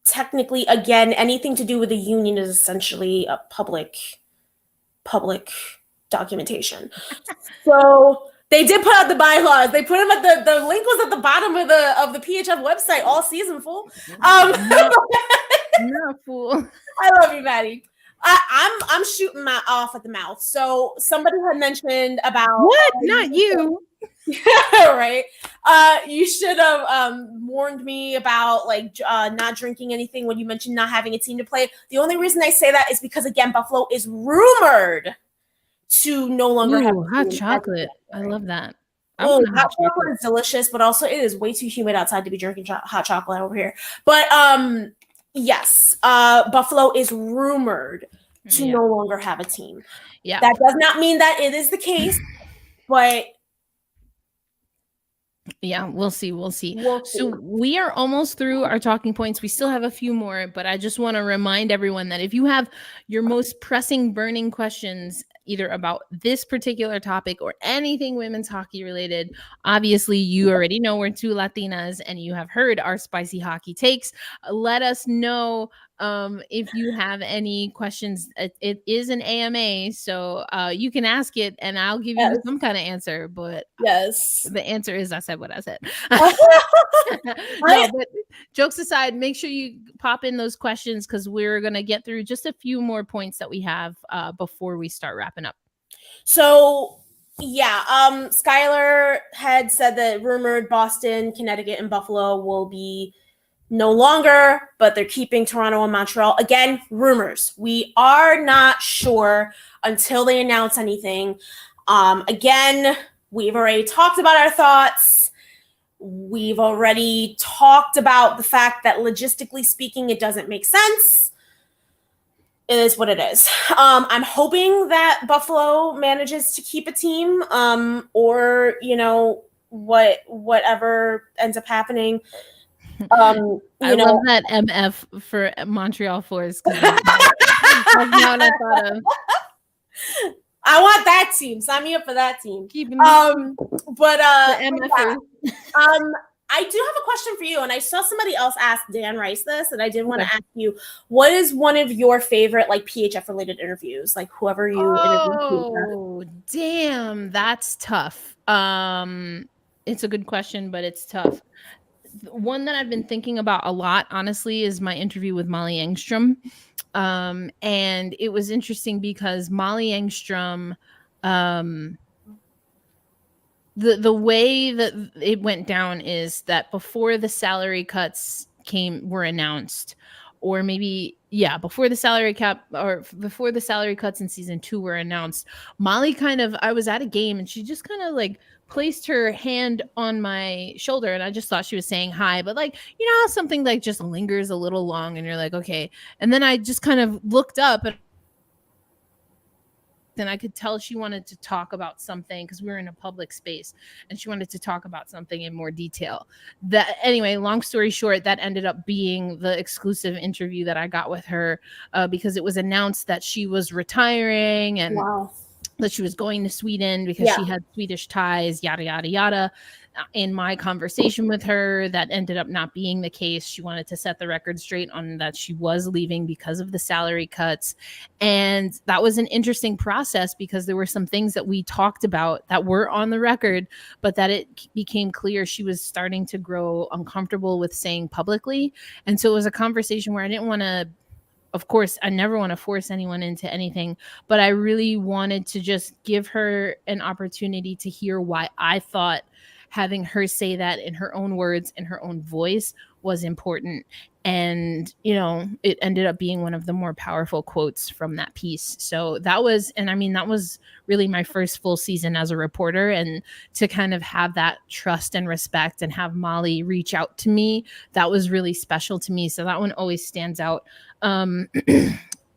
technically, again, anything to do with the union is essentially a public documentation. So they did put out the bylaws. They put them at the link was at the bottom of the PHF website all season, fool. No, fool. I love you, Maddie. I'm shooting my off at the mouth. So somebody had mentioned about what? Not you. Right. You should have warned me about not drinking anything when you mentioned not having a team to play. The only reason I say that is because, again, Buffalo is rumored to no longer have hot chocolate. I love that. Oh, hot chocolate is delicious, but also it is way too humid outside to be drinking hot chocolate over here. But yes, Buffalo is rumored to no longer have a team. Yeah, that does not mean that it is the case, but yeah, we'll see. So we are almost through our talking points. We still have a few more, but I just want to remind everyone that if you have your most pressing, burning questions, either about this particular topic or anything women's hockey related, obviously you already know we're two Latinas and you have heard our spicy hockey takes. Let us know If you have any questions, it is an AMA, so you can ask it and I'll give you Yes. some kind of answer, but Yes. the answer is I said what I said. I No, but jokes aside, make sure you pop in those questions because we're going to get through just a few more points that we have before we start wrapping up. So yeah, Skylar had said that rumored Boston, Connecticut, and Buffalo will be no longer, but they're keeping Toronto and Montreal. Again, rumors. We are not sure until they announce anything. Again, we've already talked about our thoughts. We've already talked about the fact that logistically speaking, it doesn't make sense. It is what it is. I'm hoping that Buffalo manages to keep a team, or whatever ends up happening. I love that MF for Montreal Force because that's not what I thought of. I want that team. Sign me up for that team. Keeping But the MFers. I do have a question for you, and I saw somebody else ask Dan Rice this, and I did want to ask you, what is one of your favorite like PHF related interviews? Like whoever you interviewed. Oh, damn, that's tough. It's a good question, but it's tough. One that I've been thinking about a lot, honestly, is my interview with Molly Engstrom. And it was interesting because Molly Engstrom, the way that it went down is that before the salary cuts were announced, or maybe before the salary cap or before the salary cuts in season 2 were announced, Molly I was at a game and she just kind of like placed her hand on my shoulder and I just thought she was saying hi, but like, you know how something like just lingers a little long and you're like, okay. And then I just kind of looked up and I could tell she wanted to talk about something because we were in a public space and she wanted to talk about something in more detail. Anyway, long story short, that ended up being the exclusive interview that I got with her because it was announced that she was retiring and that she was going to Sweden because she had Swedish ties, yada, yada, yada. In my conversation with her, that ended up not being the case. She wanted to set the record straight on that she was leaving because of the salary cuts. And that was an interesting process because there were some things that we talked about that were on the record, but that it became clear she was starting to grow uncomfortable with saying publicly. And so it was a conversation where I didn't want to, of course, I never want to force anyone into anything, but I really wanted to just give her an opportunity to hear why I thought having her say that in her own words, in her own voice was important. And, it ended up being one of the more powerful quotes from that piece. So that was really my first full season as a reporter. And to kind of have that trust and respect and have Molly reach out to me, that was really special to me. So that one always stands out.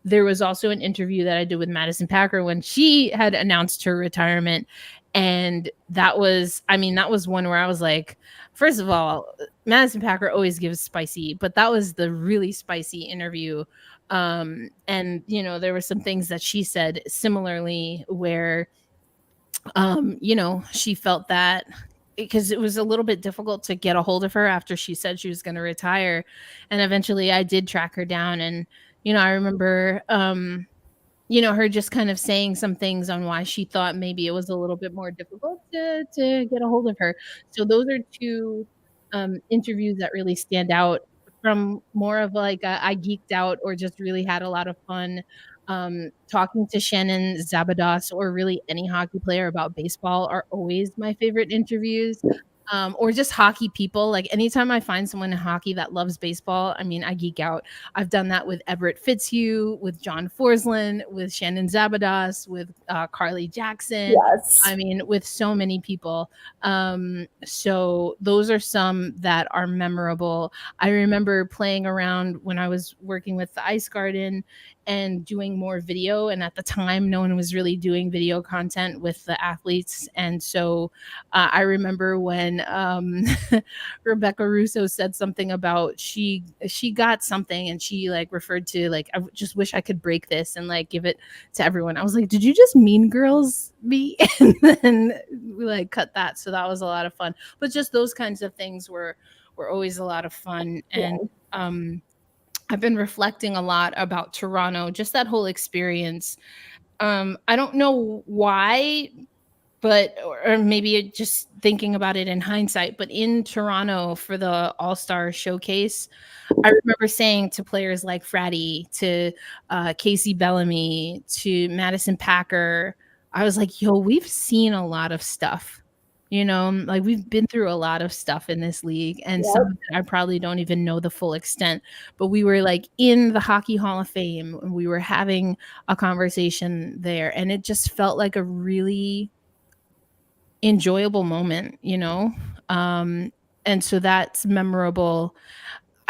There was also an interview that I did with Madison Packer when she had announced her retirement. And that was one where I was like, first of all, Madison Packer always gives spicy, but that was the really spicy interview. And, there were some things that she said similarly where, she felt that because it was a little bit difficult to get a hold of her after she said she was going to retire. And eventually I did track her down. And, I remember, her just kind of saying some things on why she thought maybe it was a little bit more difficult to get a hold of her. So those are two interviews that really stand out from more of like I geeked out or just really had a lot of fun. Talking to Shannon Zabados or really any hockey player about baseball are always my favorite interviews. Or just hockey people. Like anytime I find someone in hockey that loves baseball, I geek out. I've done that with Everett Fitzhugh, with John Forsland, with Shannon Zabados, with Carly Jackson. Yes. With so many people. So those are some that are memorable. I remember playing around when I was working with the Ice Garden and doing more video. And at the time, no one was really doing video content with the athletes. And so I remember when Rebecca Russo said something about she got something and she like referred to like, I just wish I could break this and like give it to everyone. I was like, did you just Mean Girls me? And then we like cut that. So that was a lot of fun. But just those kinds of things were always a lot of fun. And I've been reflecting a lot about Toronto, just that whole experience. I don't know why, but or maybe just thinking about it in hindsight, but in Toronto for the All-Star Showcase, I remember saying to players like Fratty, to Casey Bellamy, to Madison Packer, I was like, yo, we've seen a lot of stuff. You know, like we've been through a lot of stuff in this league, and some of Yep. it I probably don't even know the full extent. But we were like in the Hockey Hall of Fame, and we were having a conversation there, and it just felt like a really enjoyable moment, you know? And so that's memorable.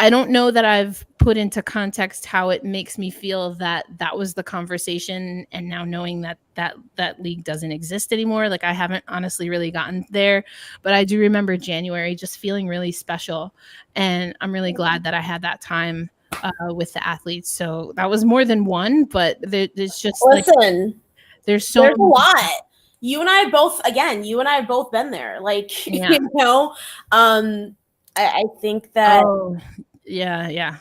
I don't know that I've put into context how it makes me feel that that was the conversation, and now knowing that that league doesn't exist anymore, like I haven't honestly really gotten there, but I do remember January just feeling really special, and I'm really glad that I had that time with the athletes. So that was more than one, but there's just like Listen, there's so there's a many. lot. You and I both, again, you and I have both been there. Like, Yeah. you know, I think that, Oh, yeah. yeah,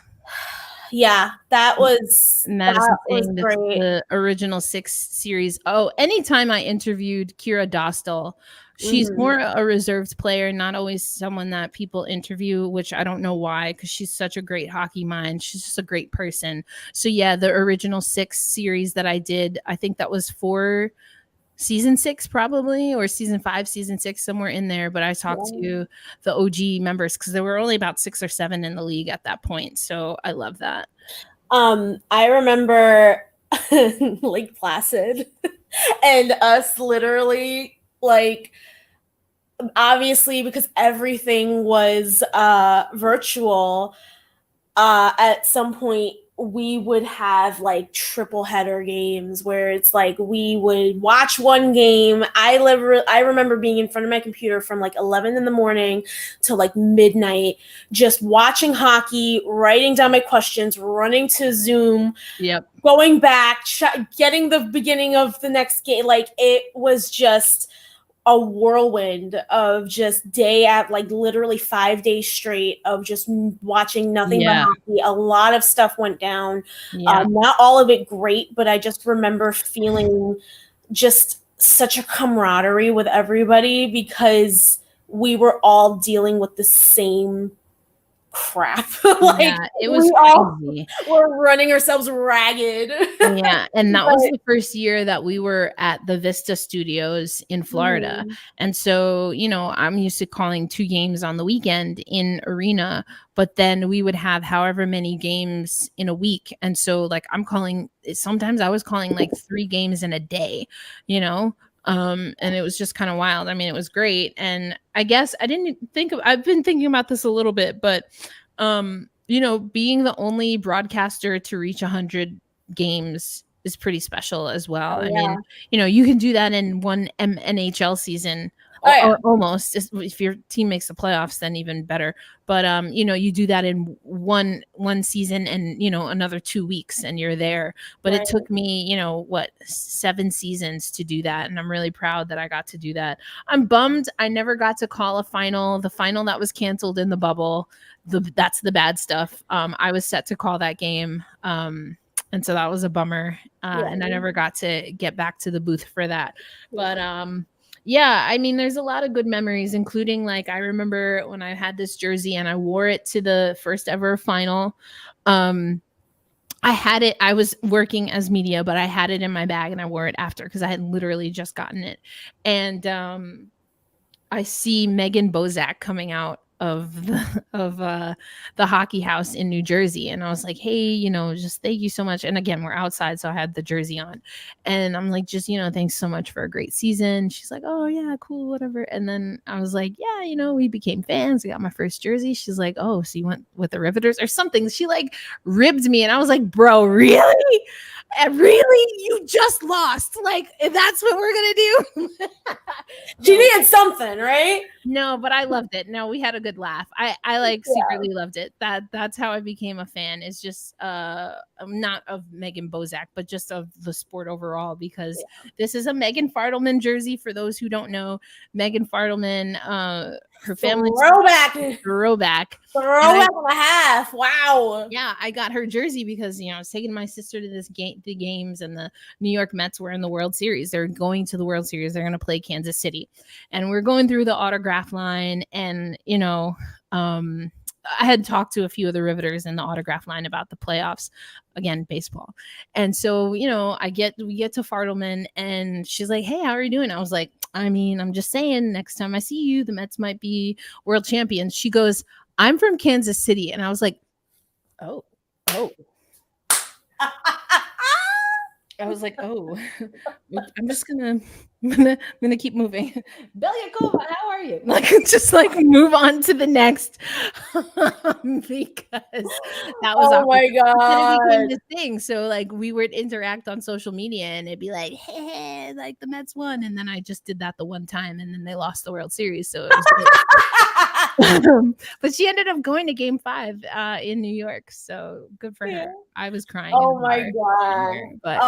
Madison that was saying that's great. the original 6 series. Oh, anytime I interviewed Kira Dostal, she's Mhm. more a reserved player, not always someone that people interview, which I don't know why, because she's such a great hockey mind. She's just a great person. So yeah, the original 6 series that I did, I think that was for season 6 probably, or season 5, season 6, somewhere in there. But I talked Yeah. to the OG members because there were only about 6 or 7 in the league at that point. So I love that. I remember Lake Placid and us literally like obviously because everything was virtual, at some point we would have like triple header games where it's like we would watch one game. I remember being in front of my computer from like 11 in the morning to like midnight, just watching hockey, writing down my questions, running to Zoom, Yep. going back, getting the beginning of the next game. Like it was just a whirlwind of just day at like literally 5 days straight of just watching nothing but Yeah. hockey. A lot of stuff went down. Yeah. Not all of it great, but I just remember feeling just such a camaraderie with everybody because we were all dealing with the same crap. Like Yeah. It was we all crazy. were running ourselves ragged. Yeah, and that was But the first year that we were at the Vista Studios in Florida. mm, And so, you know, I'm used to calling 2 games on the weekend in arena, but then we would have however many games in a week. And so like sometimes I was calling like 3 games in a day, you know? And it was just kind of wild. I mean, it was great. And I guess I've been thinking about this a little bit, but you know, being the only broadcaster to reach 100 games is pretty special as well. oh I yeah. mean, you know, you can do that in one NHL season, Oh yeah. or almost. If your team makes the playoffs, then even better. But you know, you do that in one season, and you know, another 2 weeks, and you're there. But it Right. took me, you know, what, 7 seasons to do that, and I'm really proud that I got to do that. I'm bummed I never got to call a final. The final that was canceled in the bubble. That's the bad stuff. I was set to call that game. And so that was a bummer, Yeah. and I never got to get back to the booth for that. Yeah. But yeah, I mean, there's a lot of good memories, including like I remember when I had this jersey and I wore it to the first ever final. I had it, I was working as media, but I had it in my bag and I wore it after because I had literally just gotten it. And I see Megan Bozak coming out of the hockey house in New Jersey, and I was like, "Hey, you know, just thank you so much." And again, we're outside, so I had the jersey on, and I'm like, "Just, you know, thanks so much for a great season." She's like, "Oh yeah, cool, whatever." And then I was like, "Yeah, you know, we became fans. I got my first jersey." She's like, "Oh, so you went with the Riveters or something?" She like ribbed me, and I was like, "Bro, really?" And really, you just lost. Like, that's what we're gonna do? She No, needed something, right? no, but I loved it. No, we had a good laugh. I like Yeah. secretly loved it. That's how I became a fan. Is just not of Megan Bozak, but just of the sport overall. Because this is a Megan Fartelman jersey. For those who don't know, Megan Fartelman Her family Throwback throwback. Throwback and a half. Wow. Yeah, I got her jersey because I was taking my sister to the games, and the New York Mets were in the World Series. They're going to the World Series. They're going to play Kansas City, and we're going through the autograph line, and I had talked to a few of the riveters in the autograph line about the playoffs, again, baseball. And so, we get to Fartelman, and she's like, "Hey, how are you doing?" I was like, I'm just saying, next time I see you, the Mets might be world champions. She goes, "I'm from Kansas City." And I was like, oh. I was like, oh, I'm just gonna keep moving. Belyakova, how are you? Just move on to the next, because that was oh my God. It became God. this thing. So we would interact on social media, and it'd be like, hey, the Mets won, and then I just did that the one time, and then they lost the World Series. So it was but she ended up going to Game 5 in New York. So good for her. I was crying. Oh my God. But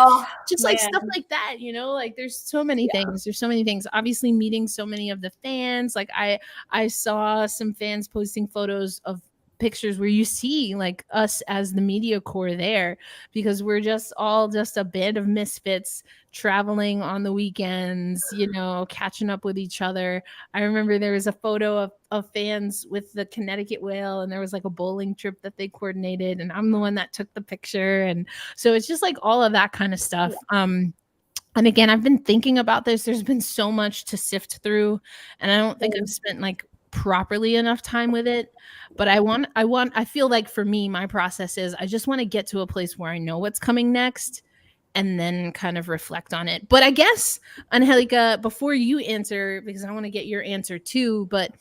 just stuff like that, there's so many things. There's so many things. Obviously, meeting so many of the fans. I saw some fans posting photos of pictures where you see us as the media corps there, because we're just a band of misfits traveling on the weekends, catching up with each other. I remember there was a photo of fans with the Connecticut Whale, and there was a bowling trip that they coordinated, and I'm the one that took the picture. And so it's just all of that kind of stuff. And again, I've been thinking about this. There's been so much to sift through, and I don't think I've spent properly enough time with it. But I feel like for me, my process is I just want to get to a place where I know what's coming next, and then kind of reflect on it. But I guess, Angelica, before you answer, because I want to get your answer too, but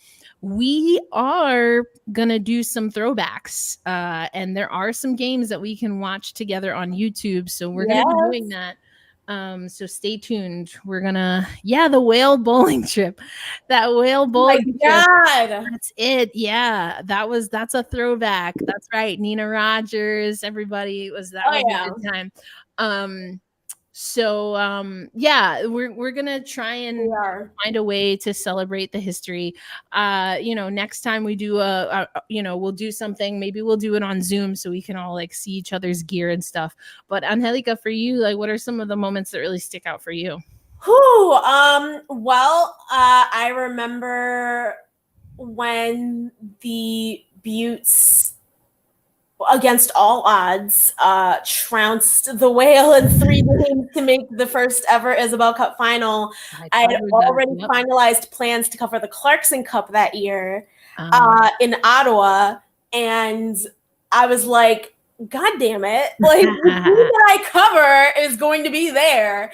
we are going to do some throwbacks, and there are some games that we can watch together on YouTube. So we're going to be doing that. So stay tuned. We're gonna, the whale bowling trip. That whale bowling trip. God. That's it. Yeah. That's a throwback. That's right. Nina Rogers, everybody was a good time. We're gonna try and find a way to celebrate the history. Next time we do we'll do something. Maybe we'll do it on Zoom so we can all see each other's gear and stuff. But Angelica, for you, what are some of the moments that really stick out for you? I remember when the Buttes, against all odds, trounced the Whale in 3 games to make the first ever Isabel Cup final. I had already finalized plans to cover the Clarkson Cup that year in Ottawa, and I was like, God damn it. The team that I cover is going to be there.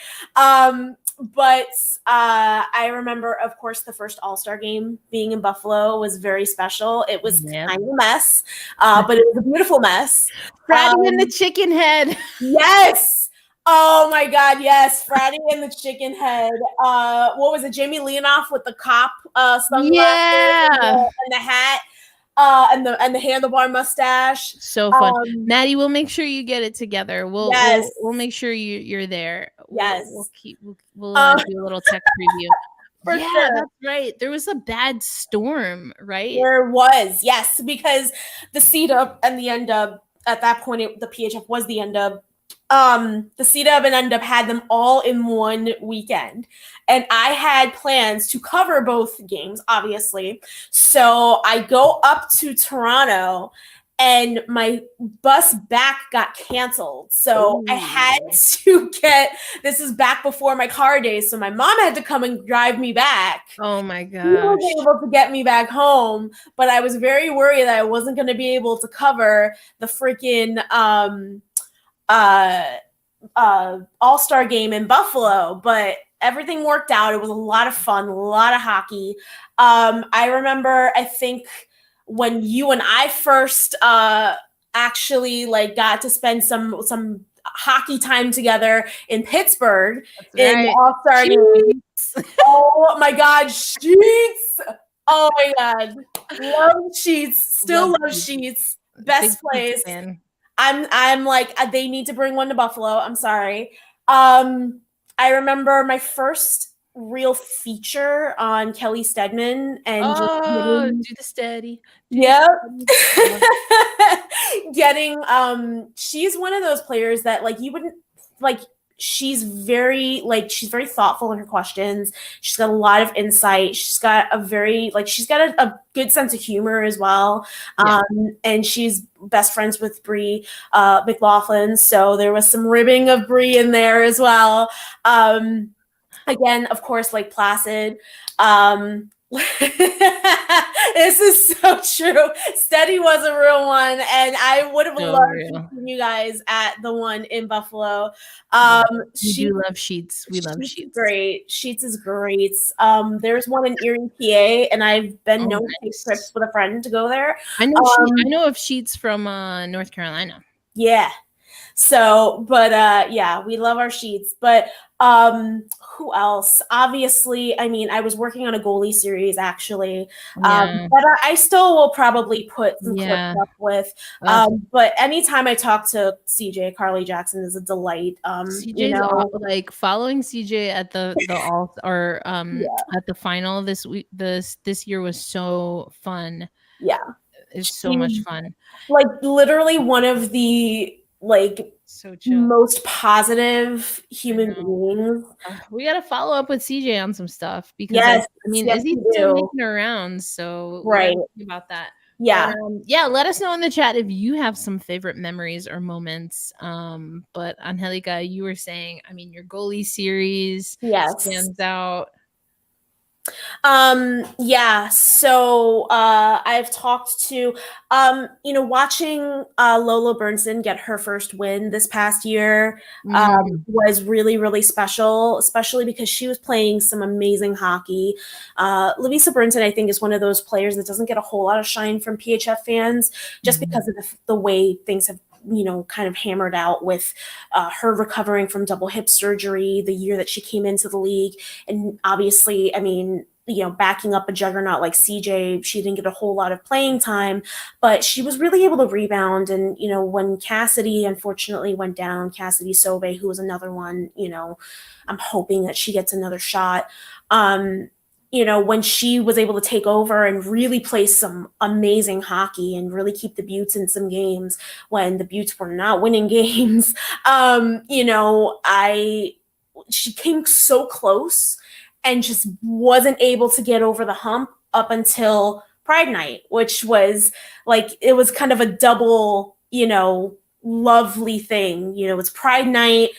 But I remember, of course, the first All-Star game being in Buffalo was very special. It was kind of a mess, but it was a beautiful mess. Fratty and the chicken head. Yes. Oh my God, yes. Fratty and the chicken head. What was it? Jamie Leonoff with the cop sunglasses and the hat. And the handlebar mustache. So fun. Maddie, we'll make sure you get it together. We'll make sure you're there. We'll do a little tech preview. Sure. That's right. There was a bad storm, right? There was, yes, because the C-Dub and the N-Dub, at that point, the PHF was the N-Dub. The C-Dub and N-Dub had them all in one weekend. And I had plans to cover both games, obviously. So I go up to Toronto, and my bus back got canceled. So I had to this is back before my car days. So my mom had to come and drive me back. Oh my gosh. She was able to get me back home, but I was very worried that I wasn't going to be able to cover the freaking All-Star game in Buffalo, but everything worked out. It was a lot of fun, a lot of hockey. I remember, I think when you and I first actually got to spend some hockey time together in Pittsburgh in the All-Star game. Oh my God, Sheets! Oh my God, love Sheets. Still love Sheets. Best plays. I'm like, they need to bring one to Buffalo. I'm sorry. I remember my first real feature on Kelly Stedman and just Oh, getting, do the steady. Do the yep. steady. Getting she's one of those players that like you wouldn't like she's very thoughtful in her questions. She's got a lot of insight. She's got a good sense of humor as well. Yeah. And she's best friends with Brie McLaughlin, so there was some ribbing of Brie in there as well. Again, of course, like Placid. This is so true. Steady was a real one, and I would have loved to see you guys at the one in Buffalo. We do love Sheets. We love Sheets. Great. Sheets is great. There's one in Erie, PA, and I've been known to take trips with a friend to go there. I know of Sheets from North Carolina. Yeah. So, but yeah, we love our Sheets. But who else? Obviously, I mean, I was working on a goalie series actually, but I still will probably put some clips up with. But anytime I talk to CJ, Carly Jackson is a delight. CJ's like following CJ at the all or at the final this week. This year was so fun. Yeah, it's so much fun. Like literally one of the most positive human beings. We got to follow up with CJ on some stuff because is he still making her rounds? So right about that. Yeah. But, let us know in the chat if you have some favorite memories or moments. But Angelica, you were saying, I mean, your goalie series stands out. Yeah, so I've talked to watching Lola Bernson get her first win this past year was really, really special, especially because she was playing some amazing hockey. Lovisa Bernson, I think, is one of those players that doesn't get a whole lot of shine from PHF fans just because of the way things have kind of hammered out with her recovering from double hip surgery the year that she came into the league. And obviously, I mean, backing up a juggernaut like CJ, she didn't get a whole lot of playing time, but she was really able to rebound. And, when Cassidy unfortunately went down, Cassidy Sauvé, who was another one, I'm hoping that she gets another shot. When she was able to take over and really play some amazing hockey and really keep the Buttes in some games when the Buttes were not winning games, she came so close and just wasn't able to get over the hump up until Pride Night, which was it was kind of a double, lovely thing. It's Pride Night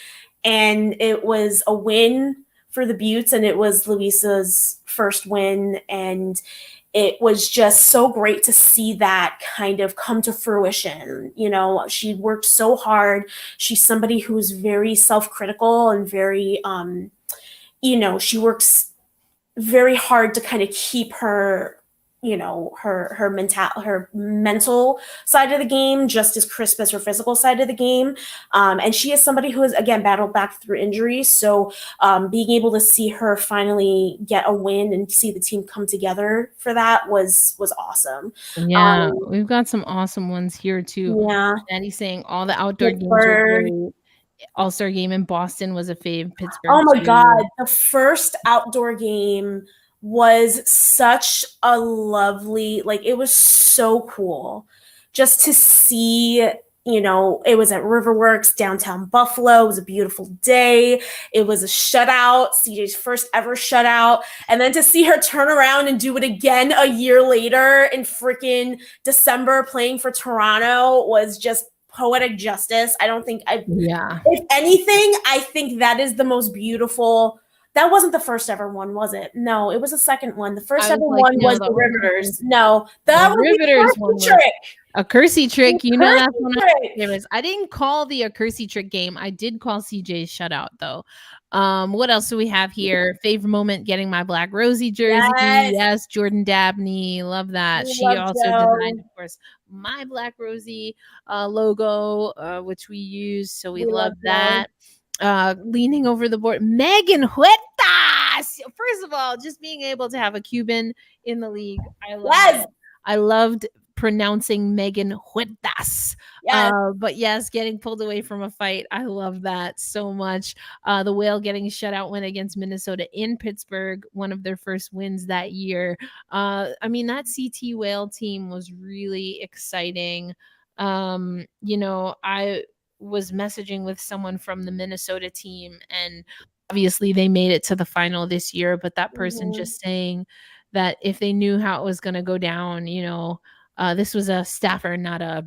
and it was a win for the Buttes, and it was Luisa's first win, and it was just so great to see that kind of come to fruition. She worked so hard. She's somebody who's very self-critical and very, she works very hard to kind of keep her, her mental side of the game just as crisp as her physical side of the game. And she is somebody who has, again, battled back through injuries. So being able to see her finally get a win and see the team come together for that was awesome. Yeah, we've got some awesome ones here too. Yeah. Andy's saying all the outdoor games were great. All-Star game in Boston was a fave. Pittsburgh. Oh my God. The first outdoor game was such a lovely, it was so cool just to see, it was at Riverworks, downtown Buffalo. It was a beautiful day. It was a shutout, CJ's first ever shutout. And then to see her turn around and do it again a year later in freaking December playing for Toronto was just poetic justice. I don't think if anything, I think that is the most beautiful. That wasn't the first ever one, was it? No, it was the second one. The first ever one was the Riveters. No, that was Riveters one trick. A Kersey trick. That's one of my favorites. I didn't call the Kersey trick game. I did call CJ's shutout though. What else do we have here? Favorite moment getting my Black Rosie jersey. Yes, Jordan Dabney. Love that. She also designed, of course, my Black Rosie logo, which we use. So we love that. Leaning over the board, Megan Huertas. First of all, just being able to have a Cuban in the league, I loved pronouncing Megan Huertas. Yes. But yes, getting pulled away from a fight. I love that so much. The Whale getting a shutout win against Minnesota in Pittsburgh, one of their first wins that year. I mean, that CT Whale team was really exciting. I was messaging with someone from the Minnesota team, and obviously they made it to the final this year, but that person Mhm. just saying that if they knew how it was going to go down, this was a staffer, not a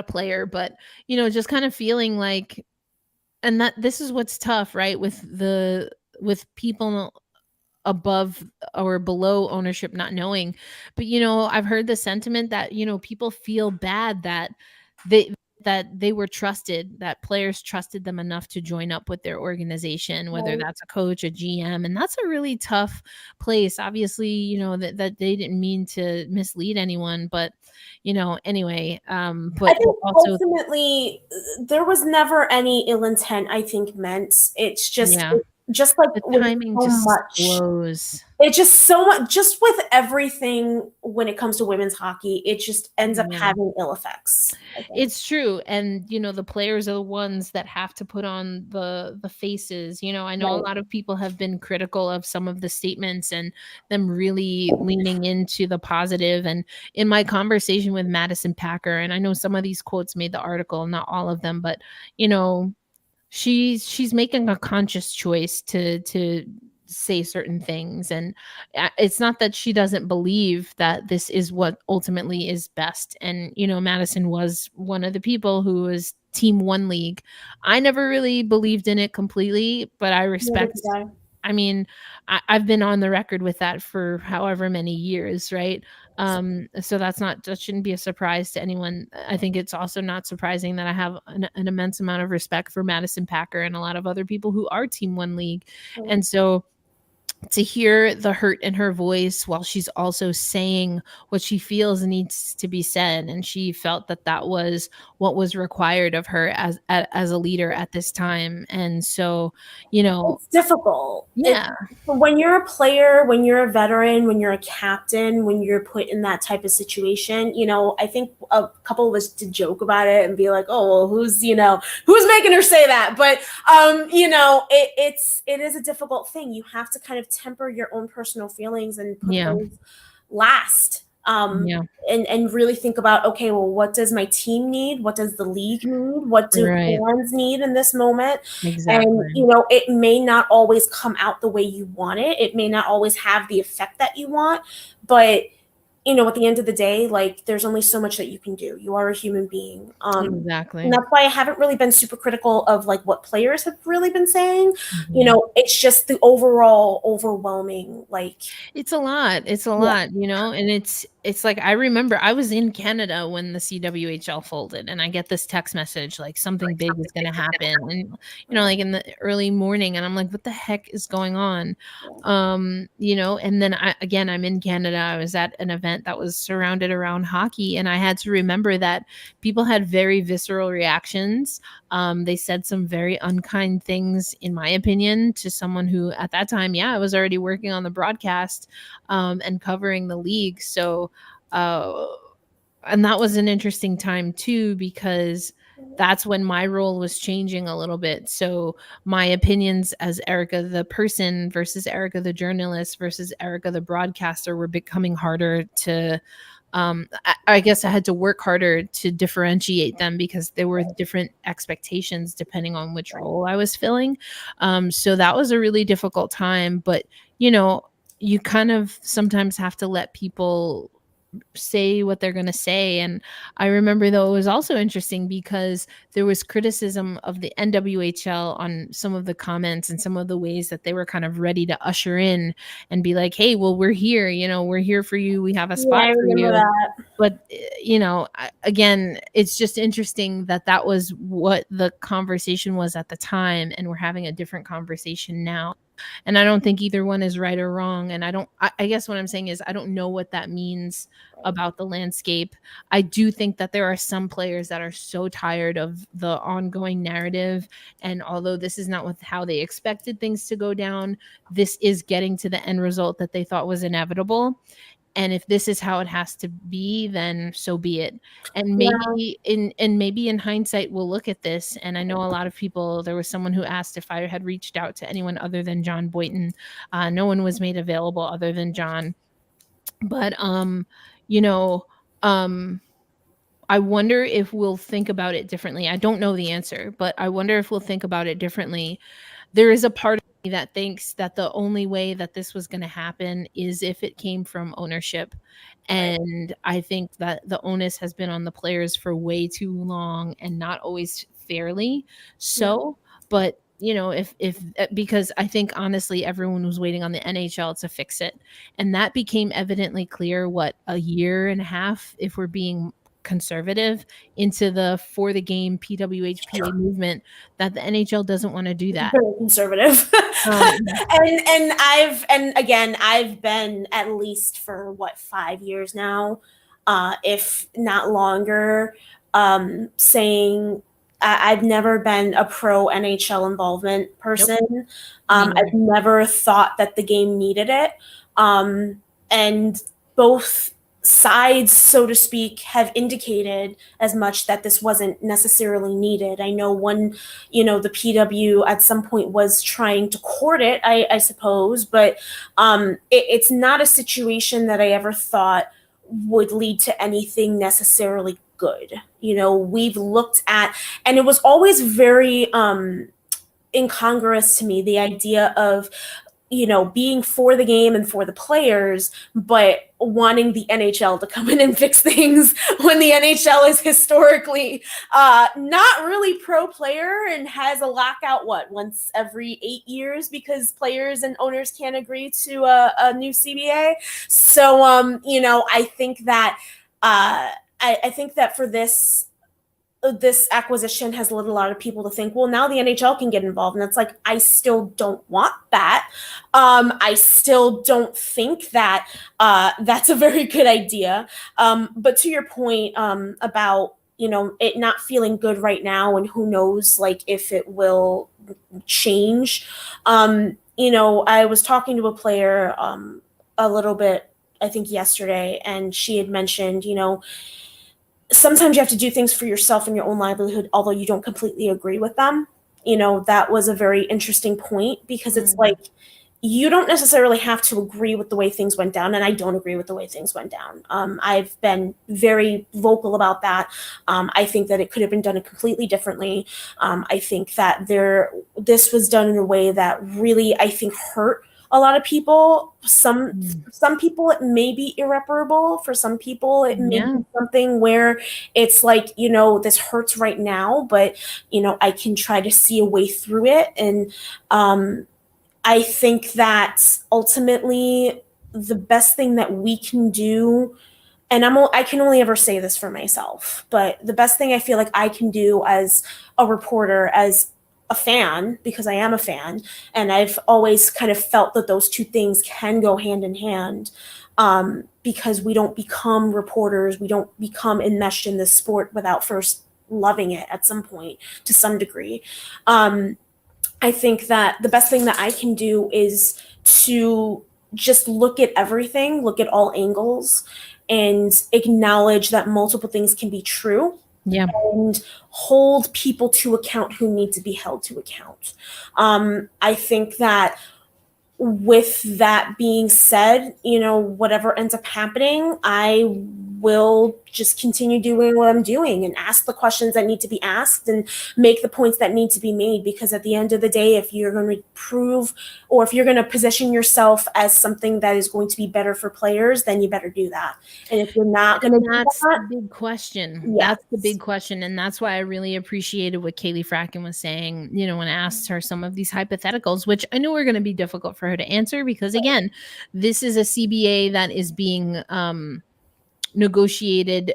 player, but just kind of feeling like, and that this is what's tough, right? With people above or below ownership not knowing. But I've heard the sentiment that people feel bad they they were trusted, that players trusted them enough to join up with their organization, whether Right. that's a coach, a GM, and that's a really tough place. Obviously, that they didn't mean to mislead anyone, but anyway, I but think also, ultimately there was never any ill intent, I think, meant. It's yeah, just like the with timing so just much. blows. It's just so much, just with everything when it comes to women's hockey, it just ends up Yeah. having ill effects, I think. It's true, and the players are the ones that have to put on the faces. I know a Right. lot of people have been critical of some of the statements and them really leaning into the positive. And in my conversation with Madison Packer, and I know some of these quotes made the article, not all of them, but you know, she's making a conscious choice to say certain things, and it's not that she doesn't believe that this is what ultimately is best. And Madison was one of the people who was team one league. I never really believed in it completely, but I Neither respect. did I. I mean, I've been on the record with that for however many years, right? So that shouldn't be a surprise to anyone. I think it's also not surprising that I have an immense amount of respect for Madison Packer and a lot of other people who are Team One League. Right. And so to hear the hurt in her voice while she's also saying what she feels needs to be said, and she felt that that was what was required of her as a leader at this time. And so, It's difficult. yeah, When you're a player, when you're a veteran, when you're a captain, when you're put in that type of situation, I think a couple of us did joke about it and be like, "Oh, well, who's making her say that?" But it is a difficult thing. You have to kind of temper your own personal feelings and put yeah, those last. yeah, And really think about, okay, well, what does my team need? What does the league need? What do right, fans need in this moment? And exactly. it may not always come out the way you want it. It may not always have the effect that you want, but at the end of the day, like, there's only so much that you can do. You are a human being. And Exactly. that's why I haven't really been super critical of like what players have really been saying. Mhm. It's just the overall overwhelming, like, It's a lot. It's a yeah, lot, and it's like I remember I was in Canada when the CWHL folded, and I get this text message like something big is going to happen, and like in the early morning, and I'm like, what the heck is going on? And then I'm in Canada. I was at an event that was surrounded around hockey, and I had to remember that people had very visceral reactions. They said some very unkind things, in my opinion, to someone who at that time, yeah, I was already working on the broadcast and covering the league. So, uh, and that was an interesting time too, because that's when my role was changing a little bit. So my opinions as Erica the person versus Erica the journalist versus Erica the broadcaster were becoming harder to I guess I had to work harder to differentiate them because there were different expectations depending on which role I was filling. So that was a really difficult time, but you know, you kind of sometimes have to let people say what they're going to say. And I remember, though, it was also interesting because there was criticism of the NWHL on some of the comments and some of the ways that they were kind of ready to usher in and be like, hey, well, we're here, we're here for you, we have a yeah, spot I for remember you. that. But again, it's just interesting that that was what the conversation was at the time, and we're having a different conversation now. And I don't think either one is right or wrong. And I guess what I'm saying is I don't know what that means about the landscape. I do think that there are some players that are so tired of the ongoing narrative. And although this is not with how they expected things to go down, this is getting to the end result that they thought was inevitable. And if this is how it has to be, then so be it. And Yeah. maybe in hindsight we'll look at this. And I know a lot of people, there was someone who asked if I had reached out to anyone other than John Boynton. No one was made available other than John. But you know, I wonder if we'll think about it differently. I don't know the answer, but I wonder if we'll think about it differently. There is a part of me that thinks that the only way that this was going to happen is if it came from ownership. Right. And I think that the onus has been on the players for way too long and not always fairly. Yeah. So, but if because I think honestly everyone was waiting on the NHL to fix it. And that became evidently clear what, a year and a half, if we're being conservative, into the for the game PWHPA movement, that the NHL doesn't want to do that. Very conservative. Um, I've been at least for what, 5 years now, if not longer, saying I've never been a pro NHL involvement person. Me I've neither. never thought that the game needed it. And both sides, so to speak, have indicated as much that this wasn't necessarily needed. I know the PW at some point was trying to court it, I suppose, but it's not a situation that I ever thought would lead to anything necessarily good. We've looked at, and it was always very incongruous to me, the idea of being for the game and for the players, but wanting the NHL to come in and fix things when the NHL is historically not really pro player and has a lockout, once every 8 years, because players and owners can't agree to a new CBA. So, I think that I think that for this acquisition has led a lot of people to think, well, now the NHL can get involved. And it's like, I still don't want that. I still don't think that that's a very good idea. But to your point about, it not feeling good right now, and who knows, like, if it will change. I was talking to a player a little bit, I think yesterday, and she had mentioned, sometimes you have to do things for yourself and your own livelihood, although you don't completely agree with them. That was a very interesting point, because it's like, you don't necessarily have to agree with the way things went down, and I don't agree with the way things went down. I've been very vocal about that. I think that it could have been done completely differently. I think that this was done in a way that really, I think, hurt a lot of people. Some people it may be irreparable. For some people it may be something where it's like, this hurts right now, but I can try to see a way through it. And I think that ultimately the best thing that we can do, and I can only ever say this for myself, but the best thing I feel like I can do as a reporter, as a fan, because I am a fan, and I've always kind of felt that those two things can go hand in hand, because we don't become reporters, we don't become enmeshed in this sport without first loving it at some point, to some degree. I think that the best thing that I can do is to just look at everything, look at all angles, and acknowledge that multiple things can be true. Yeah. And hold people to account who need to be held to account. I think that with that being said, whatever ends up happening, I will just continue doing what I'm doing and ask the questions that need to be asked and make the points that need to be made. Because at the end of the day, if you're going to prove, or if you're going to position yourself as something that is going to be better for players, then you better do that. And if you're not going to do That's that, the big question. yes. That's the big question. And that's why I really appreciated what Kaylee Fracken was saying, when I asked her some of these hypotheticals, which I knew were going to be difficult for her to answer, because again, this is a CBA that is being negotiated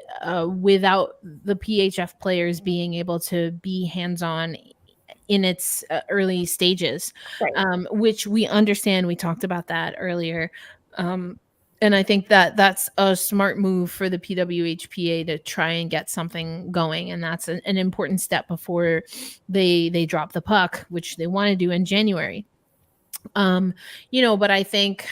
without the PHF players being able to be hands-on in its early stages, Right. Which we understand. We talked about that earlier. And I think that that's a smart move for the PWHPA to try and get something going. And that's an important step before they drop the puck, which they want to do in January. But I think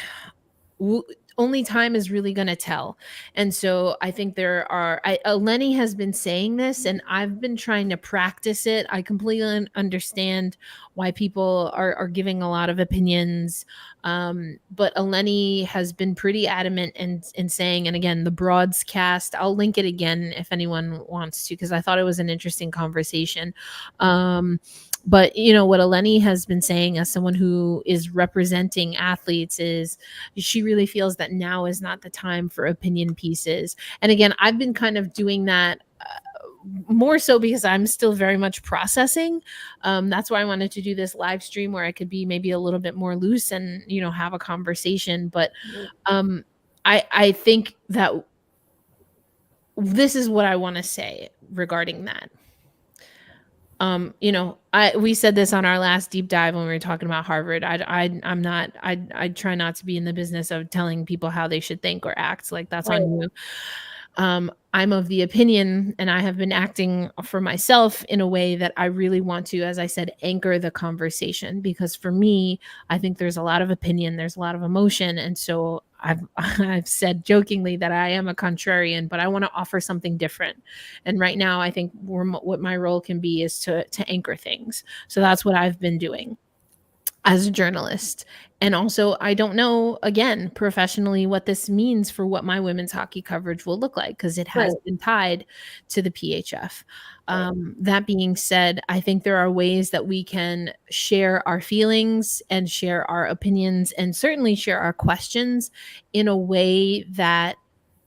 only time is really going to tell. And so I think Lenny has been saying this, and I've been trying to practice it. I completely understand why people are giving a lot of opinions. But Eleni has been pretty adamant in saying, and again, the broadcast, I'll link it again if anyone wants to, because I thought it was an interesting conversation. But what Eleni has been saying, as someone who is representing athletes, is she really feels that now is not the time for opinion pieces. And again, I've been kind of doing that more so because I'm still very much processing. That's why I wanted to do this live stream where I could be maybe a little bit more loose and have a conversation. But I think that this is what I want to say regarding that. We said this on our last deep dive when we were talking about Harvard. I try not to be in the business of telling people how they should think or act. Like, that's on you. I'm of the opinion, and I have been acting for myself in a way that I really want to, as I said, anchor the conversation, because for me, I think there's a lot of opinion, there's a lot of emotion. And so I've said jokingly that I am a contrarian, but I want to offer something different. And right now, I think what my role can be is to anchor things. So that's what I've been doing as a journalist. And also, I don't know, again, professionally, what this means for what my women's hockey coverage will look like, because it has been tied to the PHF. That being said, I think there are ways that we can share our feelings and share our opinions and certainly share our questions in a way that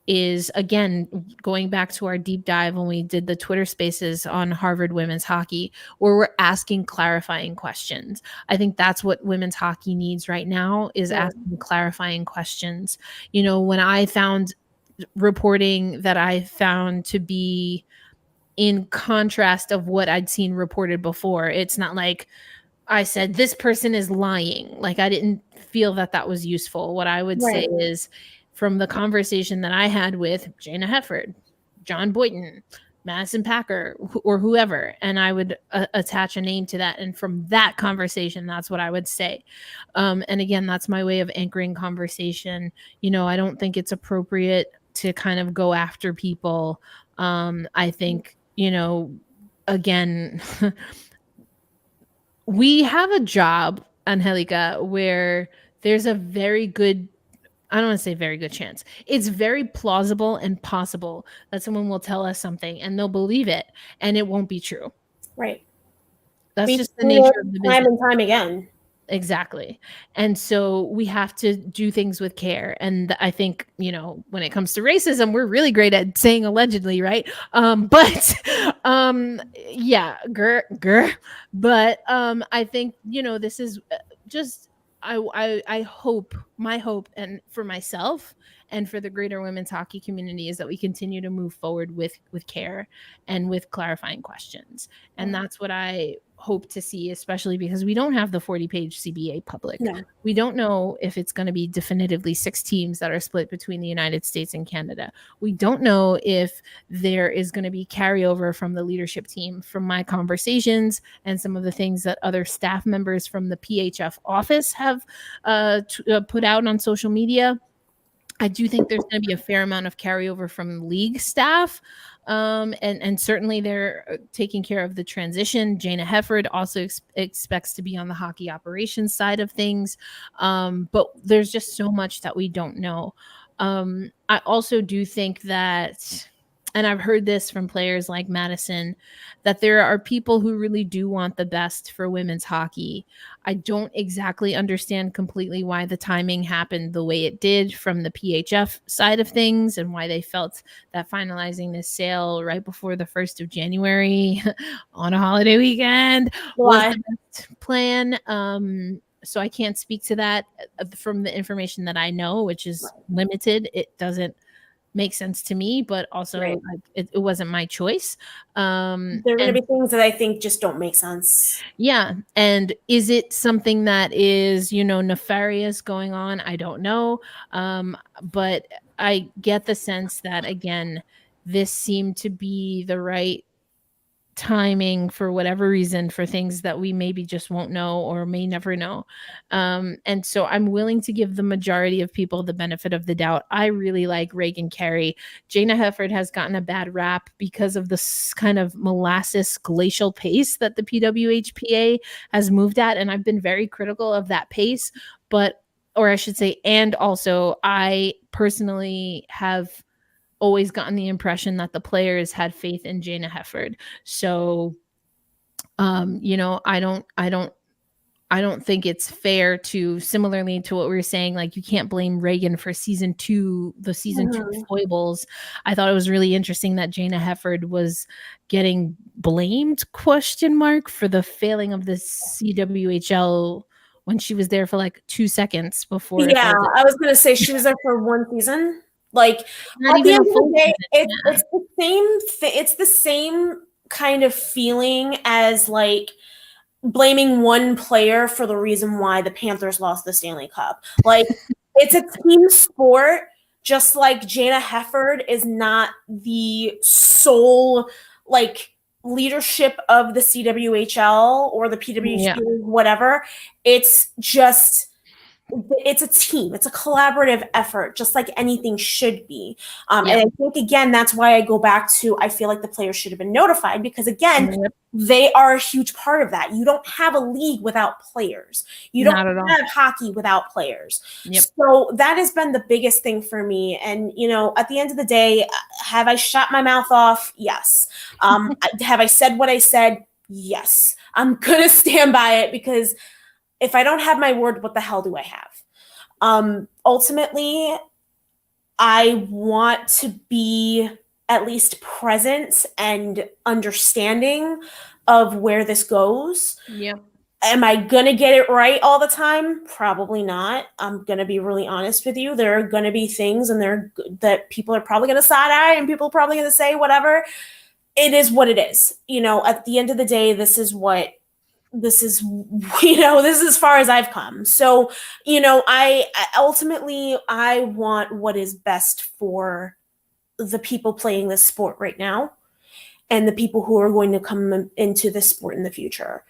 is, again, going back to our deep dive when we did the Twitter spaces on Harvard women's hockey, where we're asking clarifying questions. I think that's what women's hockey needs right now, is asking clarifying questions. When I found reporting that I found to be in contrast of what I'd seen reported before, it's not like I said, this person is lying. Like, I didn't feel that was useful. What I would say is, from the conversation that I had with Jana Hefford, John Boynton, Madison Packer, or whoever, and I would attach a name to that. And from that conversation, that's what I would say. And again, that's my way of anchoring conversation. I don't think it's appropriate to kind of go after people. I think, again, we have a job, Angelica, where there's a very good, I don't want to say very good chance. It's very plausible and possible that someone will tell us something and they'll believe it and it won't be true. Right. That's just the nature of the business. Time and time again. Exactly. And so we have to do things with care. And I think, when it comes to racism, we're really great at saying allegedly, right? But yeah, grr. But I think, this is just, I hope, my hope, and for myself and for the greater women's hockey community, is that we continue to move forward with care and with clarifying questions. And that's what I hope to see, especially because we don't have the 40-page CBA public. No. We don't know if it's going to be definitively 6 teams that are split between the United States and Canada. We don't know if there is going to be carryover from the leadership team. From my conversations and some of the things that other staff members from the PHF office have put out on social media, I do think there's going to be a fair amount of carryover from league staff. And certainly they're taking care of the transition. Jana Hefford also expects to be on the hockey operations side of things. But there's just so much that we don't know. I also do think that, and I've heard this from players like Madison, that there are people who really do want the best for women's hockey. I don't exactly understand completely why the timing happened the way it did from the PHF side of things, and why they felt that finalizing this sale right before the 1st of January on a holiday weekend was the best plan. So I can't speak to that from the information that I know, which is limited. It doesn't make sense to me, but also it wasn't my choice. There are going to be things that I think just don't make sense. Yeah. And is it something that is, nefarious going on? I don't know. But I get the sense that, again, this seemed to be the right timing for whatever reason for things that we maybe just won't know or may never know. And so I'm willing to give the majority of people the benefit of the doubt. I really like Reagan Carey. Jana Hefford has gotten a bad rap because of this kind of molasses glacial pace that the PWHPA has moved at. And I've been very critical of that pace, but, or I should say, and also I personally have always gotten the impression that the players had faith in Jana Hefford. So, you know, I don't think it's fair to, similarly to what we were saying, like you can't blame Reagan for season two foibles. I thought it was really interesting that Jana Hefford was getting blamed, question mark, for the failing of the CWHL when she was there for like 2 seconds before it Yeah, fell. I was gonna say she was there for one season. Like Not at the even end a of full the day, season. it's the same. It's the same kind of feeling as like blaming one player for the reason why the Panthers lost the Stanley Cup. Like it's a team sport. Just like Jana Hefford is not the sole like leadership of the CWHL or the PWHPA, whatever. It's just it's a team. It's a collaborative effort, just like anything should be. And I think, again, that's why I go back to I feel like the players should have been notified because, again, they are a huge part of that. You don't have a league without players. You don't have hockey without players. So that has been the biggest thing for me. And, you know, at the end of the day, have I shot my mouth off? Yes. Have I said what I said? Yes. I'm going to stand by it because if I don't have my word, what the hell do I have? Ultimately, I want to be at least present and understanding of where this goes. Yeah. Am I going to get it right all the time? Probably not. I'm going to be really honest with you. There are going to be things that people are probably going to side eye and people are probably going to say whatever. It is what it is. You know, at the end of the day, this is as far as I've come. So, you know, I ultimately want what is best for the people playing this sport right now and the people who are going to come into this sport in the future.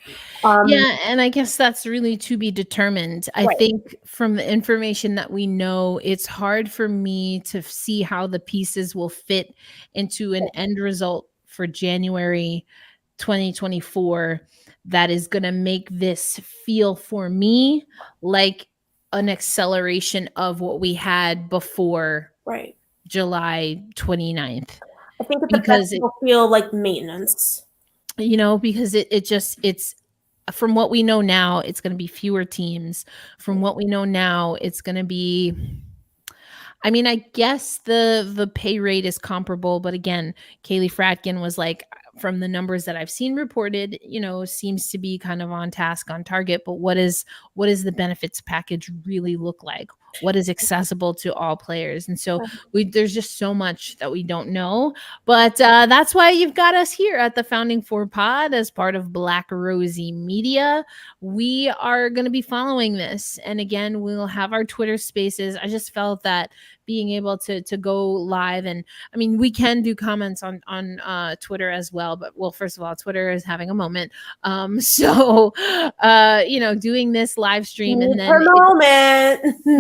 Yeah, and I guess that's really to be determined. I think from the information that we know, it's hard for me to see how the pieces will fit into an end result for January 2024 that is going to make this feel for me like an acceleration of what we had before July 29th. I think the best will feel like maintenance. You know, because it's from what we know now, it's going to be fewer teams. From what we know now, it's going to be, I mean, I guess the pay rate is comparable, but again, Kaylee Fratkin was like, from the numbers that I've seen reported, you know, seems to be kind of on task, on target. But what is the benefits package really look like? What is accessible to all players? And so there's just so much that we don't know. But that's why you've got us here at the Founding Four Pod as part of Black Rosie Media. We are going to be following this. And again, we'll have our Twitter spaces. I just felt that being able to go live, and I mean, we can do comments on Twitter as well, but well, first of all, Twitter is having a moment. So you know, doing this live stream and then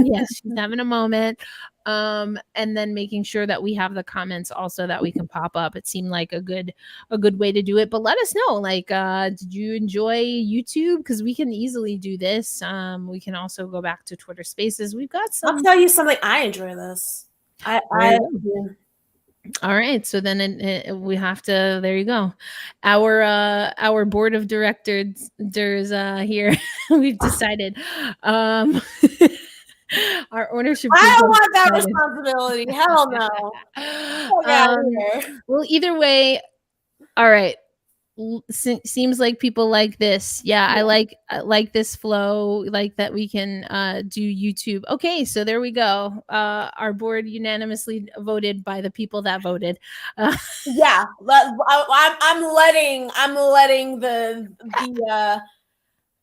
yes, she's having a moment. And then making sure that we have the comments also that we can pop up. It seemed like a good way to do it. But let us know, like, did you enjoy YouTube? Because we can easily do this. We can also go back to Twitter Spaces. We've got some. I'll tell you something. I enjoy this. All right, so then we have to. There you go. Our board of directors here. We've decided. Our ownership. I don't want that responsibility. Hell no. Well, either way, all right. Seems like people like this. Yeah, I like this flow, like that we can do YouTube. Okay, so there we go. Our board unanimously voted by the people that voted. I'm letting the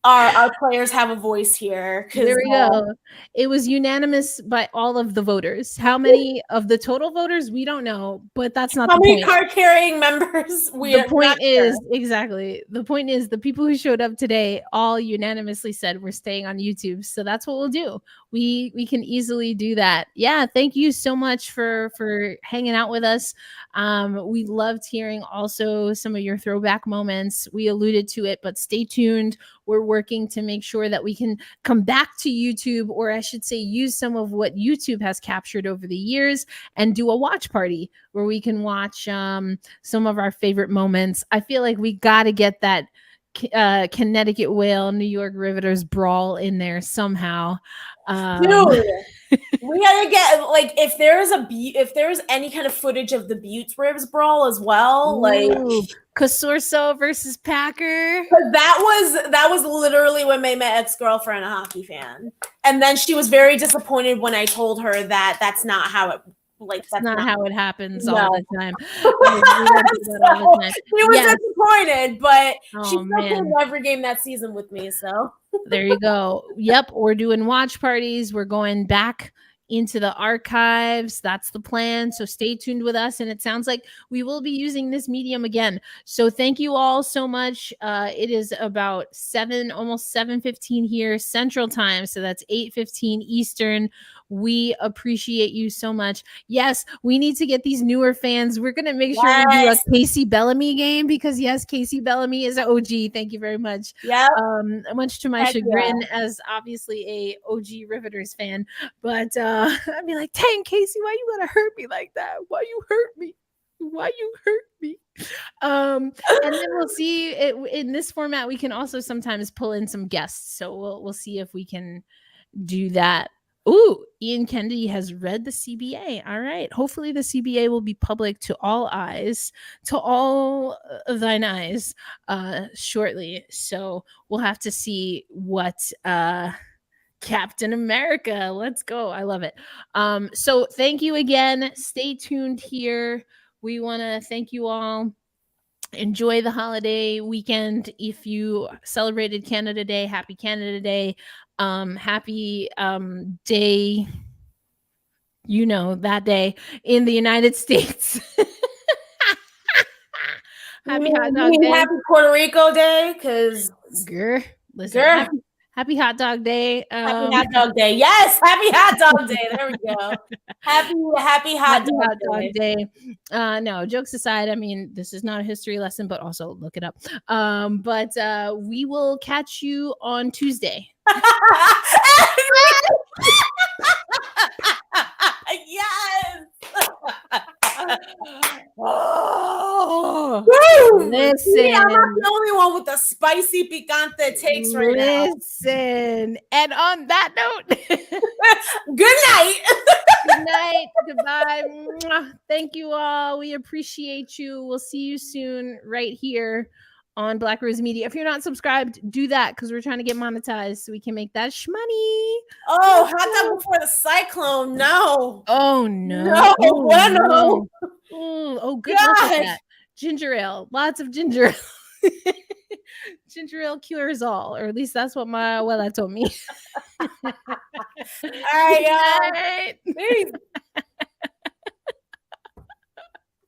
our players have a voice here. There we go. It was unanimous by all of the voters. How many of the total voters? We don't know, but that's not how the many point. card-carrying members? The point is, exactly. The point is the people who showed up today all unanimously said we're staying on YouTube. So that's what we'll do. We can easily do that. Yeah, thank you so much for hanging out with us. We loved hearing also some of your throwback moments. We alluded to it, but stay tuned. We're working to make sure that we can come back to YouTube, or I should say use some of what YouTube has captured over the years and do a watch party where we can watch some of our favorite moments. I feel like we got to get that Connecticut Whale, New York Riveters brawl in there somehow. Dude, we gotta get, like, if there's any kind of footage of the Buttes Ribs brawl as well, like Casorso versus Packer. That was literally when I met ex-girlfriend, a hockey fan, and then she was very disappointed when I told her that that's not how it. Like, that's not how it happens no. all the time. All the time. She was disappointed, but she still came to every game that season with me. So there you go. Yep, we're doing watch parties. We're going back into the archives. That's the plan. So stay tuned with us. And it sounds like we will be using this medium again. So thank you all so much. It is about almost 7:15 here Central Time. So that's 8:15 Eastern. We appreciate you so much. Yes, we need to get these newer fans. We're going to make sure we do a Casey Bellamy game because, yes, Casey Bellamy is an OG. Thank you very much. Yeah. Much to my chagrin as obviously a OG Riveters fan. But I'd be like, dang, Casey, why you going to hurt me like that? Why you hurt me? Why you hurt me? And then we'll see it, in this format. We can also sometimes pull in some guests. So we'll see if we can do that. Ooh, Ian Kennedy has read the CBA. All right. Hopefully the CBA will be public to all eyes, to all thine eyes shortly. So we'll have to see what Captain America. Let's go. I love it. So thank you again. Stay tuned here. We want to thank you all. Enjoy the holiday weekend. If you celebrated Canada Day, happy Canada Day. Happy day, that day in the United States. Happy hot dog day. Happy Puerto Rico Day, because happy hot dog day. Happy hot dog day. Yes, happy hot dog day. There we go. Happy hot dog day. No, jokes aside, I mean, this is not a history lesson, but also look it up. But we will catch you on Tuesday. Yes. Oh, listen. See, I'm not the only one with the spicy picante takes right now. Listen. And on that note, good night. Good night. Goodbye. Thank you all. We appreciate you. We'll see you soon right here on Black Rosie Media. If you're not subscribed, do that because we're trying to get monetized so we can make that shmoney. Oh, hot dog before the cyclone. No. Oh, no. No. Bueno. Oh, good luck with that. Ginger ale. Lots of ginger ale. Ginger ale cures all, or at least that's what my abuela told me. All right, y'all. Peace.